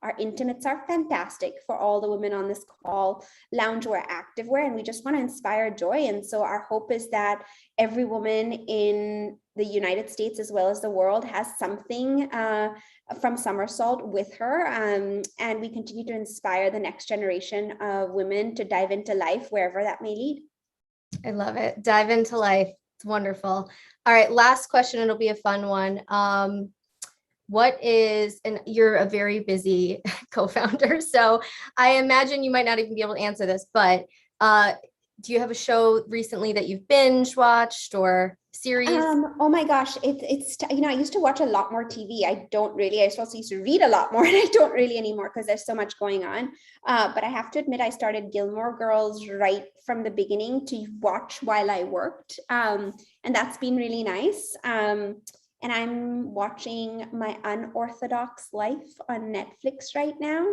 our intimates are fantastic for all the women on this call, loungewear, activewear, and we just want to inspire joy. And so our hope is that every woman in the United States as well as the world has something from Somersault with her, and we continue to inspire the next generation of women to dive into life wherever that may lead. I love it. Dive into life. It's wonderful. All right, last question. It'll be a fun one. And you're a very busy co-founder, so I imagine you might not even be able to answer this, but do you have a show recently that you've binge watched or series? Oh my gosh, it's I used to watch a lot more TV. I also used to read a lot more, and I don't really anymore because there's so much going on. But I have to admit, I started Gilmore Girls right from the beginning to watch while I worked, and that's been really nice. And I'm watching My Unorthodox Life on Netflix right now.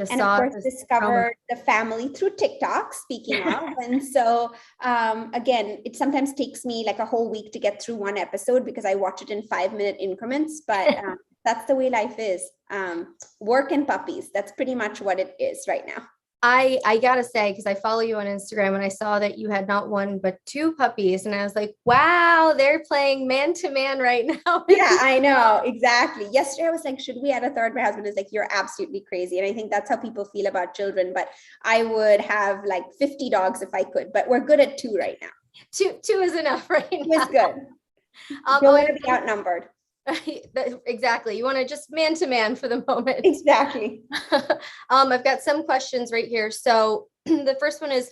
And of course, discovered the family through TikTok, speaking of. And so, again, it sometimes takes me like a whole week to get through one episode because I watch it in 5-minute increments. But that's the way life is. Work and puppies. That's pretty much what it is right now. I gotta say, because I follow you on Instagram and I saw that you had not one, but 2 puppies. And I was like, wow, they're playing man to man right now. Yeah, I know. Exactly. Yesterday, I was like, should we add a third? My husband is like, you're absolutely crazy. And I think that's how people feel about children. But I would have like 50 dogs if I could, but we're good at 2 right now. Two is enough right now. 2 is good. Don't want to be outnumbered. Exactly. You want to just man to man for the moment. Exactly. I've got some questions right here. So the first one is,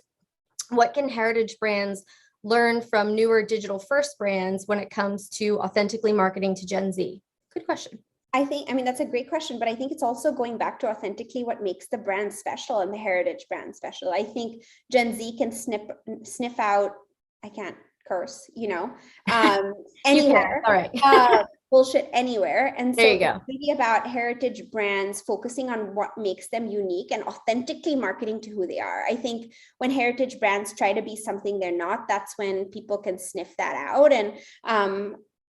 what can heritage brands learn from newer digital first brands when it comes to authentically marketing to Gen Z? Good question. I mean, that's a great question, but I think it's also going back to authentically what makes the brand special and the heritage brand special. I think Gen Z can sniff out, curse, You can. anywhere. All right. Bullshit anywhere. And so There you go. it's really about heritage brands focusing on what makes them unique and authentically marketing to who they are. I think when heritage brands try to be something they're not, that's when people can sniff that out. And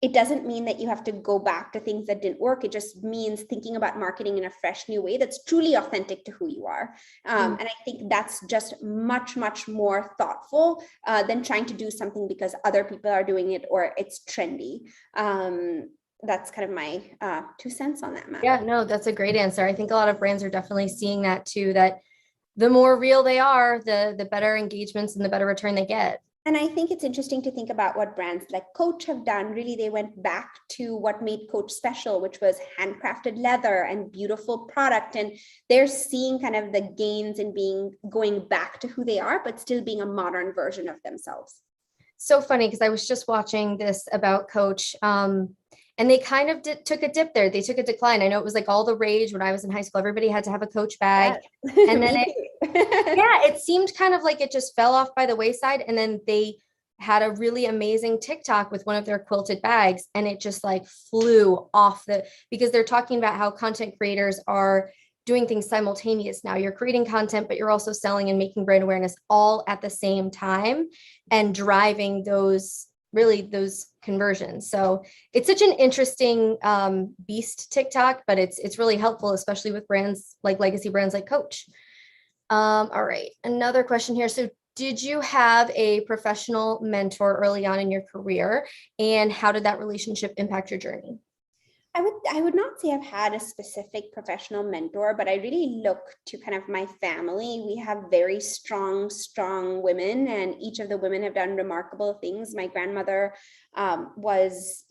it doesn't mean that you have to go back to things that didn't work. It just means thinking about marketing in a fresh new way that's truly authentic to who you are. And I think that's just much, much more thoughtful than trying to do something because other people are doing it or it's trendy. That's kind of my 2 cents on that matter. Yeah, no, that's a great answer. I think a lot of brands are definitely seeing that too, that the more real they are, the better engagements and the better return they get. And I think it's interesting to think about what brands like Coach have done. Really, they went back to what made Coach special, which was handcrafted leather and beautiful product. And they're seeing kind of the gains in going back to who they are, but still being a modern version of themselves. So funny, because I was just watching this about Coach. And they kind of took a dip there. They took a decline. I know it was like all the rage when I was in high school. Everybody had to have a Coach bag. Yeah. And then it seemed kind of like it just fell off by the wayside. And then they had a really amazing TikTok with one of their quilted bags. And it just like flew off because they're talking about how content creators are doing things simultaneous now. You're creating content, but you're also selling and making brand awareness all at the same time and driving those conversions. So it's such an interesting beast, TikTok, but it's really helpful, especially with brands like legacy brands like Coach. All right, another question here. So did you have a professional mentor early on in your career, and how did that relationship impact your journey? I would not say I've had a specific professional mentor, but I really look to kind of my family. We have very strong women, and each of the women have done remarkable things. My grandmother was,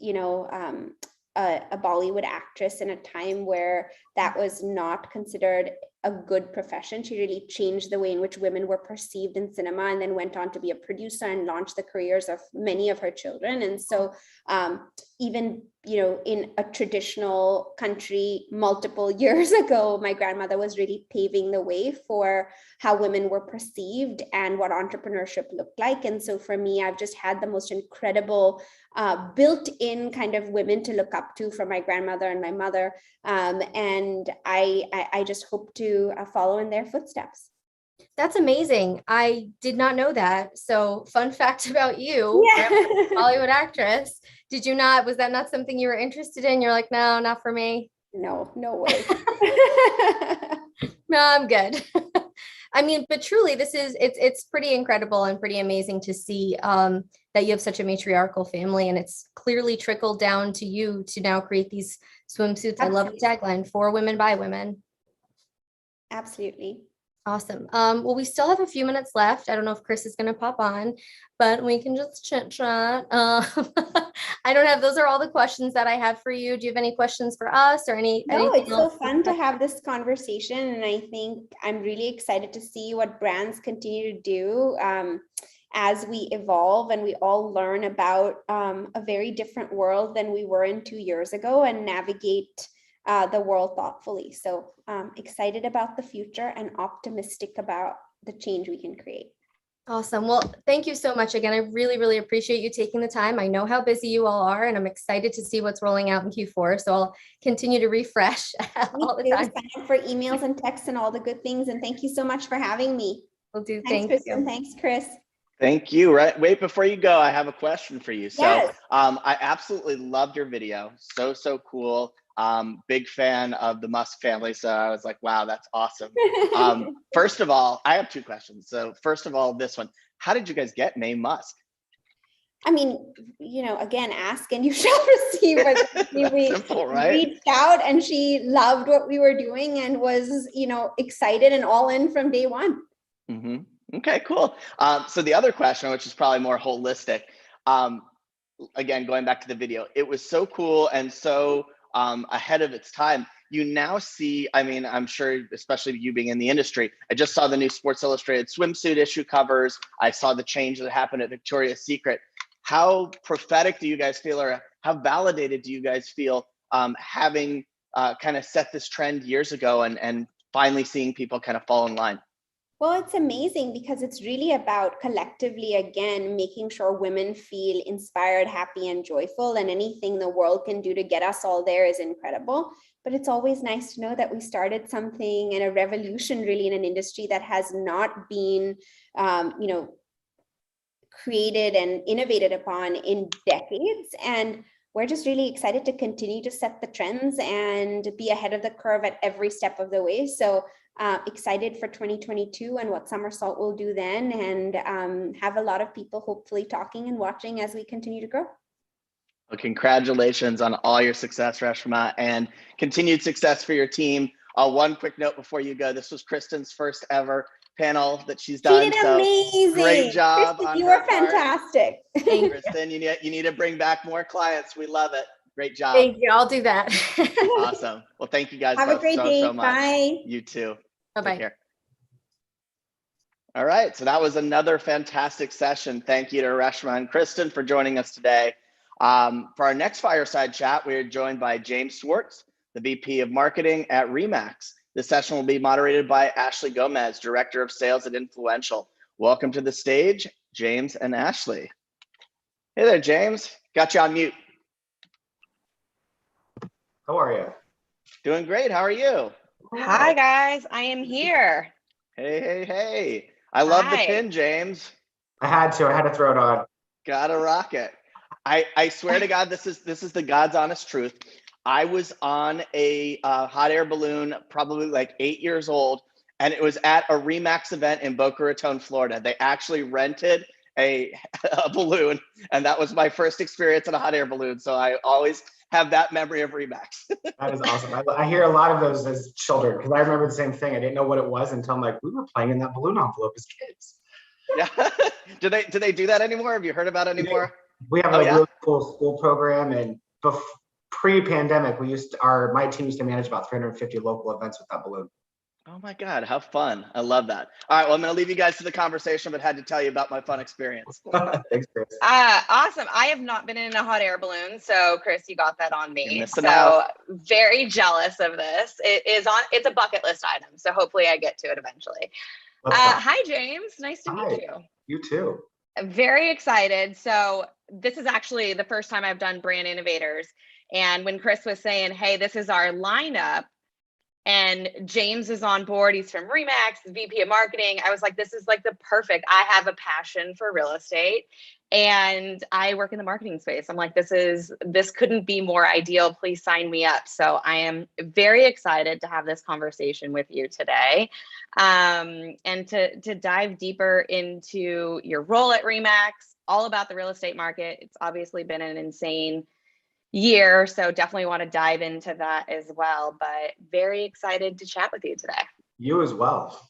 a Bollywood actress in a time where that was not considered a good profession. She really changed the way in which women were perceived in cinema, and then went on to be a producer and launched the careers of many of her children. And so even, in a traditional country multiple years ago, my grandmother was really paving the way for how women were perceived and what entrepreneurship looked like. And so for me, I've just had the most incredible built-in kind of women to look up to from my grandmother and my mother. And I just hope to follow in their footsteps. That's amazing. I did not know that. So fun fact about you, Bollywood actress. Was that not something you were interested in? You're like, no, not for me. No way. No, I'm good. I mean, but truly it's pretty incredible and pretty amazing to see that you have such a matriarchal family, and it's clearly trickled down to you to now create these swimsuits. Absolutely. I love the tagline, for women by women. Absolutely. Awesome. Well, we still have a few minutes left. I don't know if Chris is going to pop on, but we can just chit chat. I don't have, those are all the questions that I have for you. Do you have any questions for us or No, it's so fun to have this conversation. And I think I'm really excited to see what brands continue to do as we evolve and we all learn about a very different world than we were in 2 years ago and navigate the world thoughtfully. So excited about the future and optimistic about the change we can create. Awesome. Well, thank you so much again. I really, really appreciate you taking the time. I know how busy you all are, and I'm excited to see what's rolling out in Q4. So I'll continue to refresh all the time. Sign up for emails and texts and all the good things. And thank you so much for having me. Will do. Thanks, Kristen. Thanks, Chris. Thank you. Right. Wait, before you go, I have a question for you. So yes. I absolutely loved your video. So cool. Big fan of the Musk family. So I was like, wow, that's awesome. First of all, I have two questions. So first of all, this one, how did you guys get named Musk? I mean, again, ask and you shall receive. We simple, right? reached out and she loved what we were doing and was, excited and all in from day one. Mm-hmm. Okay, cool. So the other question, which is probably more holistic, again, going back to the video, it was so cool and so ahead of its time. You now see, I mean, I'm sure, especially you being in the industry, I just saw the new Sports Illustrated swimsuit issue covers. I saw the change that happened at Victoria's Secret. How prophetic do you guys feel, or how validated do you guys feel having kind of set this trend years ago and finally seeing people kind of fall in line? Well, it's amazing because it's really about collectively, again, making sure women feel inspired, happy, and joyful. And anything the world can do to get us all there is incredible. But it's always nice to know that we started something and a revolution really in an industry that has not been, created and innovated upon in decades. And we're just really excited to continue to set the trends and be ahead of the curve at every step of the way. So excited for 2022 and what Somersault will do then, and have a lot of people hopefully talking and watching as we continue to grow. Well, congratulations on all your success, Reshma, and continued success for your team. One quick note before you go. This was Kristen's first ever panel that she's done. She did amazing. Great job. Kristen, you were fantastic. Thank Kristen, you need to bring back more clients. We love it. Great job. Thank you. I'll do that. Awesome. Well, thank you guys Have both a great day. so much. Bye. You too. Bye-bye. Take care. All right. So that was another fantastic session. Thank you to Reshma and Kristen for joining us today. For our next fireside chat, we are joined by James Swartz, the VP of Marketing at Remax. This session will be moderated by Ashley Gomez, Director of Sales at Influential. Welcome to the stage, James and Ashley. Hey there, James. Got you on mute. How are you? Doing great. How are you? Hi, guys. I am here. Hey. I love the pin, James. I had to throw it on. Gotta rock it. I swear to God, this is the God's honest truth. I was on a hot air balloon, probably like 8 years old, and it was at a Remax event in Boca Raton, Florida. They actually rented a balloon, and that was my first experience in a hot air balloon. So I always have that memory of Remax. That is awesome. I hear a lot of those as children, because I remember the same thing. I didn't know what it was until I'm like, we were playing in that balloon envelope as kids. Yeah. Do they do that anymore? Have you heard about it anymore? We have a really cool school program, and pre-pandemic, my team used to manage about 350 local events with that balloon. Oh my God, how fun. I love that. All right, well, I'm gonna leave you guys to the conversation, but had to tell you about my fun experience. Thanks, Chris. Awesome. I have not been in a hot air balloon, so Chris, you got that on me. So out. very jealous of this. It's a bucket list item, so hopefully I get to it eventually. Hi, James. Nice to meet you. You too. I'm very excited. So this is actually the first time I've done Brand Innovators. And when Chris was saying, hey, this is our lineup, and James is on board, he's from Remax, VP of Marketing, I was like, this is like the perfect, I have a passion for real estate and I work in the marketing space. I'm like, this couldn't be more ideal. Please sign me up. So I am very excited to have this conversation with you today, and to dive deeper into your role at Remax, all about the real estate market. It's obviously been an insane year, so definitely want to dive into that as well, but very excited to chat with you today. You as well.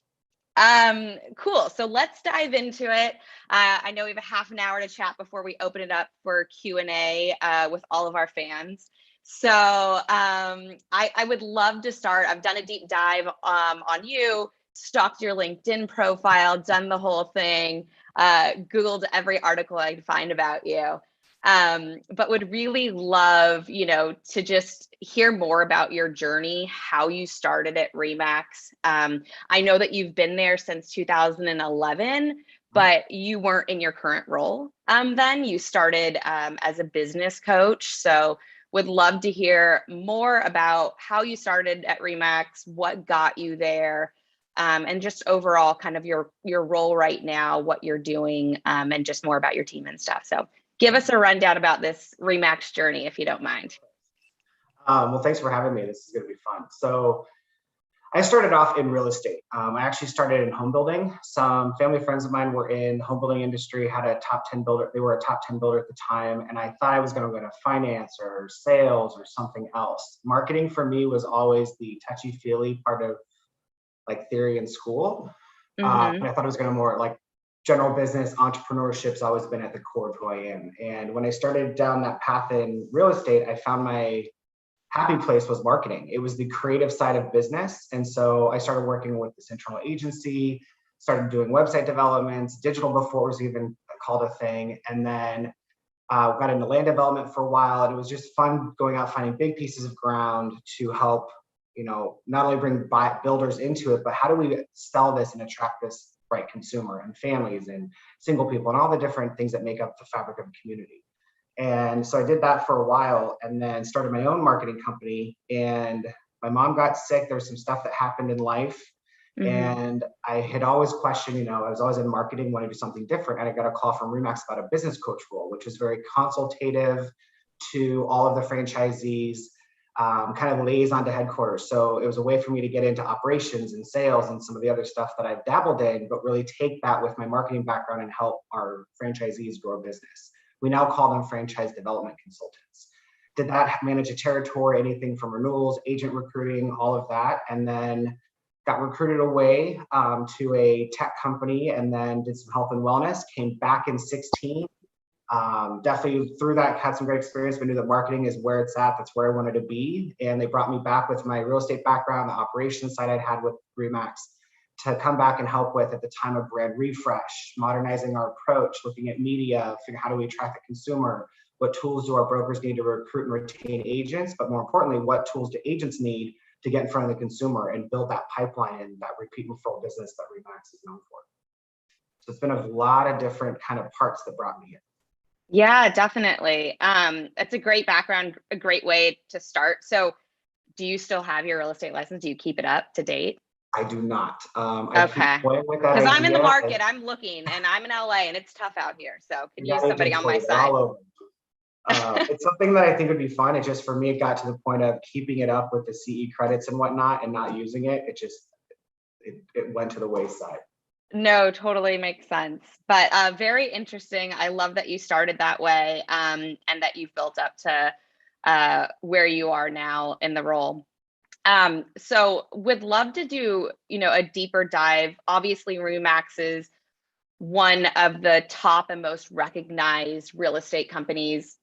Cool. So let's dive into it. I know we have a half an hour to chat before we open it up for Q&A with all of our fans. So I would love to start. I've done a deep dive on you, stalked your LinkedIn profile, done the whole thing, Googled every article I could find about you. But would really love, to just hear more about your journey, how you started at Remax. I know that you've been there since 2011, but you weren't in your current role. Then you started as a business coach. So would love to hear more about how you started at Remax, what got you there, and just overall kind of your role right now, what you're doing, and just more about your team and stuff. So give us a rundown about this Remax journey, if you don't mind. Well, thanks for having me. This is going to be fun. So I started off in real estate. I actually started in home building. Some family friends of mine were in the home building industry, had a top 10 builder. They were a top 10 builder at the time. And I thought I was going to go into finance or sales or something else. Marketing for me was always the touchy-feely part of like theory in school. And I thought it was going to more like general business, entrepreneurship's always been at the core of who I am. And when I started down that path in real estate, I found my happy place was marketing. It was the creative side of business. And so I started working with this internal agency, started doing website developments, digital before it was even called a thing. And then got into land development for a while. And it was just fun going out, finding big pieces of ground to help, not only bring builders into it, but how do we sell this and attract this right consumer and families and single people and all the different things that make up the fabric of a community. And so I did that for a while and then started my own marketing company. And my mom got sick. There was some stuff that happened in life. And I had always questioned, I was always in marketing, wanting to do something different. And I got a call from Remax about a business coach role, which was very consultative to all of the franchisees, kind of liaison to headquarters. So it was a way for me to get into operations and sales and some of the other stuff that I've dabbled in, but really take that with my marketing background and help our franchisees grow a business. We now call them franchise development consultants. Did that, manage a territory, anything from renewals, agent recruiting, all of that. And then got recruited away to a tech company and then did some health and wellness, came back in 16. Definitely through that, had some great experience, but knew that marketing is where it's at. That's where I wanted to be. And they brought me back with my real estate background, the operations side I'd had with Remax, to come back and help with at the time of brand refresh, modernizing our approach, looking at media, figuring how do we attract the consumer, what tools do our brokers need to recruit and retain agents, but more importantly, what tools do agents need to get in front of the consumer and build that pipeline and that repeat referral business that Remax is known for. So it's been a lot of different kind of parts that brought me here. Yeah, definitely. That's a great background, a great way to start. So do you still have your real estate license? Do you keep it up to date? I do not. Okay. Because I'm in the market, I'm looking, and I'm in LA, and it's tough out here. So could use somebody on my side. It's something that I think would be fun. It just, for me, it got to the point of keeping it up with the CE credits and whatnot and not using it. It went to the wayside. No, totally makes sense. But very interesting. I love that you started that way and that you've built up to where you are now in the role. So would love to do, a deeper dive. Obviously, Remax is one of the top and most recognized real estate companies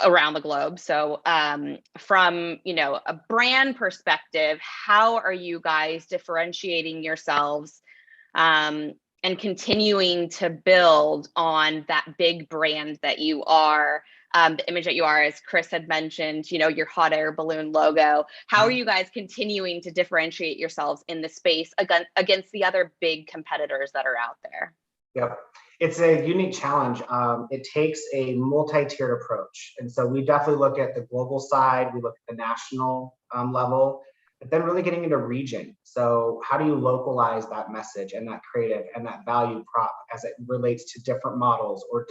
around the globe. So from, a brand perspective, how are you guys differentiating yourselves and continuing to build on that big brand that you are, the image that you are, as Chris had mentioned, your hot air balloon logo? How are you guys continuing to differentiate yourselves in the space against the other big competitors that are out there? Yep. It's a unique challenge. It takes a multi-tiered approach. And so we definitely look at the global side, we look at the national level, but then really getting into region. So how do you localize that message and that creative and that value prop as it relates to different models or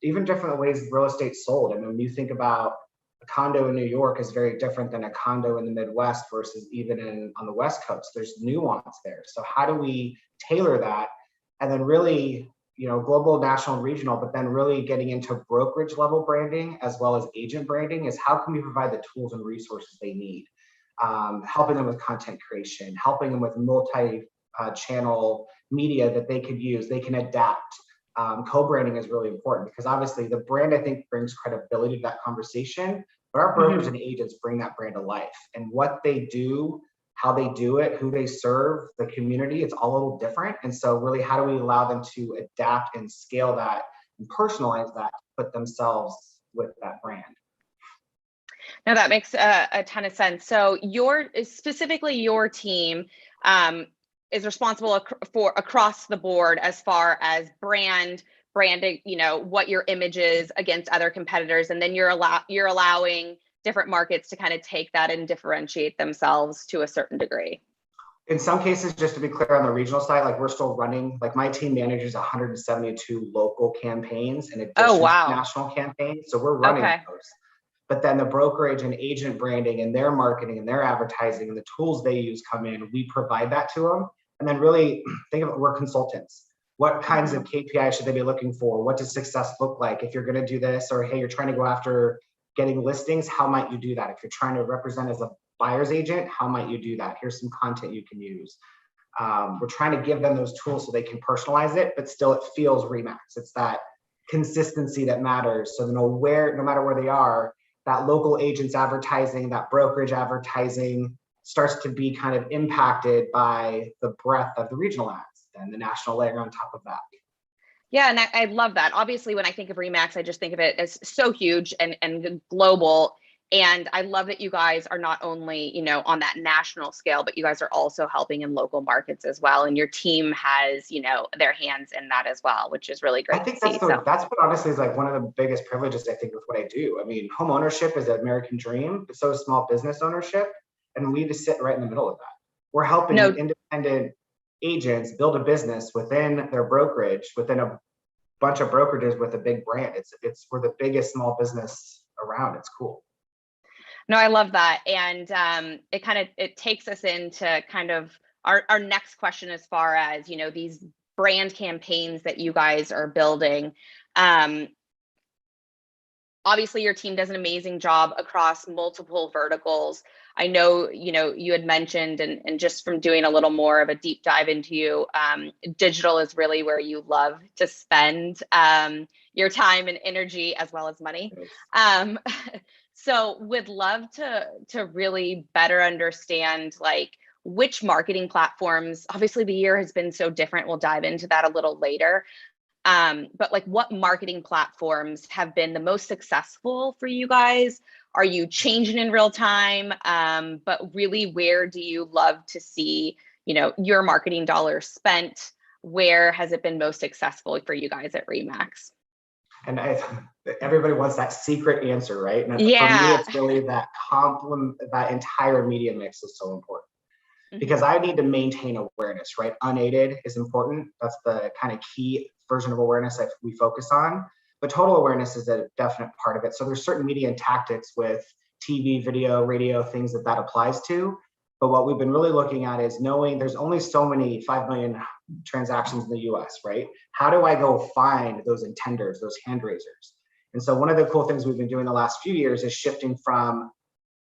even different ways real estate sold? I mean, when you think about a condo in New York is very different than a condo in the Midwest versus even on the West Coast. There's nuance there. So how do we tailor that? And then really, global, national, regional, but then really getting into brokerage level branding as well as agent branding is how can we provide the tools and resources they need? Helping them with content creation, helping them with multi-channel media that they could use, they can adapt. Co-branding is really important because obviously the brand, I think, brings credibility to that conversation, but our brokers and agents bring that brand to life. And what they do, how they do it, who they serve, the community, it's all a little different. And so really, how do we allow them to adapt and scale that and personalize that, put themselves with that brand? No, that makes a ton of sense. So specifically your team is responsible for across the board as far as branding, what your image is against other competitors. And then you're allowing different markets to kind of take that and differentiate themselves to a certain degree. In some cases, just to be clear on the regional side, like we're still running, like my team manages 172 local campaigns in addition to national campaigns. So we're running those. But then the brokerage and agent branding and their marketing and their advertising and the tools they use come in, we provide that to them. And then really think of it, we're consultants. What kinds of KPIs should they be looking for? What does success look like? If you're going to do this, or hey, you're trying to go after getting listings, how might you do that? If you're trying to represent as a buyer's agent, how might you do that? Here's some content you can use. We're trying to give them those tools so they can personalize it, but still it feels Remax. It's that consistency that matters. So no matter where they are, that local agent's advertising, that brokerage advertising starts to be kind of impacted by the breadth of the regional ads and the national layer on top of that. Yeah, and I love that. Obviously, when I think of Remax, I just think of it as so huge and global. And I love that you guys are not only, you know, on that national scale, but you guys are also helping in local markets as well. And your team has, you know, their hands in that as well, which is really great I think to see. that's what honestly is like one of the biggest privileges I think with what I do. I mean, home ownership is an American dream, but so is small business ownership. And we just sit right in the middle of that. We're helping independent agents build a business within their brokerage, within a bunch of brokerages with a big brand. We're the biggest small business around. It's cool. No, I love that. And it takes us into kind of our next question as far as, you know, these brand campaigns that you guys are building. Obviously your team does an amazing job across multiple verticals. I know, you know, you had mentioned, and just from doing a little more of a deep dive into you, digital is really where you love to spend your time and energy as well as money. So would love to really better understand like which marketing platforms, obviously the year has been so different. We'll dive into that a little later. But like what marketing platforms have been the most successful for you guys? Are you changing in real time? But really, where do you love to see, you know, your marketing dollars spent? Where has it been most successful for you guys at RE/MAX? And everybody wants that secret answer, right? And for me, it's really that that entire media mix is so important. Because I need to maintain awareness, right? Unaided is important. That's the kind of key version of awareness that we focus on. But total awareness is a definite part of it. So there's certain media and tactics with TV, video, radio, things that applies to. But what we've been really looking at is knowing there's only so many 5 million transactions in the US, right? How do I go find those intenders, those hand raisers? And so one of the cool things we've been doing the last few years is shifting from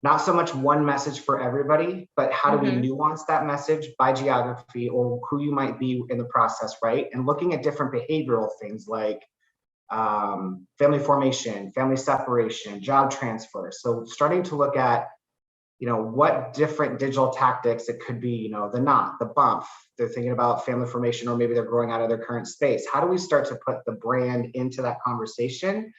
not so much one message for everybody, but how do we nuance that message by geography or who you might be in the process, right? And looking at different behavioral things like family formation, family separation, job transfer. So starting to look at, you know, what different digital tactics it could be, you know, the knot, the bump, they're thinking about family formation, or maybe they're growing out of their current space. How do we start to put the brand into that conversation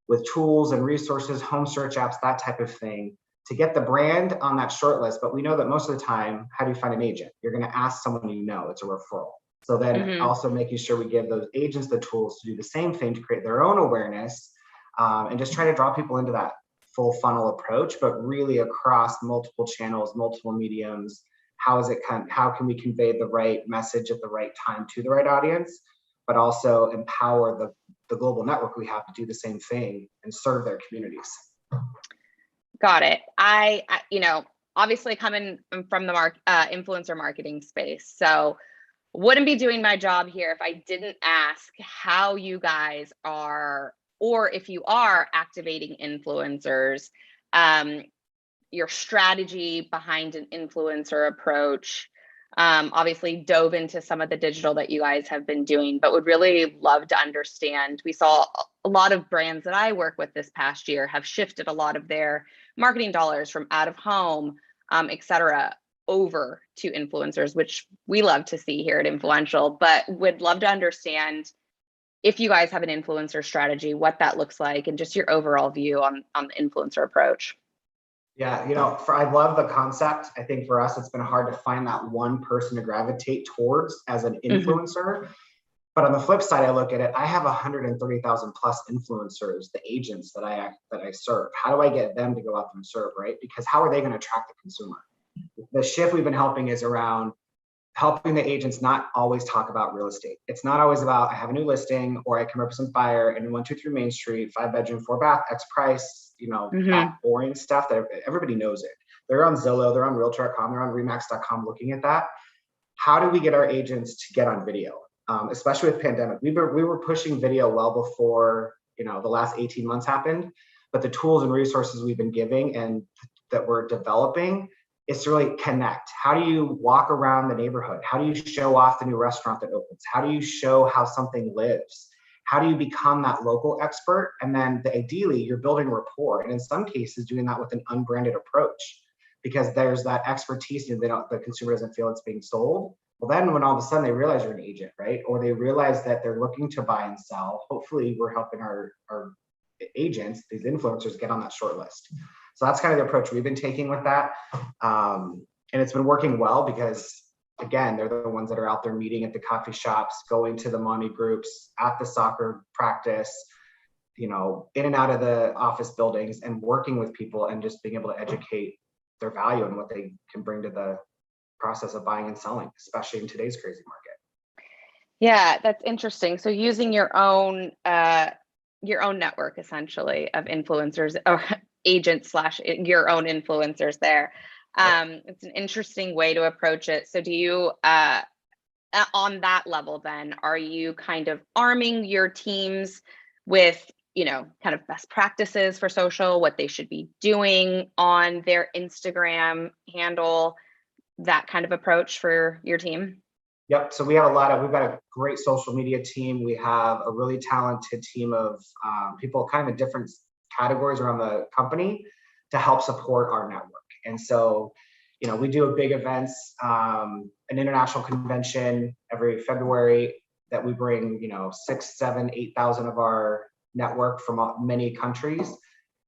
with tools and resources, home search apps, that type of thing, to get the brand on that short list? But we know that most of the time, how do you find an agent? You're going to ask someone you know. It's a referral. So then also making sure we give those agents the tools to do the same thing to create their own awareness, and just try to draw people into that full funnel approach, but really across multiple channels, multiple mediums. How can we convey the right message at the right time to the right audience, but also empower the global network we have to do the same thing and serve their communities. Got it. I you know, obviously coming from the influencer marketing space, so wouldn't be doing my job here if I didn't ask how you guys are, or if you are activating influencers, your strategy behind an influencer approach. Obviously dove into some of the digital that you guys have been doing, but would really love to understand. We saw a lot of brands that I work with this past year have shifted a lot of their marketing dollars from out of home, et cetera, over to influencers, which we love to see here at Influential, but would love to understand if you guys have an influencer strategy, what that looks like, and just your overall view on the influencer approach. Yeah, you know, I love the concept. I think for us, it's been hard to find that one person to gravitate towards as an influencer. But on the flip side, I look at it, I have 130,000 plus influencers, the agents that I serve. How do I get them to go out there and serve, right? Because how are they going to attract the consumer? The shift we've been helping is around helping the agents not always talk about real estate. It's not always about, I have a new listing or I can represent buyer in 123 Main Street, 5-bedroom, 4-bath, X price, you know, that boring stuff that everybody knows it. They're on Zillow, they're on Realtor.com, they're on RE/MAX.com looking at that. How do we get our agents to get on video? Especially with pandemic, we were pushing video well before, you know, the last 18 months happened, but the tools and resources we've been giving and that we're developing is to really connect. How do you walk around the neighborhood? How do you show off the new restaurant that opens? How do you show how something lives? How do you become that local expert? And then ideally you're building rapport. And in some cases doing that with an unbranded approach, because there's that expertise and the consumer doesn't feel it's being sold. Well, then when all of a sudden they realize you're an agent, right? Or they realize that they're looking to buy and sell, hopefully we're helping our agents, these influencers, get on that short list. So that's kind of the approach we've been taking with that. And it's been working well because, again, they're the ones that are out there meeting at the coffee shops, going to the mommy groups, at the soccer practice, you know, in and out of the office buildings, and working with people and just being able to educate their value and what they can bring to the process of buying and selling, especially in today's crazy market. Yeah, that's interesting. So using your own network essentially of influencers or agents slash your own influencers there. It's an interesting way to approach it. So do you, on that level then, are you kind of arming your teams with, you know, kind of best practices for social, what they should be doing on their Instagram handle, that kind of approach for your team? Yep. So we have we've got a great social media team. We have a really talented team of people kind of in different categories around the company to help support our network. And so, you know, we do big events, an international convention every February that we bring, you know, 6,000, 7,000, 8,000 of our network from many countries.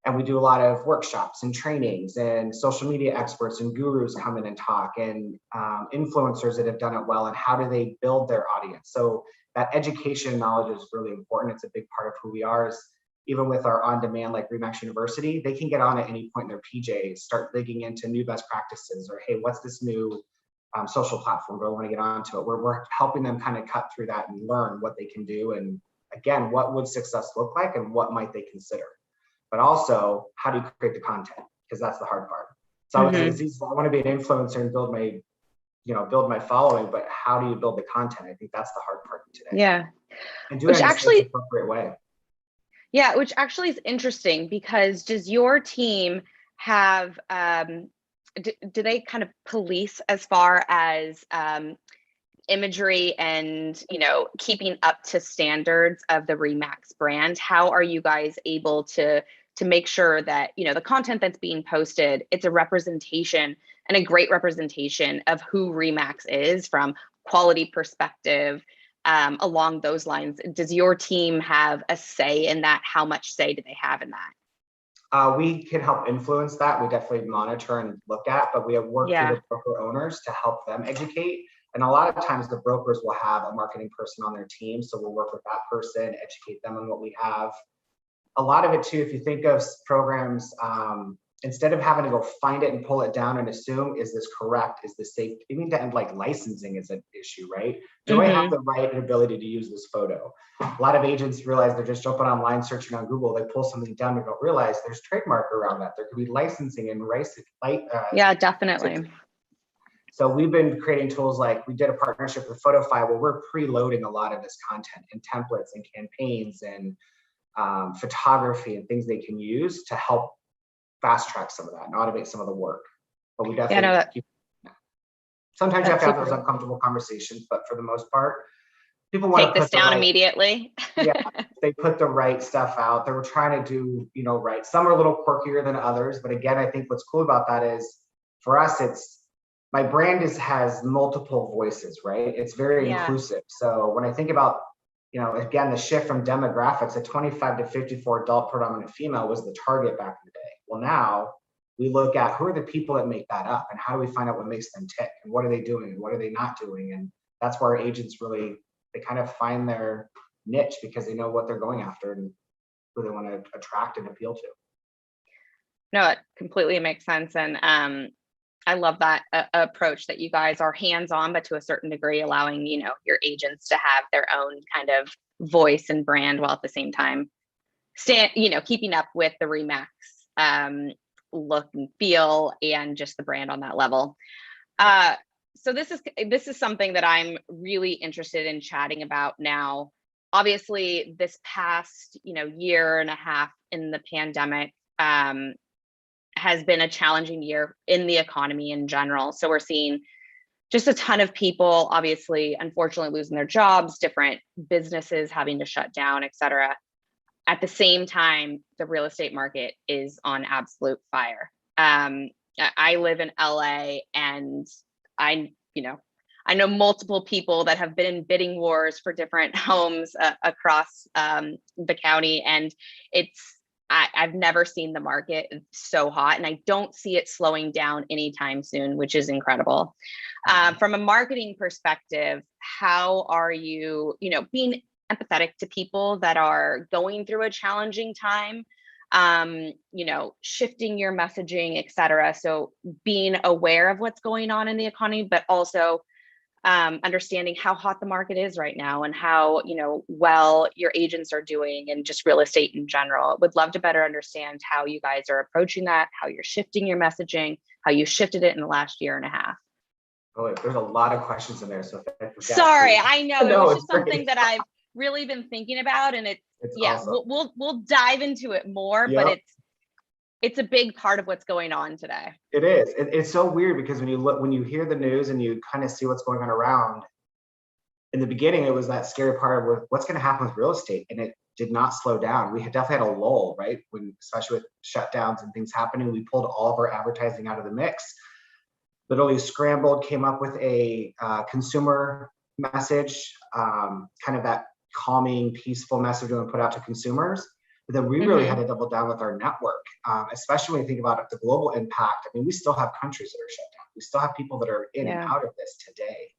And we do a lot of workshops and trainings, and social media experts and gurus come in and talk, and influencers that have done it well, and how do they build their audience. So that education and knowledge is really important. It's a big part of who we are. Is even with our on-demand, like Remax University, they can get on at any point in their PJs, start digging into new best practices, or hey, what's this new social platform? Do I want to get onto it? We're helping them kind of cut through that and learn what they can do. And again, what would success look like and what might they consider? But also, how do you create the content? Because that's the hard part. So I want to be an influencer and build my following, but how do you build the content? I think that's the hard part today. Yeah. And do it in the appropriate way. Yeah, which actually is interesting, because does your team have, do they kind of police as far as imagery and, you know, keeping up to standards of the Remax brand? How are you guys able to make sure that, you know, the content that's being posted, it's a representation, and a great representation of who Remax is from quality perspective, along those lines? Does your team have a say in that? How much say do they have in that? We can help influence that. We definitely monitor and look at, but we have worked with the broker owners to help them educate. And a lot of times the brokers will have a marketing person on their team. So we'll work with that person, educate them on what we have. A lot of it too, if you think of programs, instead of having to go find it and pull it down and assume, is this correct? Is this safe? You need to end, like, licensing is an issue, right? Do I have the right and ability to use this photo? A lot of agents realize they're just jumping online, searching on Google. They pull something down and don't realize there's trademark around that. There could be licensing and yeah, definitely. So we've been creating tools, like we did a partnership with PhotoFi where we're preloading a lot of this content and templates and campaigns and photography and things they can use to help fast track some of that and automate some of the work. But we definitely sometimes you have to have those uncomfortable conversations, but for the most part, people want to take this down immediately. Yeah, they put the right stuff out. They were trying to do, you know, right. Some are a little quirkier than others, but again, I think what's cool about that is, for us, it's my brand has multiple voices, right? It's very inclusive. So when I think about, you know, again, the shift from demographics, a 25 to 54 adult predominant female was the target back in the day. Well, now we look at who are the people that make that up, and how do we find out what makes them tick, and what are they doing and what are they not doing? And that's where our agents really, they kind of find their niche because they know what they're going after and who they want to attract and appeal to. No, it completely makes sense. And I love that approach, that you guys are hands-on, but to a certain degree, allowing, you know, your agents to have their own kind of voice and brand, while at the same time keeping up with the Remax look and feel and just the brand on that level. So this is something that I'm really interested in chatting about now. Obviously, this past, you know, year and a half in the pandemic has been a challenging year in the economy in general. So we're seeing just a ton of people, obviously, unfortunately, losing their jobs, different businesses having to shut down, et cetera. At the same time, the real estate market is on absolute fire. I live in LA, and I know multiple people that have been in bidding wars for different homes across the county, and I've never seen the market so hot, and I don't see it slowing down anytime soon, which is incredible. From a marketing perspective, how are you, being empathetic to people that are going through a challenging time, shifting your messaging, et cetera. So being aware of what's going on in the economy, but also understanding how hot the market is right now and how, well your agents are doing and just real estate in general. Would love to better understand how you guys are approaching that, how you're shifting your messaging, how you shifted it in the last year and a half. Oh, there's a lot of questions in there. So if I forget, sorry, please. I know No, it was it's just something great. that I've really been thinking about, and it's yeah, awesome. we'll dive into it more, Yep. but it's a big part of what's going on today. It is. It's so weird because when you hear the news and you kind of see what's going on around, in the beginning, it was that scary part of what's going to happen with real estate, and it did not slow down. We had definitely had a lull, right? Especially with shutdowns and things happening, we pulled all of our advertising out of the mix. Literally scrambled, came up with a consumer message, kind of that calming, peaceful message we want to put out to consumers. But then we really had to double down with our network, especially when you think about the global impact. I mean, we still have countries that are shut down. We still have people that are in and out of this today.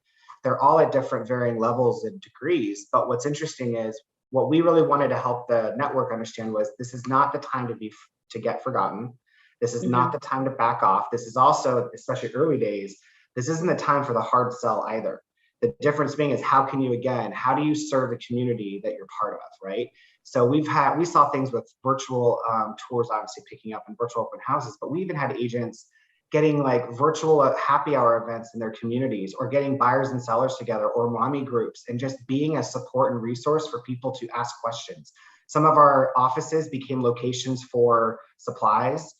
They're all at different varying levels and degrees. But what's interesting is what we really wanted to help the network understand was this is not the time to get forgotten. This is not the time to back off. This is also, especially early days, this isn't the time for the hard sell either. The difference being is how do you serve the community that you're part of, right? So we saw things with virtual tours obviously picking up and virtual open houses, but we even had agents getting like virtual happy hour events in their communities, or getting buyers and sellers together, or mommy groups, and just being a support and resource for people to ask questions. Some of our offices became locations for supplies.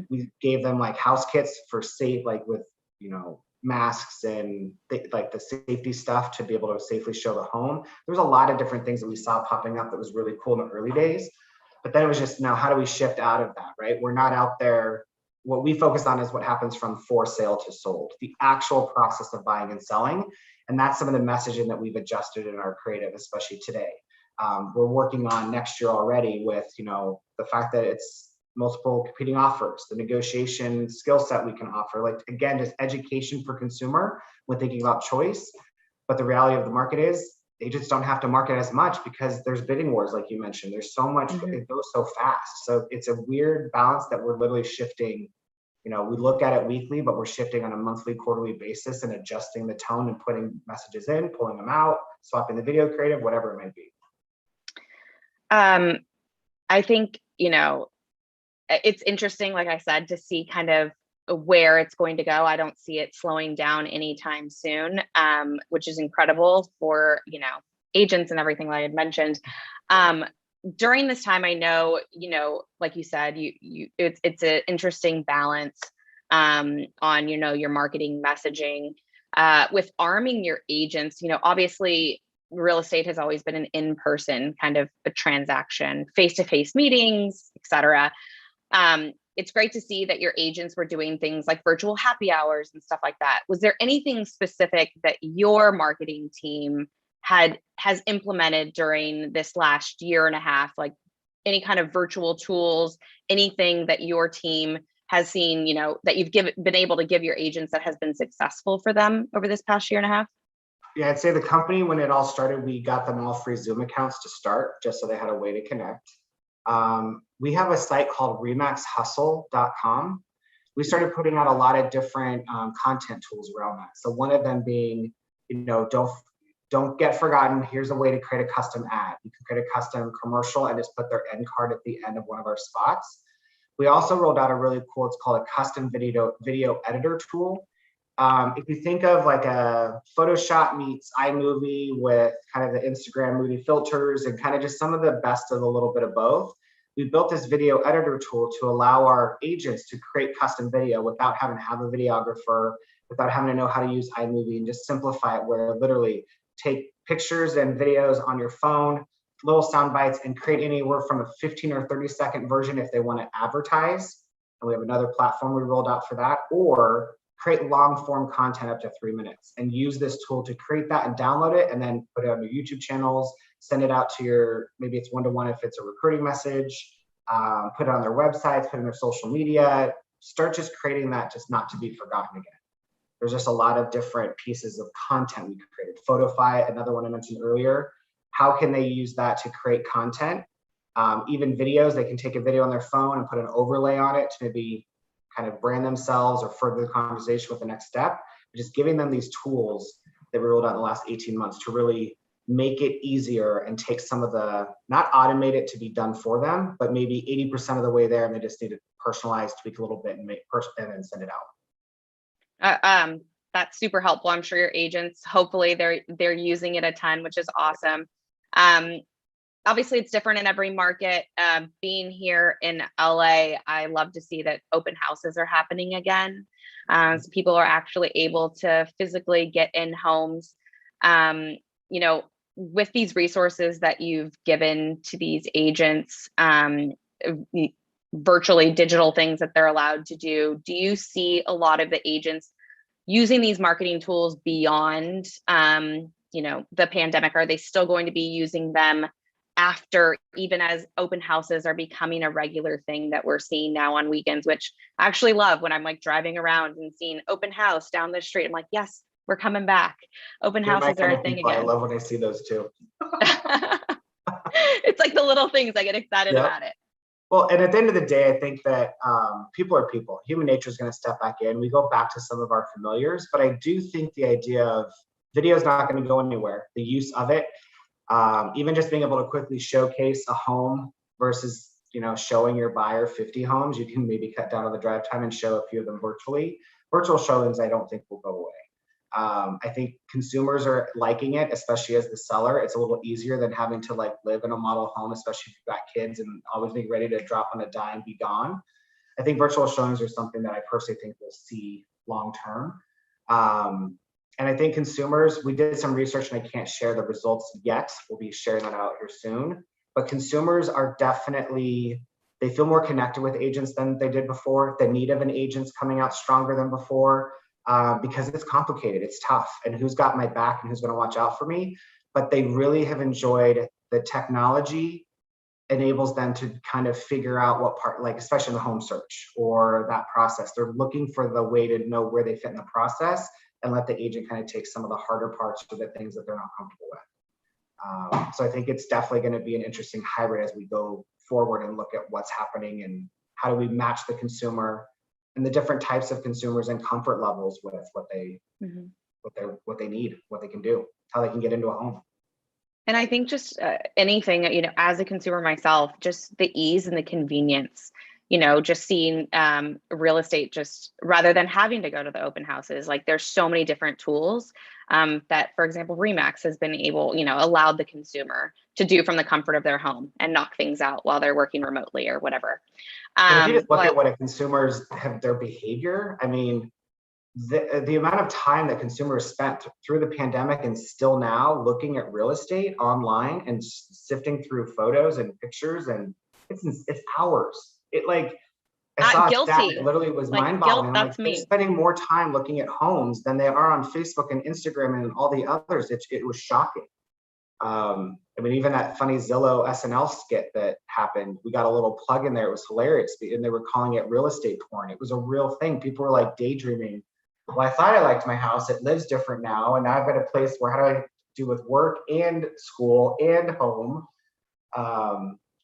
We gave them like house kits for safe, like with, masks and like the safety stuff to be able to safely show the home. There was a lot of different things that we saw popping up that was really cool in the early days. But then it was just, now how do we shift out of that, right? We're not out there. What we focus on is what happens from for sale to sold, the actual process of buying and selling. And that's some of the messaging that we've adjusted in our creative, especially today. We're working on next year already with, the fact that it's multiple competing offers, the negotiation skill set we can offer, like, again, just education for consumer when thinking about choice. But the reality of the market is agents don't have to market as much because there's bidding wars, like you mentioned. There's so much, it goes so fast. So it's a weird balance that we're literally shifting. We look at it weekly, but we're shifting on a monthly, quarterly basis and adjusting the tone and putting messages in, pulling them out, swapping the video creative, whatever it might be. I think, it's interesting, like I said, to see kind of where it's going to go. I don't see it slowing down anytime soon, which is incredible for, agents and everything that I had mentioned. During this time, I know, like you said, it's an interesting balance on, your marketing messaging with arming your agents. Obviously, real estate has always been an in-person kind of a transaction, face-to-face meetings, et cetera. It's great to see that your agents were doing things like virtual happy hours and stuff like that. Was there anything specific that your marketing team has implemented during this last year and a half, like any kind of virtual tools, anything that your team has seen, that you've been able to give your agents that has been successful for them over this past year and a half? Yeah, I'd say the company, when it all started, we got them all free Zoom accounts to start, just so they had a way to connect. We have a site called remaxhustle.com. We started putting out a lot of different content tools around that. So one of them being, don't get forgotten. Here's a way to create a custom ad. You can create a custom commercial and just put their end card at the end of one of our spots. We also rolled out a really cool, it's called a custom video editor tool. If you think of like a Photoshop meets iMovie with kind of the Instagram movie filters and kind of just some of the best of a little bit of both, we built this video editor tool to allow our agents to create custom video without having to have a videographer, without having to know how to use iMovie, and just simplify it where literally take pictures and videos on your phone, little sound bites, and create anywhere from a 15 or 30-second version if they want to advertise. And we have another platform we rolled out for that, or create long form content up to 3 minutes and use this tool to create that and download it and then put it on your YouTube channels, send it out to maybe it's one-to-one if it's a recruiting message, put it on their websites, put it in their social media, start just creating that just not to be forgotten again. There's just a lot of different pieces of content we created. Photofy, another one I mentioned earlier. How can they use that to create content? Even videos, they can take a video on their phone and put an overlay on it to maybe kind of brand themselves or further the conversation with the next step. Just giving them these tools that we rolled out in the last 18 months to really make it easier and take some of the, not automate it to be done for them, but maybe 80% of the way there, and they just need to personalize, tweak a little bit and and then send it out. That's super helpful. I'm sure your agents, hopefully they're using it a ton, which is awesome. Obviously it's different in every market. Being here in LA, I love to see that open houses are happening again. So people are actually able to physically get in homes. You know, with these resources that you've given to these agents, virtually digital things that they're allowed to do you see a lot of the agents using these marketing tools beyond, you know, the pandemic? Are they still going to be using them after, even as open houses are becoming a regular thing that we're seeing now on weekends, which I actually love when I'm like driving around and seeing open house down the street. I'm like, yes, we're coming back. Open houses are a thing again. I love when I see those too. It's like the little things I get excited about it. Well, and at the end of the day, I think that people are people. Human nature is going to step back in. We go back to some of our familiars, but I do think the idea of video is not going to go anywhere. The use of it, even just being able to quickly showcase a home versus, you know, showing your buyer 50 homes, you can maybe cut down on the drive time and show a few of them virtually. Virtual showings, I don't think will go away. I think consumers are liking it, especially as the seller. It's a little easier than having to like live in a model home, especially if you've got kids and always being ready to drop on a dime and be gone. I think virtual showings are something that I personally think we'll see long term. And I think consumers, we did some research and I can't share the results yet. We'll be sharing that out here soon. But consumers are definitely, they feel more connected with agents than they did before. The need of an agent's coming out stronger than before. Because it's complicated, it's tough, and who's got my back and who's going to watch out for me. But they really have enjoyed the technology enables them to kind of figure out what part, like especially in the home search or that process. They're looking for the way to know where they fit in the process and let the agent kind of take some of the harder parts or the things that they're not comfortable with. So I think it's definitely going to be an interesting hybrid as we go forward and look at what's happening and how do we match the consumer and the different types of consumers and comfort levels with what they what they need, what they can do, how they can get into a home. And I think just anything, you know, as a consumer myself, just the ease and the convenience, you know, just seeing real estate, just rather than having to go to the open houses, like there's so many different tools that, for example, Remax has been able, you know, allowed the consumer to do from the comfort of their home and knock things out while they're working remotely or whatever. If you just look at what a consumers have their behavior, I mean, the amount of time that consumers spent through the pandemic and still now looking at real estate online and sifting through photos and pictures, and it's hours. It like I saw a stat that literally was like mind-boggling. Like, they're spending more time looking at homes than they are on Facebook and Instagram and all the others. It was shocking. I mean, even that funny Zillow SNL skit that happened, we got a little plug in there. It was hilarious. And they were calling it real estate porn. It was a real thing. People were like daydreaming. Well, I thought I liked my house. It lives different now. And now I've got a place where how do I do with work and school and home?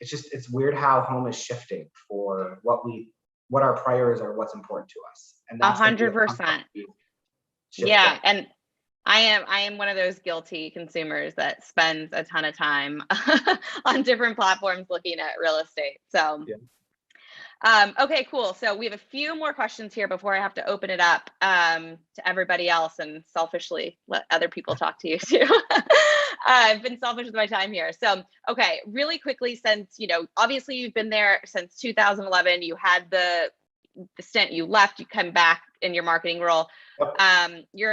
It's weird how home is shifting for what our priorities are, what's important to us. And that's 100%. Yeah. And I am one of those guilty consumers that spends a ton of time on different platforms looking at real estate. So, okay, cool. So we have a few more questions here before I have to open it up to everybody else and selfishly let other people talk to you too. I've been selfish with my time here. So, okay, really quickly, since, you know, obviously you've been there since 2011, you had the stint, you left, you come back in your marketing role. Your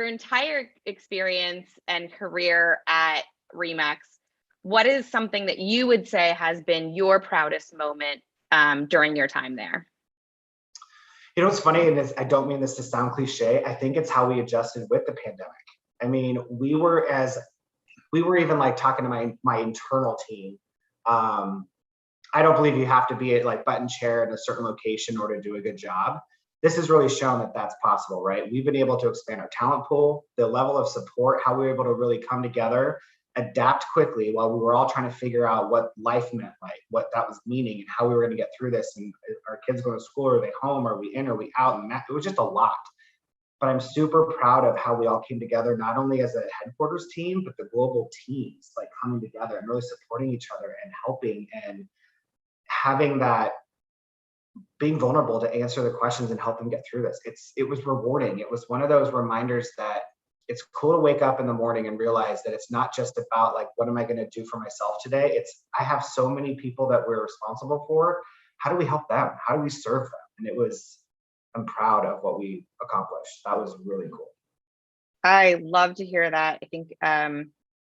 entire experience and career at Remax, what is something that you would say has been your proudest moment during your time there? You know, what's funny, and I don't mean this to sound cliche, I think it's how we adjusted with the pandemic. I mean, we were even like talking to my internal team. I don't believe you have to be at like button chair in a certain location in order to do a good job. This has really shown that that's possible, right? We've been able to expand our talent pool, the level of support, how we were able to really come together, adapt quickly while we were all trying to figure out what life meant, like what that was meaning and how we were going to get through this. And are kids going to school? Are they home? Are we in? Are we out? And it was just a lot. But I'm super proud of how we all came together, not only as a headquarters team, but the global teams, like coming together and really supporting each other and helping and having that, being vulnerable to answer the questions and help them get through this. It was rewarding. It was one of those reminders that it's cool to wake up in the morning and realize that it's not just about like, what am I going to do for myself today? It's, I have so many people that we're responsible for. How do we help them? How do we serve them? And it was, I'm proud of what we accomplished. That was really cool. I love to hear that. I think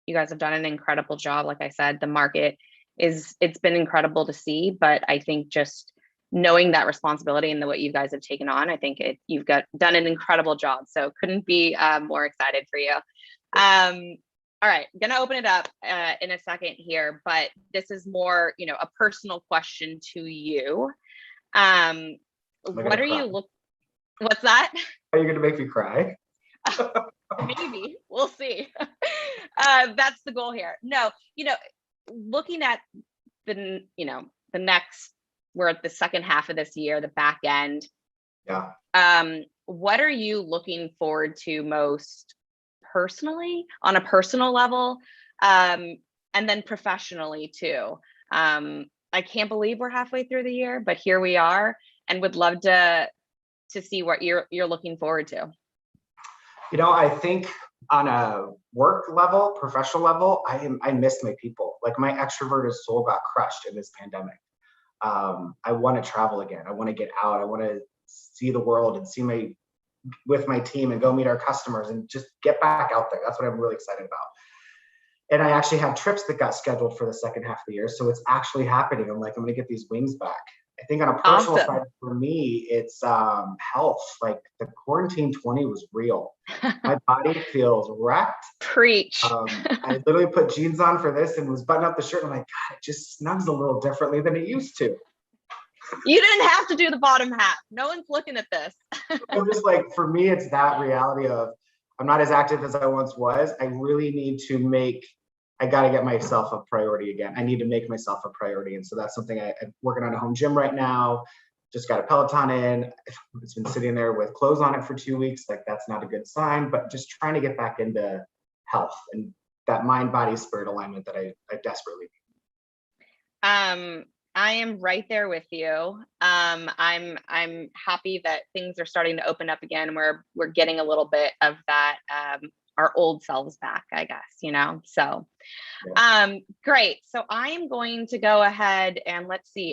you guys have done an incredible job. Like I said, the market it's been incredible to see, but I think just knowing that responsibility and what you guys have taken on, I think you've done an incredible job. So couldn't be more excited for you. All right, I'm gonna open it up in a second here, but this is more, a personal question to you. What are you what's that? Are you gonna make me cry? Maybe, we'll see. That's the goal here. No, looking at the next, we're at the second half of this year, the back end. Yeah. What are you looking forward to most personally, on a personal level, and then professionally too? I can't believe we're halfway through the year, but here we are, and would love to see what you're looking forward to. I think on a work level, professional level, I missed my people. Like my extroverted soul got crushed in this pandemic. I want to travel again. I want to get out. I want to see the world and with my team and go meet our customers and just get back out there. That's what I'm really excited about. And I actually have trips that got scheduled for the second half of the year. So it's actually happening. I'm going to get these wings back. I think on a personal side for me, it's health. Like the quarantine 20 was real. My body feels wrecked. Preach. I literally put jeans on for this and was buttoning up the shirt. And I'm like, God, it just snugs a little differently than it used to. You didn't have to do the bottom half. No one's looking at this. I'm just like, for me, it's that reality of I'm not as active as I once was. I really need to I got to get myself a priority again. I need to make myself a priority. And so that's something I'm working on a home gym right now. Just got a Peloton in. It's been sitting there with clothes on it for 2 weeks. Like that's not a good sign, but just trying to get back into health and that mind, body, spirit alignment that I desperately need. I am right there with you. I'm happy that things are starting to open up again. We're getting a little bit of that, our old selves back, I guess, so great. So I am going to go ahead and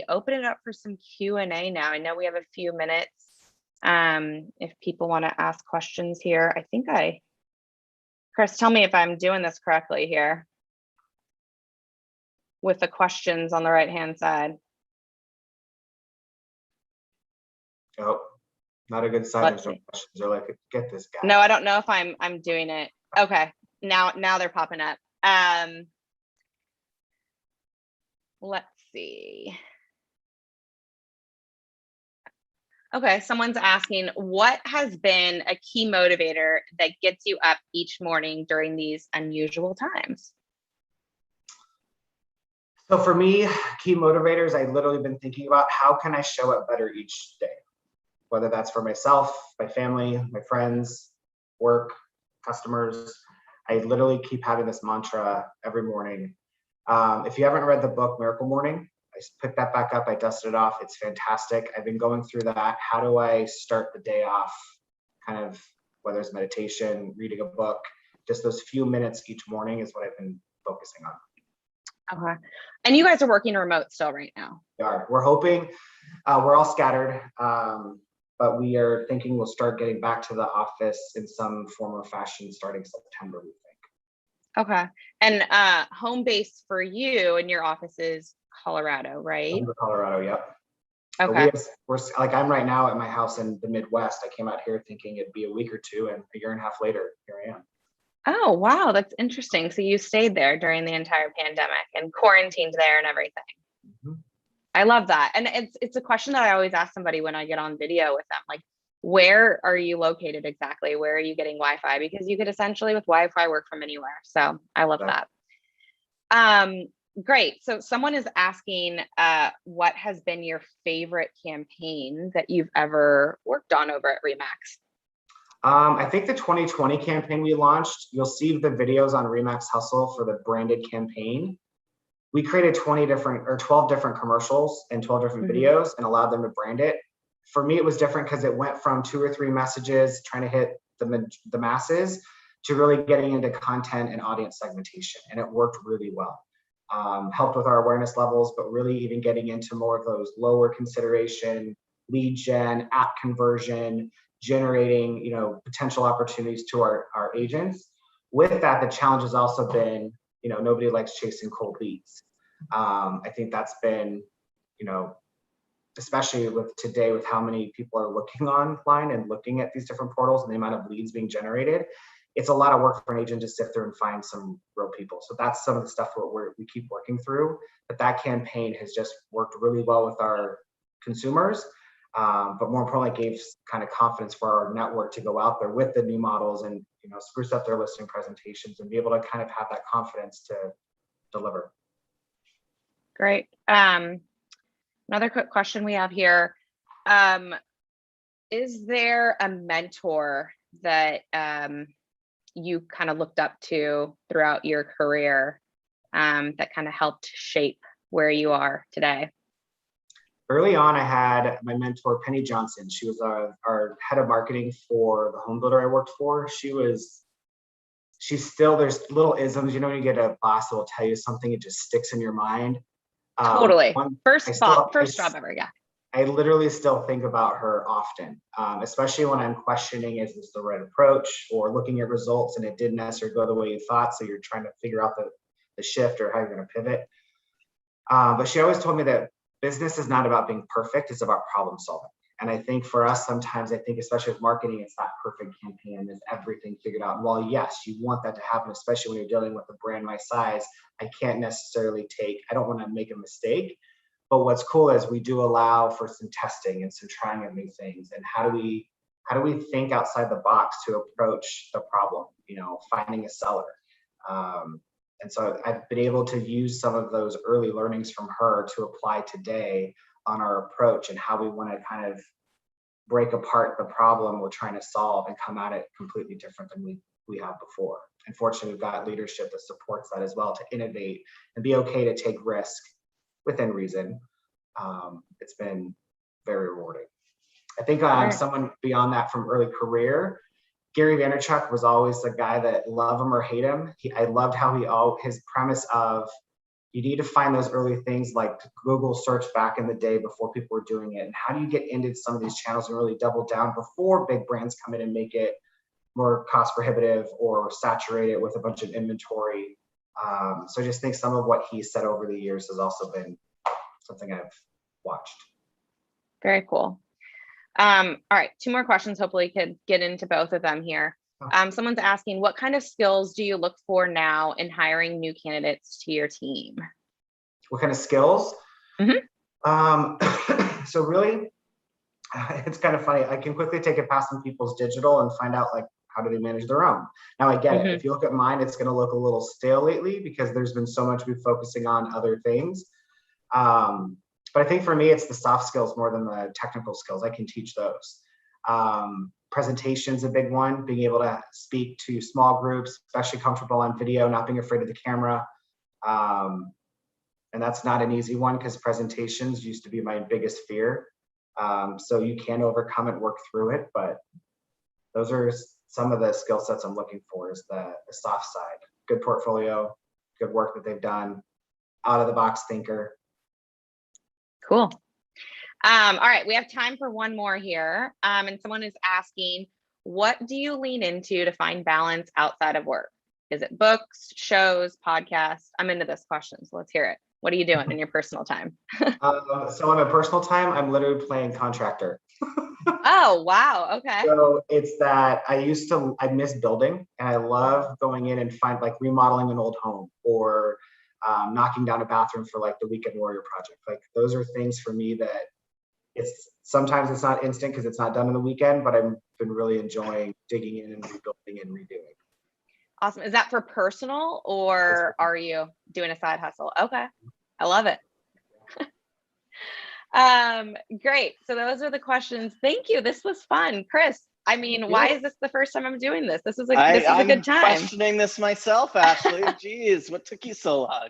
open it up for some Q&A now. I know we have a few minutes. If people want to ask questions here, I think Chris, tell me if I'm doing this correctly here with the questions on the right-hand side. Oh, not a good sign. There's no questions. They're like, get this guy. No, I don't know if I'm doing it. Okay, now they're popping up. Let's see. Okay, someone's asking, what has been a key motivator that gets you up each morning during these unusual times? So for me, key motivators, I've literally been thinking about how can I show up better each day? Whether that's for myself, my family, my friends, work, customers. I literally keep having this mantra every morning. If you haven't read the book Miracle Morning, I picked that back up. I dusted it off. It's fantastic. I've been going through that. How do I start the day off? Kind of whether it's meditation, reading a book, just those few minutes each morning is what I've been focusing on. Okay. And you guys are working remote still right now? We are. We're hoping, we're all scattered, but we are thinking we'll start getting back to the office in some form or fashion starting September, we think. Okay. And home base for you and your office is Colorado, right? Colorado, yep. Okay. We're like, I'm right now at my house in the Midwest. I came out here thinking it'd be a week or two, and a year and a half later, here I am. Oh, wow. That's interesting. So you stayed there during the entire pandemic and quarantined there and everything. Mm-hmm. I love that. And it's a question that I always ask somebody when I get on video with them, like, where are you located exactly? Where are you getting Wi-Fi? Because you could essentially with Wi-Fi work from anywhere. So I love that. Great. So someone is asking, what has been your favorite campaign that you've ever worked on over at Remax? I think the 2020 campaign we launched, you'll see the videos on Remax Hustle for the branded campaign. We created 12 different commercials and 12 different videos and allowed them to brand it. For me, it was different because it went from 2 or 3 messages trying to hit the masses to really getting into content and audience segmentation. And it worked really well. Helped with our awareness levels, but really even getting into more of those lower consideration, lead gen, app conversion, generating, you know, potential opportunities to our agents. With that, the challenge has also been, you know, nobody likes chasing cold leads. I think that's been, you know, especially with today, with how many people are looking online and looking at these different portals and the amount of leads being generated, it's a lot of work for an agent to sift through and find some real people. So that's some of the stuff we keep working through. But that campaign has just worked really well with our consumers. But more importantly, gave kind of confidence for our network to go out there with the new models and, you know, spruce up their listing presentations and be able to kind of have that confidence to deliver. Great. Another quick question we have here. Is there a mentor that you kind of looked up to throughout your career that kind of helped shape where you are today? Early on, I had my mentor, Penny Johnson. She was our head of marketing for the home builder I worked for. She's still, there's little isms, you know, when you get a boss that will tell you something, it just sticks in your mind. Totally. First job ever, yeah. I literally still think about her often, especially when I'm questioning, is this the right approach, or looking at results and it didn't necessarily go the way you thought, so you're trying to figure out the shift or how you're going to pivot. But she always told me that business is not about being perfect, it's about problem solving. And I think for us, sometimes I think, especially with marketing, it's that perfect campaign, there's everything figured out. And while yes, you want that to happen, especially when you're dealing with a brand my size, I don't want to make a mistake. But what's cool is we do allow for some testing and some trying of new things. And how do we think outside the box to approach the problem, you know, finding a seller. And so I've been able to use some of those early learnings from her to apply today on our approach and how we want to kind of break apart the problem we're trying to solve and come at it completely different than we have before. And fortunately, we've got leadership that supports that as well, to innovate and be okay to take risk within reason. It's been very rewarding. I think someone beyond that from early career, Gary Vaynerchuk was always the guy that, love him or hate him, I loved how his premise of, you need to find those early things like Google search back in the day before people were doing it. And how do you get into some of these channels and really double down before big brands come in and make it more cost prohibitive or saturate it with a bunch of inventory. So I just think some of what he said over the years has also been something I've watched. Very cool. All right, 2 more questions. Hopefully could get into both of them here. Someone's asking, what kind of skills do you look for now in hiring new candidates to your team? What kind of skills? So really, it's kind of funny. I can quickly take it past some people's digital and find out, like, how do they manage their own? Now I get it. If you look at mine, it's going to look a little stale lately because there's been so much we're focusing on other things. But I think for me, it's the soft skills more than the technical skills. I can teach those. Presentation's a big one, being able to speak to small groups, especially comfortable on video, not being afraid of the camera. And that's not an easy one because presentations used to be my biggest fear. So you can overcome it, work through it, but those are some of the skill sets I'm looking for, is the soft side. Good portfolio, good work that they've done, out of the box thinker. Cool. All right, we have time for one more here. And someone is asking, what do you lean into to find balance outside of work? Is it books, shows, podcasts? I'm into this question, so let's hear it. What are you doing in your personal time? So in my personal time, I'm literally playing contractor. Oh, wow. Okay. So it's that I miss building, and I love going in and find, like, remodeling an old home or knocking down a bathroom for like the Weekend Warrior project. Like those are things for me that sometimes it's not instant because it's not done in the weekend, but I've been really enjoying digging in and rebuilding and redoing. Awesome. Is that for personal or are you doing a side hustle? Okay. I love it. Great. So those are the questions. Thank you. This was fun. Chris, I mean, why is this the first time I'm doing this? This is a good time. I'm questioning this myself, Ashley. Jeez, what took you so long?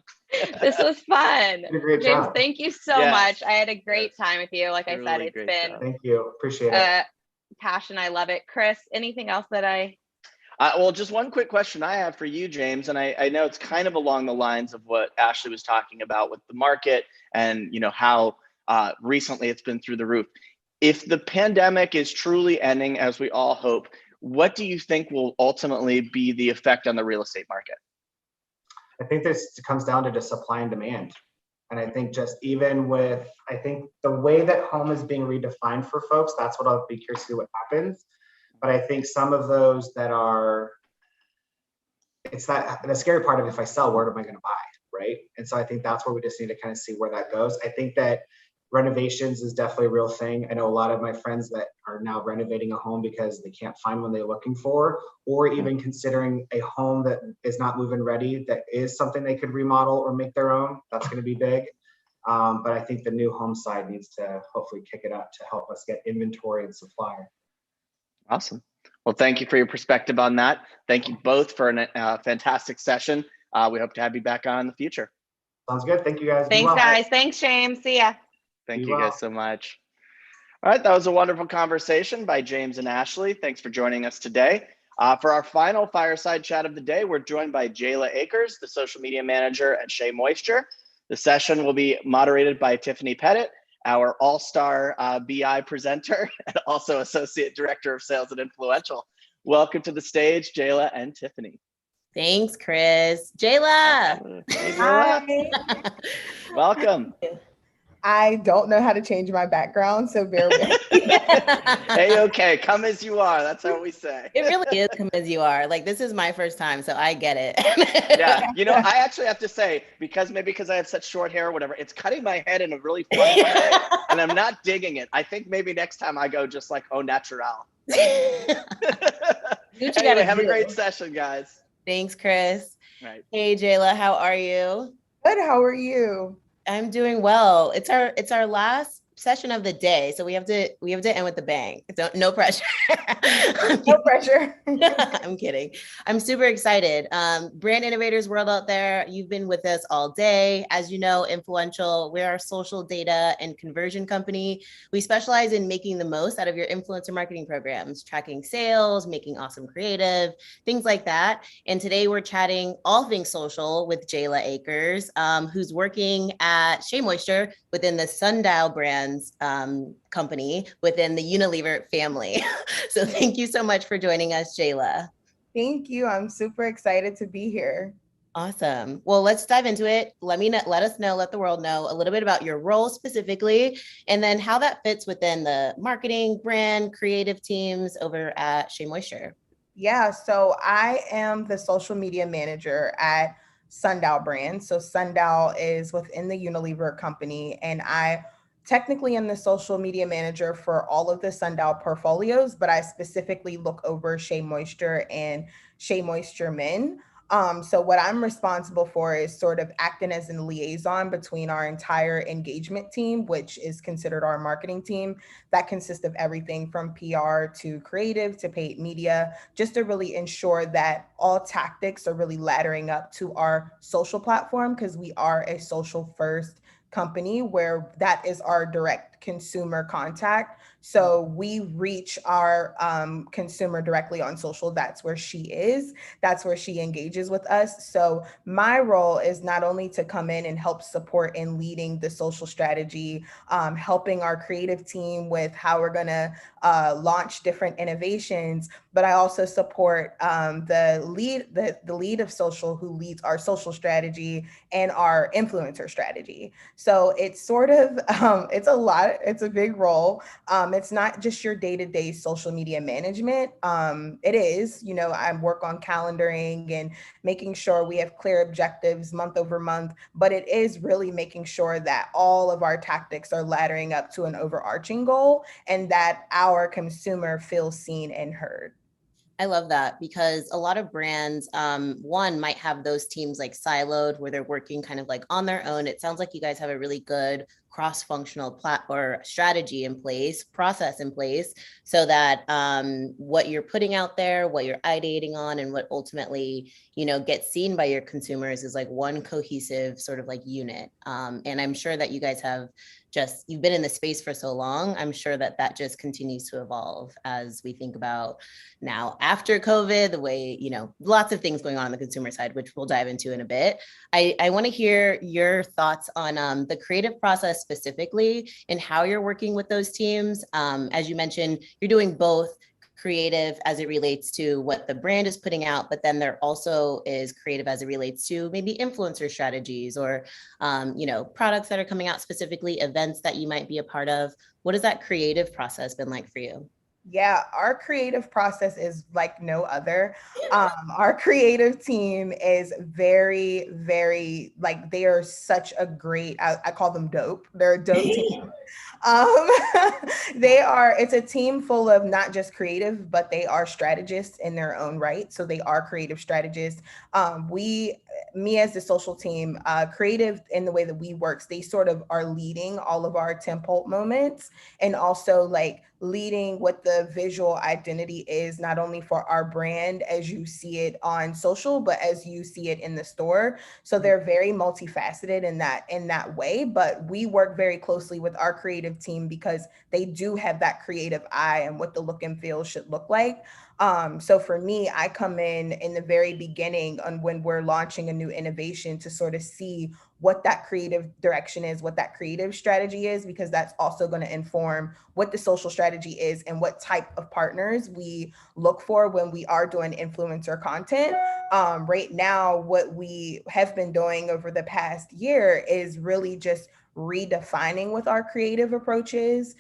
This was fun. Great James, job. thank you so much. I had a great time with you. Like I said, Really it's great been job. Thank you. Appreciate it. Passion. I love it. Chris, anything else that well, just one quick question I have for you, James, and I know it's kind of along the lines of what Ashley was talking about with the market and how recently it's been through the roof. If the pandemic is truly ending, as we all hope, what do you think will ultimately be the effect on the real estate market? I think this comes down to just supply and demand. And I think just even with, I think the way that home is being redefined for folks, that's what I'll be curious to see what happens. But I think some of those that are, it's not the scary part of if I sell, where am I going to buy, right? And so I think that's where we just need to kind of see where that goes. I think that renovations is definitely a real thing. I know a lot of my friends that are now renovating a home because they can't find one they're looking for, or even considering a home that is not move-in ready, that is something they could remodel or make their own. That's going to be big. But I think the new home side needs to hopefully kick it up to help us get inventory and supply. Awesome. Well, thank you for your perspective on that. Thank you both for a fantastic session. We hope to have you back on in the future. Sounds good. Thank you, guys. Thanks, guys. Thanks, James. See ya. Thank you guys so much. All right, that was a wonderful conversation by James and Ashley. Thanks for joining us today. For our final fireside chat of the day, we're joined by Jayla Akers, the social media manager at Shea Moisture. The session will be moderated by Tiffany Pettit, our all-star BI presenter and also associate director of sales at Influential. Welcome to the stage, Jayla and Tiffany. Thanks, Chris. Jayla. Hey, Jayla. Hi. Welcome. I don't know how to change my background, so bear with me. Hey, okay, come as you are. That's how we say. It really is come as you are. Like, this is my first time, so I get it. Yeah, I actually have to say, because I have such short hair or whatever, it's cutting my head in a really funny way, and I'm not digging it. I think maybe next time I go just like au natural. Anyway, have a great session, guys. Thanks, Chris. Right. Hey, Jayla, how are you? Good. How are you? I'm doing well. It's our last session of the day, so we have to end with the bang. No pressure. No pressure. I'm kidding. I'm super excited. Brand innovators world out there, you've been with us all day. As you know, Influential, we're a social data and conversion company. We specialize in making the most out of your influencer marketing programs, tracking sales, making awesome creative, things like that. And today we're chatting all things social with Jayla Akers, who's working at Shea Moisture within the Sundial Brands company within the Unilever family. So thank you so much for joining us, Jayla. Thank you. I'm super excited to be here. Awesome. Well, let's dive into it. Let the world know a little bit about your role specifically, and then how that fits within the marketing, brand, creative teams over at Shea Moisture. Yeah, so I am the social media manager at Sundial Brands. So Sundial is within the Unilever company, and I technically am the social media manager for all of the Sundial portfolios, but I specifically look over Shea Moisture and Shea Moisture Men. So what I'm responsible for is sort of acting as a liaison between our entire engagement team, which is considered our marketing team. That consists of everything from PR to creative to paid media, just to really ensure that all tactics are really laddering up to our social platform, because we are a social first company where that is our direct consumer contact. So we reach our consumer directly on social. That's where she is. That's where she engages with us. So my role is not only to come in and help support in leading the social strategy, helping our creative team with how we're going to launch different innovations, but I also support the lead of social, who leads our social strategy and our influencer strategy. So it's sort of it's a lot lot. It's a big role. It's not just your day-to-day social media management. It is, I work on calendaring and making sure we have clear objectives month over month, but it is really making sure that all of our tactics are laddering up to an overarching goal and that our consumer feels seen and heard. I love that because a lot of brands, one might have those teams like siloed where they're working kind of like on their own. It sounds like you guys have a really good cross-functional or strategy in place, process in place, so that what you're putting out there, what you're ideating on, and what ultimately, gets seen by your consumers is like one cohesive sort of like unit. And I'm sure that you guys have you've been in the space for so long. I'm sure that just continues to evolve as we think about now after COVID, the way, lots of things going on the consumer side, which we'll dive into in a bit. I want to hear your thoughts on the creative process specifically and how you're working with those teams. As you mentioned, you're doing both creative as it relates to what the brand is putting out, but then there also is creative as it relates to maybe influencer strategies or, products that are coming out specifically, events that you might be a part of. What has that creative process been like for you? Yeah, our creative process is like no other. Our creative team is very, very, like, they are such a great, I call them dope. They're a dope team. It's a team full of not just creative, but they are strategists in their own right. So they are creative strategists. Me as the social team, creative in the way that we work, they sort of are leading all of our tentpole moments and also like leading what the visual identity is, not only for our brand as you see it on social, but as you see it in the store. So they're very multifaceted in that way, but we work very closely with our creative team because they do have that creative eye and what the look and feel should look like. So for me, I come in the very beginning on when we're launching a new innovation to sort of see what that creative direction is, what that creative strategy is, because that's also going to inform what the social strategy is and what type of partners we look for when we are doing influencer content. Right now, what we have been doing over the past year is really just redefining with our creative approaches.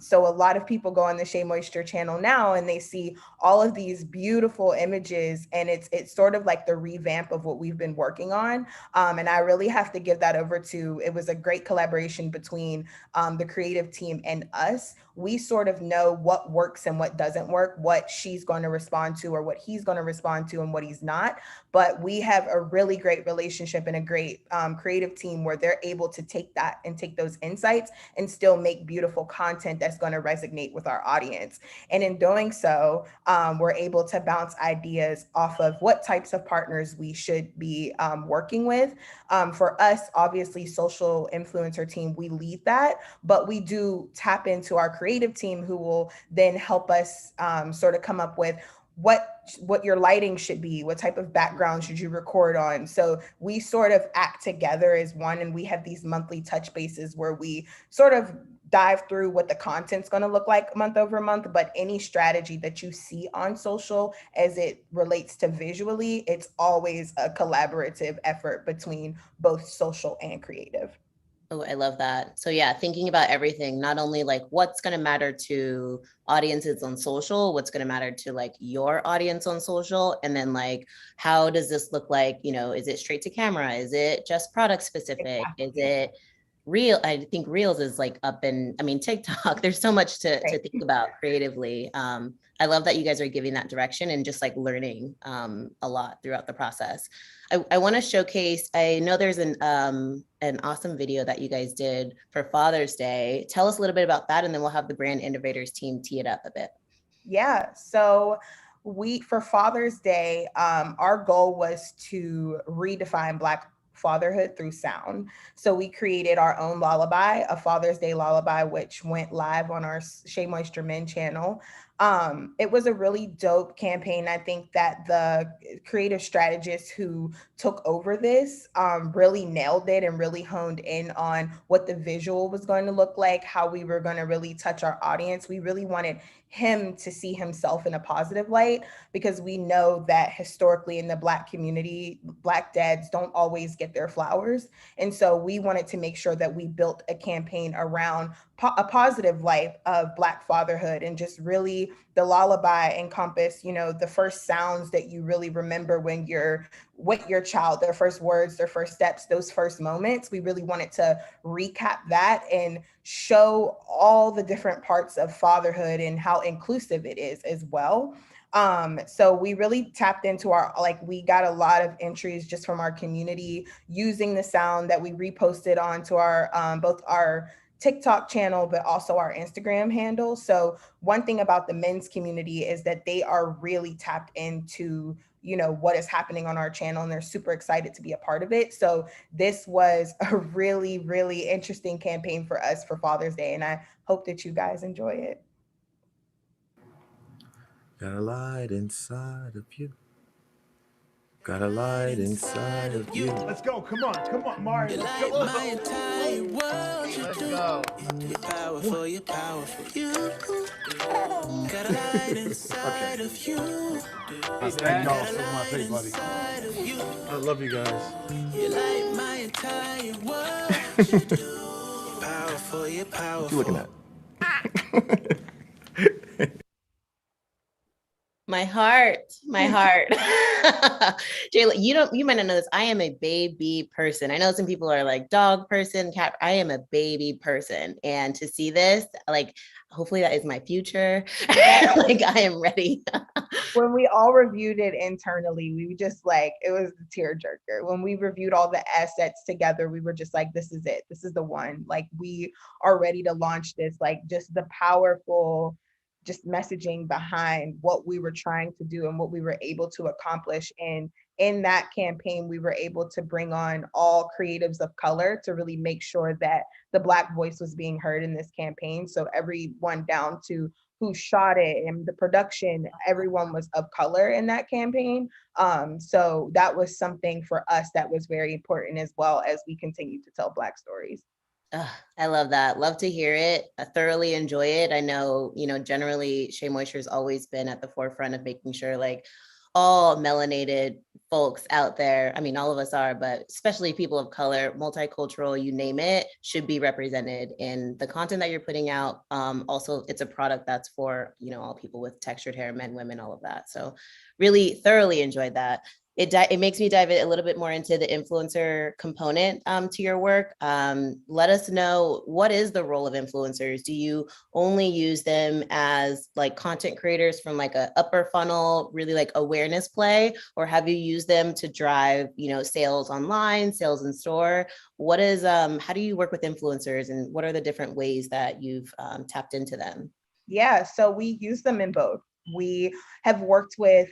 So a lot of people go on the Shea Moisture channel now and they see all of these beautiful images, and it's sort of like the revamp of what we've been working on. And I really have to give that over to, it was a great collaboration between the creative team and us. We sort of know what works and what doesn't work, what she's going to respond to or what he's going to respond to and what he's not. But we have a really great relationship and a great creative team where they're able to take that and take those insights and still make beautiful content that's going to resonate with our audience. And in doing so, we're able to bounce ideas off of what types of partners we should be working with. For us, obviously, social influencer team, we lead that, but we do tap into our creative team who will then help us sort of come up with what your lighting should be, what type of background should you record on. So we sort of act together as one, and we have these monthly touch bases where we sort of dive through what the content's going to look like month over month, but any strategy that you see on social as it relates to visually, it's always a collaborative effort between both social and creative. Oh, I love that. So yeah, thinking about everything, not only like what's going to matter to audiences on social, what's going to matter to like your audience on social, and then like, how does this look like, is it straight to camera? Is it just product specific? Exactly. Is it real? I think Reels is like TikTok, there's so much to think about creatively. I love that you guys are giving that direction and just like learning a lot throughout the process. I want to showcase, I know there's an awesome video that you guys did for Father's Day. Tell us a little bit about that, and then we'll have the Brand Innovators team tee it up a bit. Yeah, so for Father's Day, our goal was to redefine Black fatherhood through sound. So we created our own lullaby, a Father's Day lullaby, which went live on our Shea Moisture Men channel. It was a really dope campaign. I think that the creative strategists who took over this really nailed it and really honed in on what the visual was going to look like, how we were going to really touch our audience. We really wanted him to see himself in a positive light, because we know that historically in the Black community, Black dads don't always get get their flowers. And so we wanted to make sure that we built a campaign around a positive life of Black fatherhood, and just really the lullaby encompass, you know, the first sounds that you really remember when you're with your child, their first words, their first steps, those first moments. We really wanted to recap that and show all the different parts of fatherhood and how inclusive it is as well. So we really tapped into our, like, we got a lot of entries just from our community using the sound that we reposted onto our both our TikTok channel, but also our Instagram handle. So one thing about the men's community is that they are really tapped into, you know, what is happening on our channel, and they're super excited to be a part of it. So this was a really, really interesting campaign for us for Father's Day, and I hope that you guys enjoy it. Got a light inside of you. Got a light inside of you. Let's go. Come on, Mario. Let's go. My entire world, Let's go. You're powerful, you're powerful. You got a light inside of you. Thank y'all so much, hey, buddy. I love you guys. You light my entire world. Powerful, you're powerful. What you looking at? My heart. Jayla, you might not know this. I am a baby person. I know some people are like dog person, cat. I am a baby person. And to see this, like, hopefully that is my future. Like, I am ready. When we all reviewed it internally, we were just like, it was a tearjerker. When we reviewed all the assets together, we were just like, this is it. This is the one. Like, we are ready to launch this. Like, just the powerful just messaging behind what we were trying to do and what we were able to accomplish. And in that campaign, we were able to bring on all creatives of color to really make sure that the Black voice was being heard in this campaign. So everyone down to who shot it and the production, everyone was of color in that campaign. So that was something for us that was very important, as well as we continue to tell Black stories. I love that. Love to hear it. I thoroughly enjoy it. I know, generally Shea Moisture has always been at the forefront of making sure like all melanated folks out there, I mean, all of us are, but especially people of color, multicultural, you name it, should be represented in the content that you're putting out. Also, it's a product that's for, all people with textured hair, men, women, all of that. So really thoroughly enjoyed that. It makes me dive a little bit more into the influencer component to your work. Let us know, what is the role of influencers? Do you only use them as like content creators from like a upper funnel, really like awareness play, or have you used them to drive, sales online, sales in store? What is, how do you work with influencers, and what are the different ways that you've tapped into them? Yeah, so we use them in both. We have worked with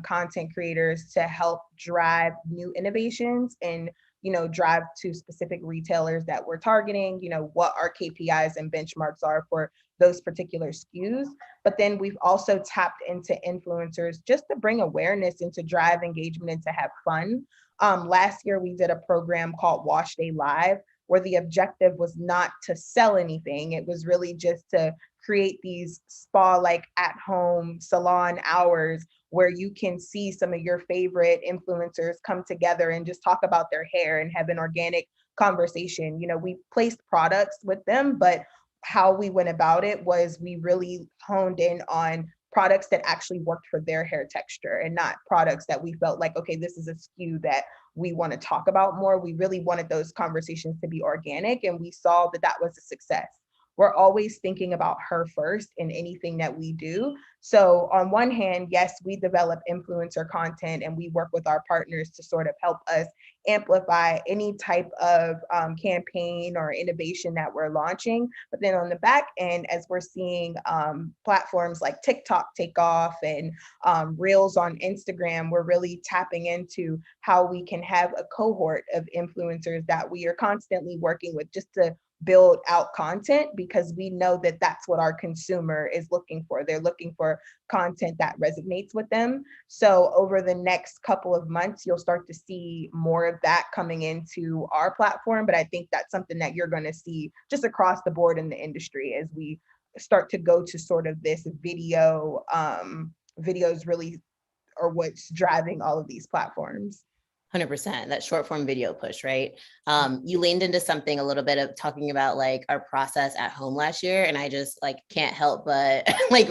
content creators to help drive new innovations and, drive to specific retailers that we're targeting, what our KPIs and benchmarks are for those particular SKUs. But then we've also tapped into influencers just to bring awareness and to drive engagement and to have fun. Last year, we did a program called Wash Day Live, where the objective was not to sell anything. It was really just to create these spa-like at-home salon hours where you can see some of your favorite influencers come together and just talk about their hair and have an organic conversation. We placed products with them, but how we went about it was we really honed in on products that actually worked for their hair texture and not products that we felt like, okay, this is a SKU that we want to talk about more. We really wanted those conversations to be organic, and we saw that that was a success. We're always thinking about her first in anything that we do. So on one hand, yes, we develop influencer content and we work with our partners to sort of help us amplify any type of campaign or innovation that we're launching. But then on the back end, as we're seeing platforms like TikTok take off and Reels on Instagram, we're really tapping into how we can have a cohort of influencers that we are constantly working with just to build out content, because we know that that's what our consumer is looking for. They're looking for content that resonates with them. So over the next couple of months, you'll start to see more of that coming into our platform. But I think that's something that you're going to see just across the board in the industry as we start to go to sort of this videos really are what's driving all of these platforms. 100%, that short form video push, right? You leaned into something a little bit of talking about like our process at home last year. And I just like can't help but like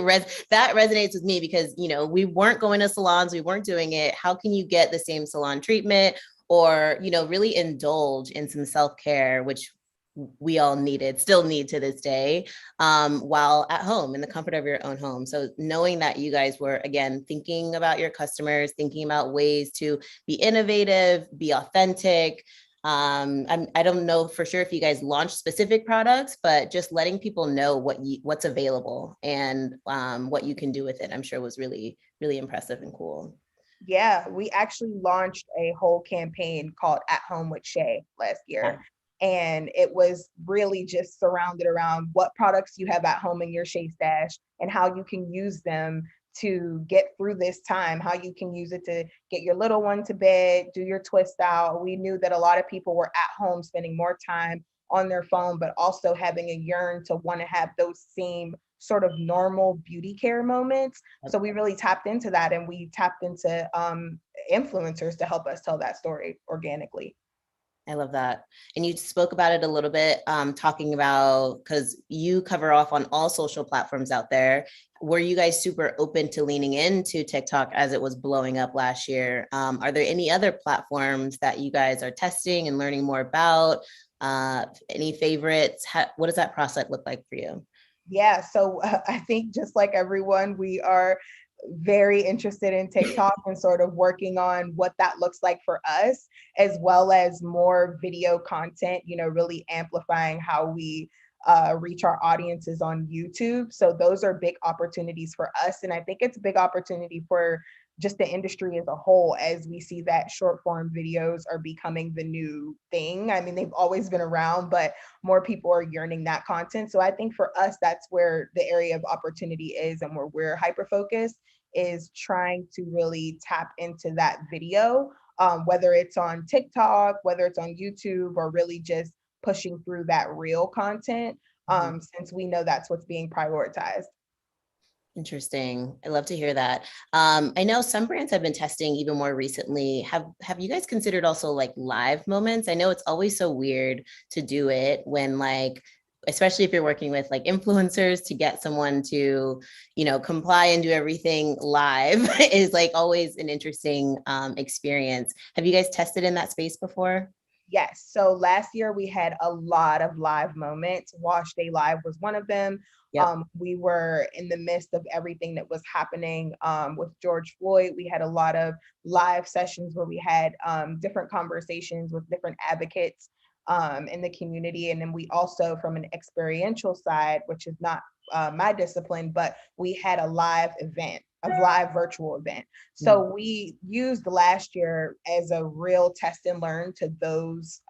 that resonates with me because, you know, we weren't going to salons, we weren't doing it. How can you get the same salon treatment or, you know, really indulge in some self-care, which we all still need to this day, while at home in the comfort of your own home. So knowing that you guys were, again, thinking about your customers, thinking about ways to be innovative, be authentic. I don't know for sure if you guys launched specific products, but just letting people know what's available and what you can do with it, I'm sure was really, really impressive and cool. Yeah, we actually launched a whole campaign called At Home with Shay last year. And it was really just surrounded around what products you have at home in your Shay stash and how you can use them to get through this time, how you can use it to get your little one to bed, do your twist out. We knew that a lot of people were at home spending more time on their phone, but also having a yearn to want to have those same sort of normal beauty care moments. So we really tapped into that, and we tapped into influencers to help us tell that story organically. I love that. And you spoke about it a little bit, talking about, because you cover off on all social platforms out there. Were you guys super open to leaning into TikTok as it was blowing up last year? Are there any other platforms that you guys are testing and learning more about? Any favorites? What does that process look like for you? Yeah, so I think just like everyone, we are very interested in TikTok and sort of working on what that looks like for us, as well as more video content, you know, really amplifying how we reach our audiences on YouTube. So those are big opportunities for us. And I think it's a big opportunity for just the industry as a whole, as we see that short form videos are becoming the new thing. I mean, they've always been around, but more people are yearning that content. So I think for us, that's where the area of opportunity is, and where we're hyper focused is trying to really tap into that video, whether it's on TikTok, whether it's on YouTube, or really just pushing through that real content, since we know that's what's being prioritized. Interesting. I love to hear that. I know some brands have been testing even more recently. Have you guys considered also like live moments? I know it's always so weird to do it when like, especially if you're working with like influencers, to get someone to, you know, comply and do everything live is like always an interesting experience. Have you guys tested in that space before? Yes. So last year we had a lot of live moments. Wash Day Live was one of them. Yep. We were in the midst of everything that was happening with George Floyd. We had a lot of live sessions where we had different conversations with different advocates in the community. And then we also, from an experiential side, which is not my discipline, but we had a live virtual event. So we used last year as a real test and learn to those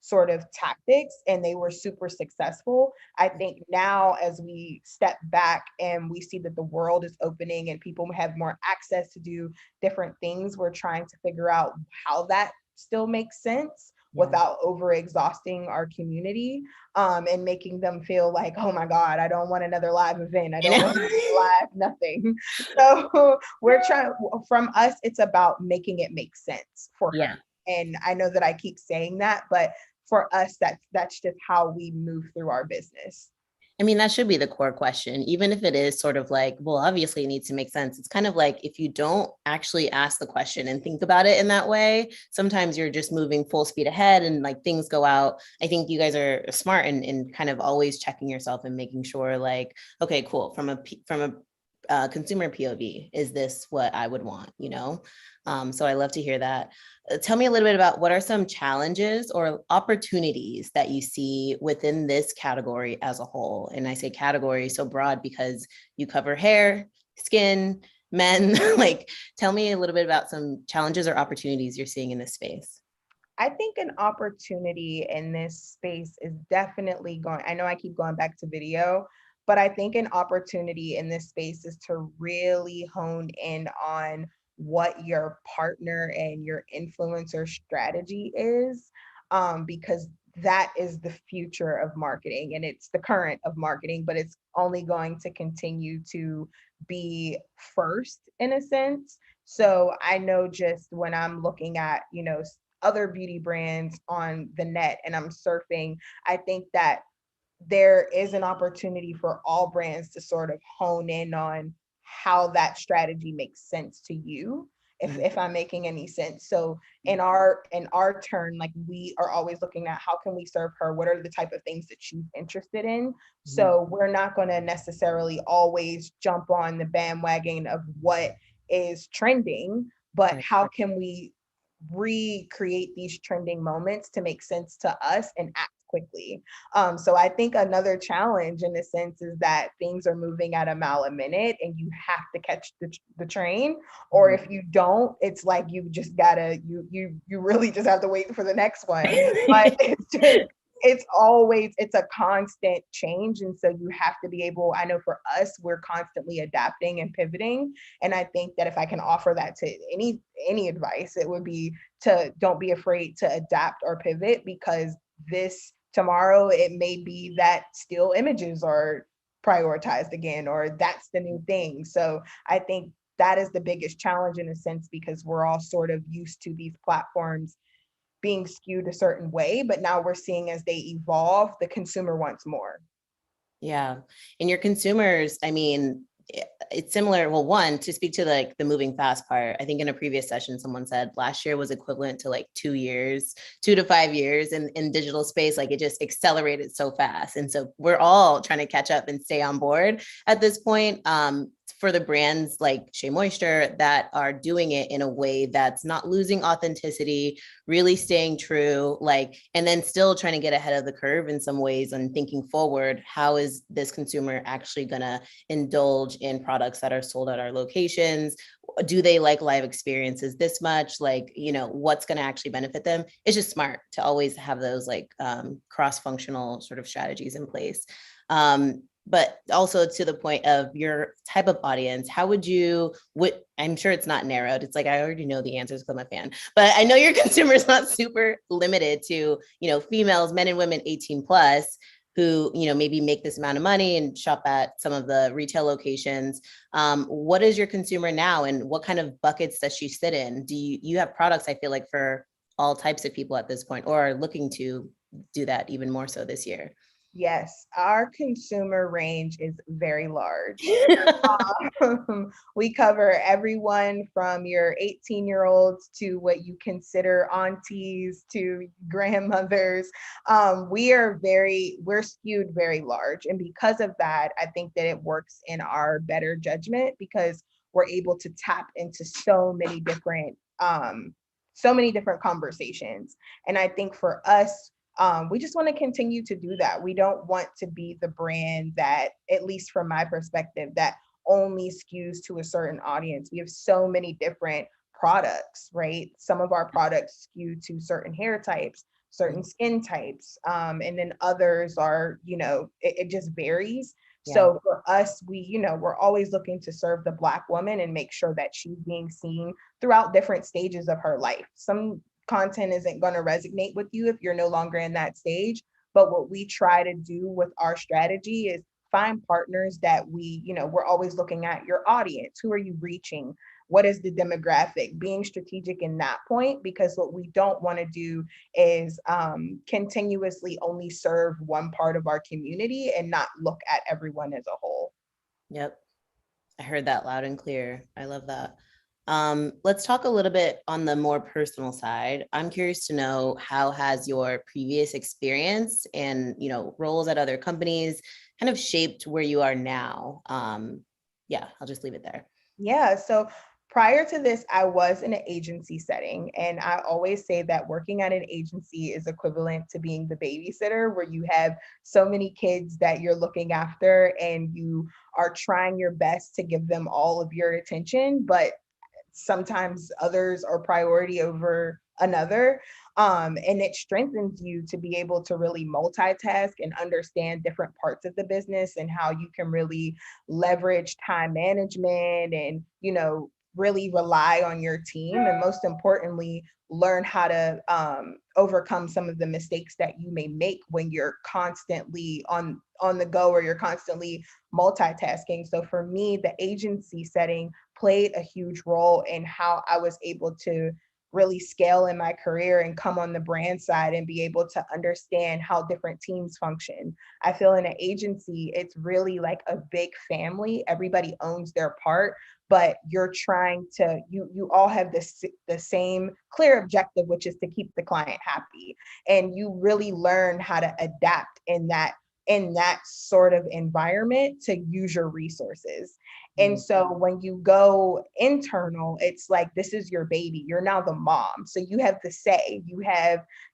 sort of tactics, and they were super successful. I think now as we step back and we see that the world is opening and people have more access to do different things, we're trying to figure out how that still makes sense without over exhausting our community, and making them feel like, oh my God, I don't want another live event. I don't want live nothing. So we're trying, from us, it's about making it make sense for her. And I know that I keep saying that, but for us, that's just how we move through our business. I mean, that should be the core question, even if it is sort of like, well, obviously it needs to make sense. It's kind of like if you don't actually ask the question and think about it in that way, sometimes you're just moving full speed ahead and like things go out. I think you guys are smart in kind of always checking yourself and making sure like, okay, cool. From a consumer POV, is this what I would want, you know? So I love to hear that. Tell me a little bit about what are some challenges or opportunities that you see within this category as a whole? And I say category so broad because you cover hair, skin, men. Like, tell me a little bit about some challenges or opportunities you're seeing in this space. I think an opportunity in this space is definitely I know I keep going back to video, but I think an opportunity in this space is to really hone in on what your partner and your influencer strategy is, because that is the future of marketing, and it's the current of marketing, but it's only going to continue to be first in a sense, So I know just when I'm looking at, other beauty brands on the net and I'm surfing, I think that there is an opportunity for all brands to sort of hone in on how that strategy makes sense to you, if I'm making any sense. So in our turn, like, we are always looking at how can we serve her, what are the type of things that she's interested in. So we're not going to necessarily always jump on the bandwagon of what is trending, but how can we recreate these trending moments to make sense to us and act quickly. So I think another challenge in a sense is that things are moving at a mile a minute and you have to catch the train, or if you don't, it's like you just gotta, you really just have to wait for the next one. But it's a constant change. And so you have to be able, I know for us, we're constantly adapting and pivoting. And I think that if I can offer that to any advice, it would be to don't be afraid to adapt or pivot, because tomorrow it may be that still images are prioritized again, or that's the new thing. So I think that is the biggest challenge in a sense, because we're all sort of used to these platforms being skewed a certain way, but now we're seeing as they evolve, the consumer wants more. Yeah. And your consumers, I mean, it's similar. Well, one, to speak to like the moving fast part, I think in a previous session, someone said last year was equivalent to like 2 to 5 years in digital space. Like, it just accelerated so fast. And so we're all trying to catch up and stay on board at this point. For the brands like Shea Moisture that are doing it in a way that's not losing authenticity, really staying true, like, and then still trying to get ahead of the curve in some ways and thinking forward, how is this consumer actually gonna indulge in products that are sold at our locations? Do they like live experiences this much? Like, what's gonna actually benefit them? It's just smart to always have those like cross-functional sort of strategies in place. But also to the point of your type of audience, how would I'm sure it's not narrowed. It's like, I already know the answers because I'm a fan, but I know your consumer is not super limited to, females, men and women 18 plus who, maybe make this amount of money and shop at some of the retail locations. What is your consumer now, and what kind of buckets does she sit in? Do you have products, I feel like, for all types of people at this point, or are looking to do that even more so this year? Yes, our consumer range is very large. We cover everyone from your 18-year-olds to what you consider aunties to grandmothers. We're skewed very large. And because of that, I think that it works in our better judgment, because we're able to tap into so many different conversations. And I think for us, we just want to continue to do that. We don't want to be the brand that, at least from my perspective, that only skews to a certain audience. We have so many different products, right? Some of our products skew to certain hair types, certain skin types, and then others are, it just varies. Yeah. So for us, we're always looking to serve the Black woman and make sure that she's being seen throughout different stages of her life. Some content isn't going to resonate with you if you're no longer in that stage. But what we try to do with our strategy is find partners that we're always looking at your audience. Who are you reaching? What is the demographic? Being strategic in that point, because what we don't want to do is continuously only serve one part of our community and not look at everyone as a whole. Yep. I heard that loud and clear. I love that. Let's talk a little bit on the more personal side. I'm curious to know, how has your previous experience and, roles at other companies kind of shaped where you are now? Yeah, I'll just leave it there. Yeah. So prior to this, I was in an agency setting. And I always say that working at an agency is equivalent to being the babysitter, where you have so many kids that you're looking after and you are trying your best to give them all of your attention, but sometimes others are priority over another. And it strengthens you to be able to really multitask and understand different parts of the business and how you can really leverage time management and, really rely on your team. And most importantly, learn how to overcome some of the mistakes that you may make when you're constantly on on the go or you're constantly multitasking. So for me, the agency setting played a huge role in how I was able to really scale in my career and come on the brand side and be able to understand how different teams function. I feel in an agency, it's really like a big family. Everybody owns their part, but you're trying to, you all have the same clear objective, which is to keep the client happy. And you really learn how to adapt in that sort of environment to use your resources. And so when you go internal, it's like, this is your baby. You're now the mom. So you have the say,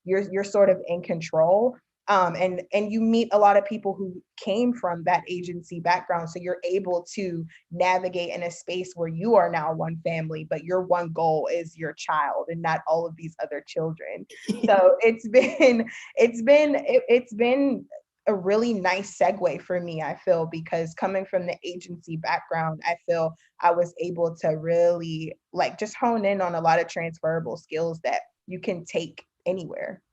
you're sort of in control. And you meet a lot of people who came from that agency background. So you're able to navigate in a space where you are now one family, but your one goal is your child and not all of these other children. So it's been a really nice segue for me, I feel, because coming from the agency background, I feel I was able to really like just hone in on a lot of transferable skills that you can take anywhere.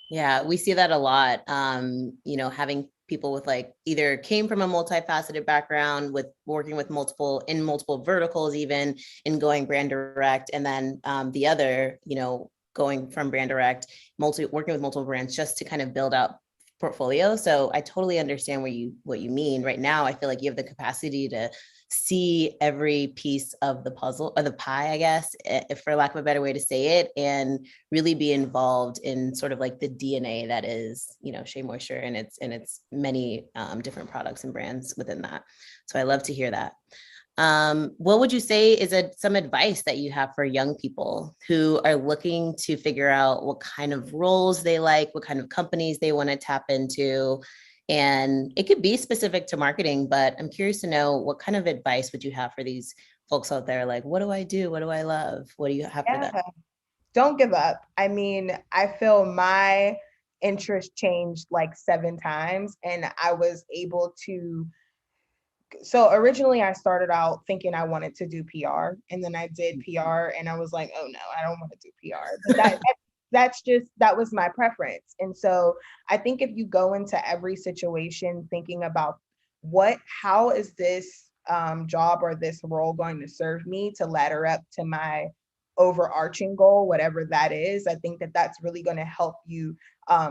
Yeah, we see that a lot. Having people with like either came from a multifaceted background with working with multiple verticals, even in going brand direct, and then the other, going from brand direct, working with multiple brands just to kind of build out portfolio. So I totally understand what you mean. Right now, I feel like you have the capacity to see every piece of the puzzle or the pie, I guess, for lack of a better way to say it, and really be involved in sort of like the DNA that is, Shea Moisture and its many different products and brands within that. So I love to hear that. What would you say is some advice that you have for young people who are looking to figure out what kind of roles they like, what kind of companies they want to tap into? And it could be specific to marketing, but I'm curious to know what kind of advice would you have for these folks out there? Like, what do I do? What do I love? What do you have for them? Don't give up. I mean, I feel my interest changed like 7 times, and I was able to. So originally I started out thinking I wanted to do PR, and then I did PR and I was like, oh no, I don't want to do PR. But that was my preference. And so I think if you go into every situation thinking about how is this job or this role going to serve me to ladder up to my overarching goal, whatever that is, I think that that's really going to help you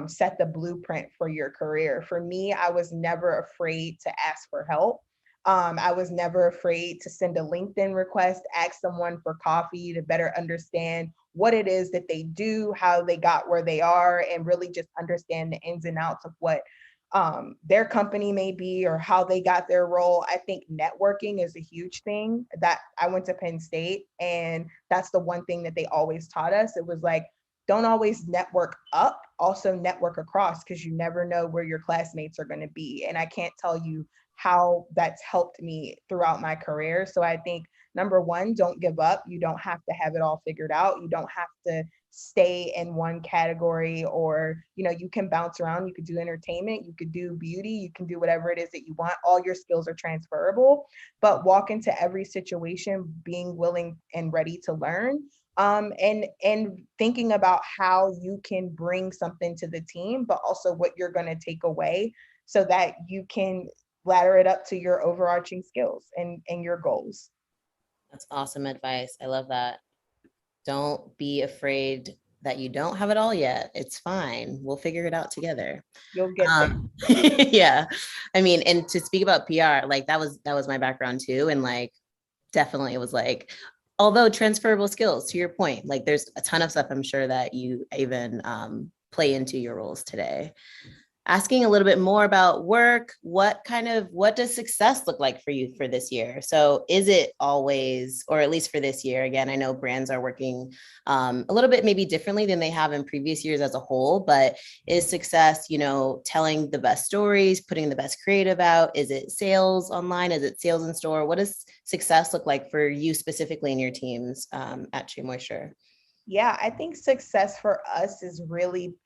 set the blueprint for your career. For me, I was never afraid to ask for help. I was never afraid to send a LinkedIn request, ask someone for coffee to better understand what it is that they do, how they got where they are, and really just understand the ins and outs of what their company may be or how they got their role. I think networking is a huge thing. That I went to Penn State, and that's the one thing that they always taught us. It was like, don't always network up, also network across, because you never know where your classmates are going to be. And I can't tell you how that's helped me throughout my career. So I think number one, don't give up. You don't have to have it all figured out. You don't have to stay in one category, or, you can bounce around. You could do entertainment, you could do beauty, you can do whatever it is that you want. All your skills are transferable, but walk into every situation being willing and ready to learn. And thinking about how you can bring something to the team, but also what you're going to take away so that you can ladder it up to your overarching skills and your goals. That's awesome advice. I love that. Don't be afraid that you don't have it all yet. It's fine. We'll figure it out together. You'll get there. Yeah. I mean, and to speak about PR, like that was my background too. And like, definitely it was like, although transferable skills, to your point, like there's a ton of stuff I'm sure that you even play into your roles today. Asking a little bit more about work, what does success look like for you for this year? So is it always, or at least for this year, again, I know brands are working a little bit maybe differently than they have in previous years as a whole, but is success, telling the best stories, putting the best creative out? Is it sales online? Is it sales in store? What does success look like for you specifically in your teams at Shea Moisture? Yeah, I think success for us is really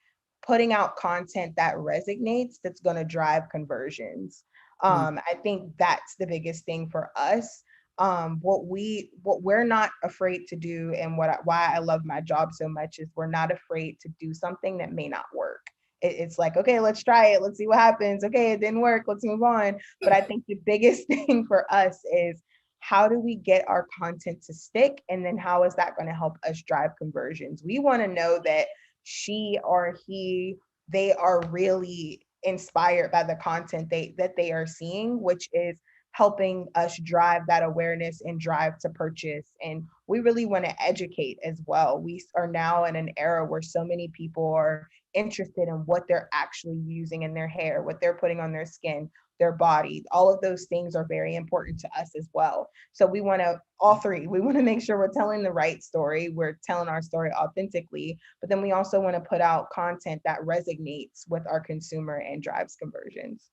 putting out content that resonates, that's going to drive conversions. I think that's the biggest thing for us. What we're not afraid to do, and why I love my job so much, is we're not afraid to do something that may not work. it's like, okay, let's try it. Let's see what happens. Okay, it didn't work. Let's move on. But I think the biggest thing for us is, how do we get our content to stick? And then how is that going to help us drive conversions? We want to know that she or he, they are really inspired by the content that they are seeing, which is helping us drive that awareness and drive to purchase. And we really want to educate as well. We are now in an era where so many people are interested in what they're actually using in their hair, what they're putting on their skin, their body. All of those things are very important to us as well. So we want to, all three, we want to make sure we're telling the right story, we're telling our story authentically, but then we also want to put out content that resonates with our consumer and drives conversions.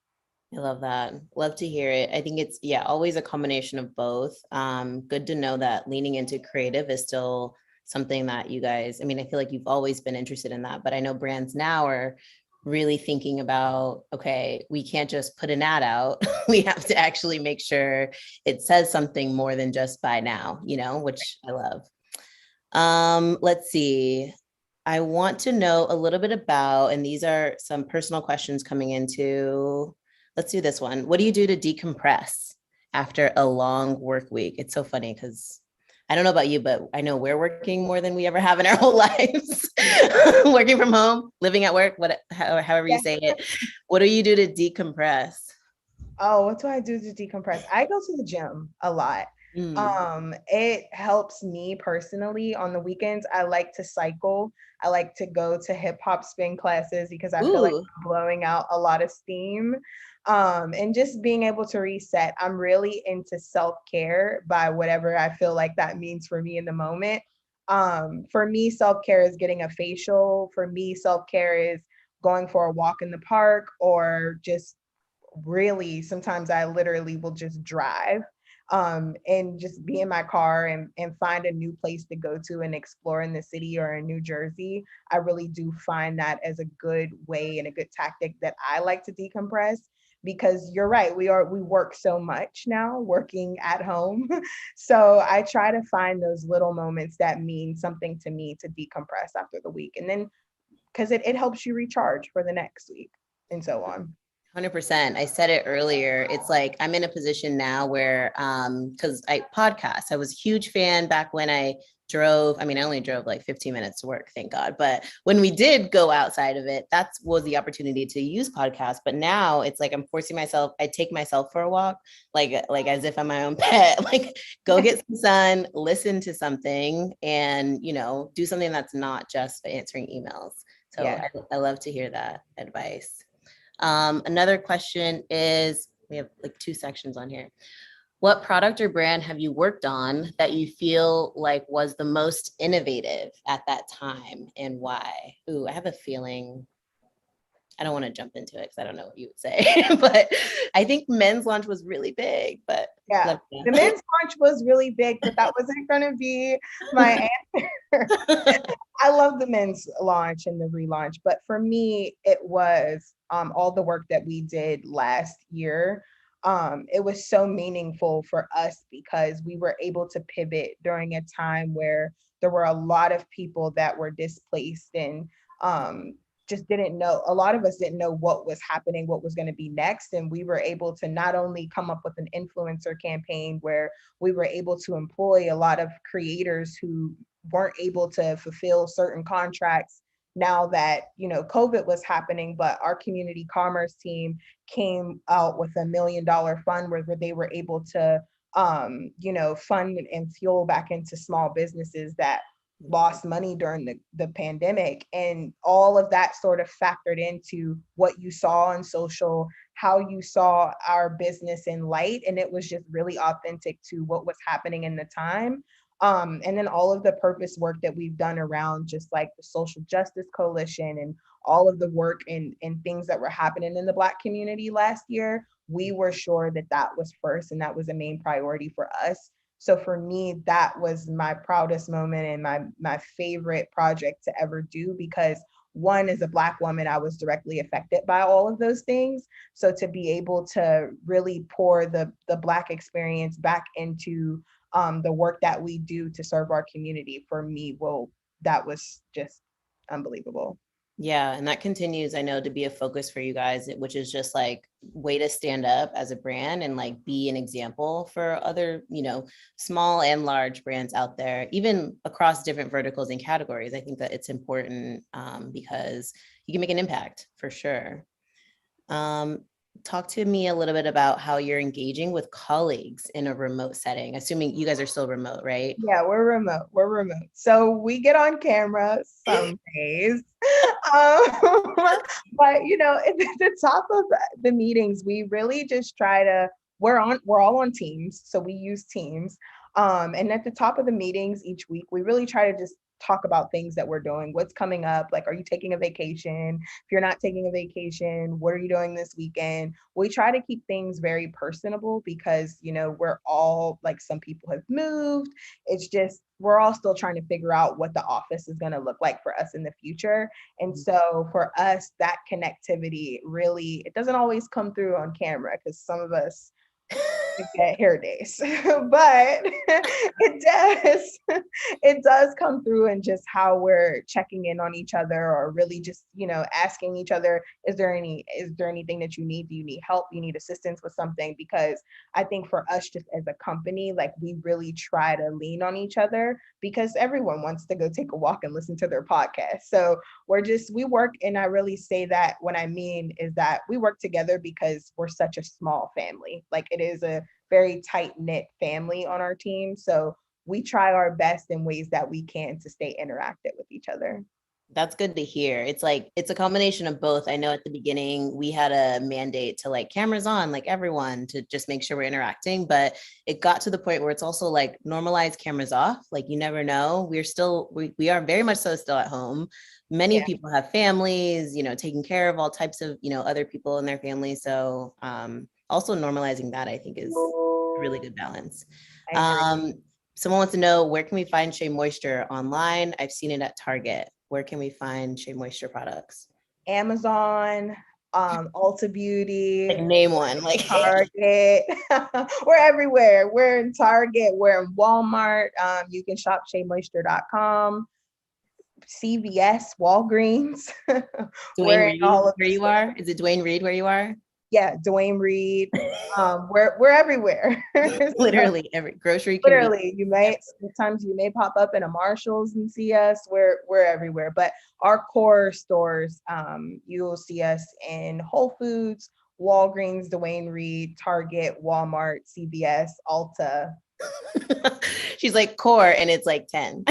I love that. Love to hear it. I think it's, yeah, always a combination of both. Good to know that leaning into creative is still something that you guys, I mean, I feel like you've always been interested in that, but I know brands now are really thinking about, okay, we can't just put an ad out. We have to actually make sure it says something more than just buy now, you know, which I love. Let's see. I want to know a little bit about, and these are some personal questions coming into, let's do this one. What do you do to decompress after a long work week? It's so funny because I don't know about you, but I know we're working more than we ever have in our whole lives. Working from home, living at work, however you say it. What do you do to decompress? Oh, what do I do to decompress? I go to the gym a lot. It helps me personally on the weekends. I like to cycle. I like to go to hip hop spin classes because I feel like I'm blowing out a lot of steam. And just being able to reset. I'm really into self-care by whatever I feel like that means for me in the moment. For me, self-care is getting a facial. For me, self-care is going for a walk in the park, or just really, sometimes I literally will just drive and just be in my car and find a new place to go to and explore in the city or in New Jersey. I really do find that as a good way and a good tactic that I like to decompress, because you're right, we work so much now working at home. So I try to find those little moments that mean something to me to decompress after the week. And then because it helps you recharge for the next week and so on. 100%. I said it earlier. It's like I'm in a position now where, because I podcast, I was a huge fan back when I drove. I mean, I only drove like 15 minutes to work, thank God. But when we did go outside of it, that was the opportunity to use podcasts. But now it's like I'm forcing myself. I take myself for a walk, like as if I'm my own pet. Like, go get some sun, listen to something, and do something that's not just answering emails. So yeah. I love to hear that advice. Another question is, we have like 2 sections on here. What product or brand have you worked on that you feel like was the most innovative at that time, and why? Ooh, I have a feeling, I don't want to jump into it because I don't know what you would say, but I think men's launch was really big, but yeah, the men's launch was really big, but that wasn't going to be my answer. I love the men's launch and the relaunch, but for me, it was all the work that we did last year. It was so meaningful for us because we were able to pivot during a time where there were a lot of people that were displaced and just didn't know. A lot of us didn't know what was happening, what was going to be next. And we were able to not only come up with an influencer campaign where we were able to employ a lot of creators who weren't able to fulfill certain contracts now that COVID was happening, but our community commerce team came out with $1 million fund where they were able to fund and fuel back into small businesses that lost money during the pandemic. And all of that sort of factored into what you saw on social, how you saw our business in light, and it was just really authentic to what was happening in the time. And then all of the purpose work that we've done around just like the Social Justice Coalition and all of the work and things that were happening in the Black community last year, we were sure that that was first and that was a main priority for us. So for me, that was my proudest moment and my favorite project to ever do, because one, as a Black woman, I was directly affected by all of those things. So to be able to really pour the Black experience back into the work that we do to serve our community, for me, well, that was just unbelievable. Yeah, and that continues, I know, to be a focus for you guys, which is just like way to stand up as a brand and like be an example for other, small and large brands out there, even across different verticals and categories. I think that it's important because you can make an impact for sure. Talk to me a little bit about how you're engaging with colleagues in a remote setting, assuming you guys are still remote, right? Yeah, we're remote. We're remote. So we get on camera some days. Um, but at the top of the meetings, we really just try to, we're all on Teams. So we use Teams. And at the top of the meetings each week, we really try to just talk about things that we're doing, what's coming up. Like, are you taking a vacation? If you're not taking a vacation, what are you doing this weekend? We try to keep things very personable because, we're all, like, some people have moved. It's just, we're all still trying to figure out what the office is going to look like for us in the future. And so for us, that connectivity really, it doesn't always come through on camera because some of us get hair days, but it does come through in just how we're checking in on each other, or really just asking each other, is there anything that you need? Do you need help? Do you need assistance with something? Because I think for us, just as a company, like, we really try to lean on each other because everyone wants to go take a walk and listen to their podcast. So we work, and I really say that what I mean is that we work together because we're such a small family. Like, it is a very tight-knit family on our team. So we try our best in ways that we can to stay interactive with each other. That's good to hear. It's like, it's a combination of both. I know at the beginning we had a mandate to like cameras on, like everyone, to just make sure we're interacting, but it got to the point where it's also like normalize cameras off. Like, you never know. We are very much so still at home. Many people have families, taking care of all types of, other people in their families. So also normalizing that, I think, is a really good balance. Someone wants to know, where can we find Shea Moisture online? I've seen it at Target. Where can we find Shea Moisture products? Amazon, Ulta Beauty. Like, name one. Like, Target. We're everywhere. We're in Target. We're in Walmart. You can shop SheaMoisture.com. CVS, Walgreens. Dwayne Reed, where you are? Is it Dwayne Reed where you are? Yeah, Dwayne Reed. We're everywhere. Literally every grocery. Literally, sometimes you may pop up in a Marshalls and see us. We're everywhere. But our core stores, you will see us in Whole Foods, Walgreens, Dwayne Reed, Target, Walmart, CVS, Ulta. She's like core, and it's like 10.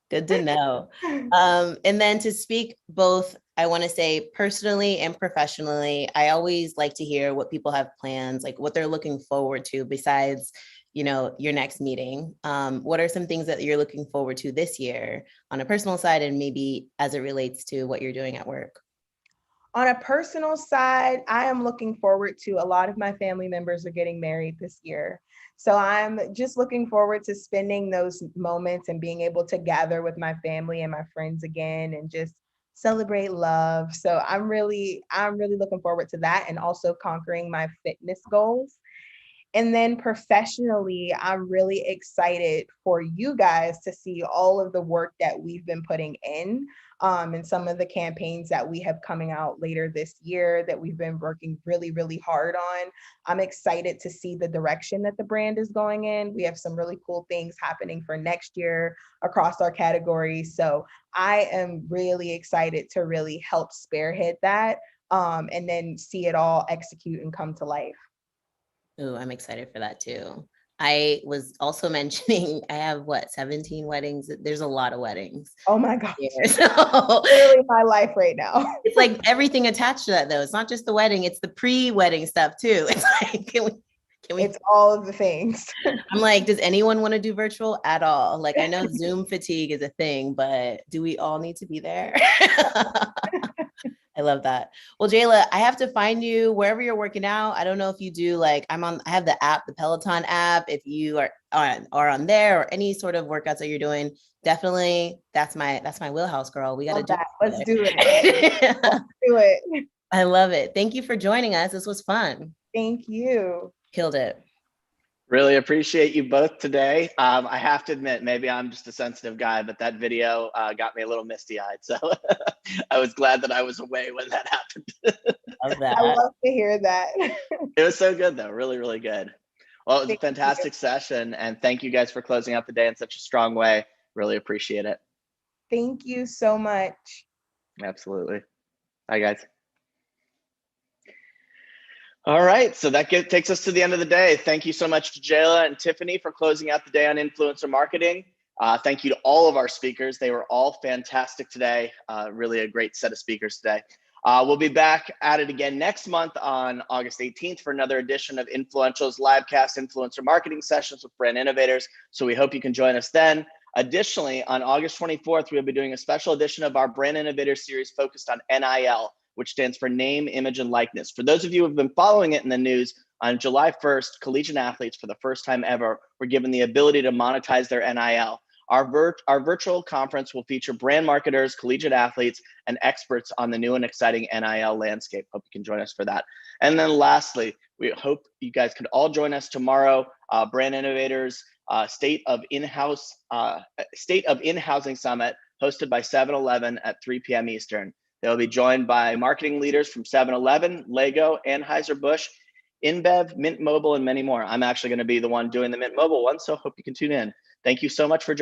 Good to know. And then to speak both, I want to say personally and professionally, I always like to hear what people have plans, like what they're looking forward to besides, your next meeting. What are some things that you're looking forward to this year on a personal side, and maybe as it relates to what you're doing at work? On a personal side, I am looking forward to, a lot of my family members are getting married this year. So I'm just looking forward to spending those moments and being able to gather with my family and my friends again and just celebrate love. So I'm really looking forward to that, and also conquering my fitness goals. And then professionally, I'm really excited for you guys to see all of the work that we've been putting in, and some of the campaigns that we have coming out later this year that we've been working really, really hard on. I'm excited to see the direction that the brand is going in. We have some really cool things happening for next year across our categories. So I am really excited to really help spearhead that, and then see it all execute and come to life. Oh, I'm excited for that too. I was also mentioning, I have 17 weddings. There's a lot of weddings. Oh my God. So, literally my life right now. It's like everything attached to that though. It's not just the wedding, it's the pre-wedding stuff too. It's like, can we? It's all of the things. I'm like, does anyone want to do virtual at all? Like, I know Zoom fatigue is a thing, but do we all need to be there? I love that. Well, Jayla, I have to find you wherever you're working out. I don't know if you do, like, I have the app, the Peloton app. If you are on there, or any sort of workouts that you're doing, definitely that's my wheelhouse, girl. We got to do that. Let's do it. Let's do it. I love it. Thank you for joining us. This was fun. Thank you. Killed it. Really appreciate you both today. I have to admit, maybe I'm just a sensitive guy, but that video got me a little misty-eyed. So I was glad that I was away when that happened. I love to hear that. It was so good though, really, really good. Well, it was a fantastic session, and thank you guys for closing out the day in such a strong way. Really appreciate it. Thank you so much. Absolutely. Bye, guys. All right, so that takes us to the end of the day. Thank you so much to Jayla and Tiffany for closing out the day on influencer marketing. Thank you to all of our speakers. They were all fantastic today. Really a great set of speakers today. We'll be back at it again next month on August 18th for another edition of Influential's livecast influencer marketing sessions with brand innovators. So we hope you can join us then. Additionally, on August 24th, we'll be doing a special edition of our Brand Innovator series focused on NIL, which stands for Name, Image, and Likeness. For those of you who have been following it in the news, on July 1st, collegiate athletes, for the first time ever, were given the ability to monetize their NIL. Our virtual conference will feature brand marketers, collegiate athletes, and experts on the new and exciting NIL landscape. Hope you can join us for that. And then lastly, we hope you guys could all join us tomorrow, Brand Innovators State of In-Housing Summit, hosted by 7-Eleven at 3 p.m. Eastern. They'll be joined by marketing leaders from 7-Eleven, Lego, Anheuser-Busch, InBev, Mint Mobile, and many more. I'm actually going to be the one doing the Mint Mobile one, so hope you can tune in. Thank you so much for joining.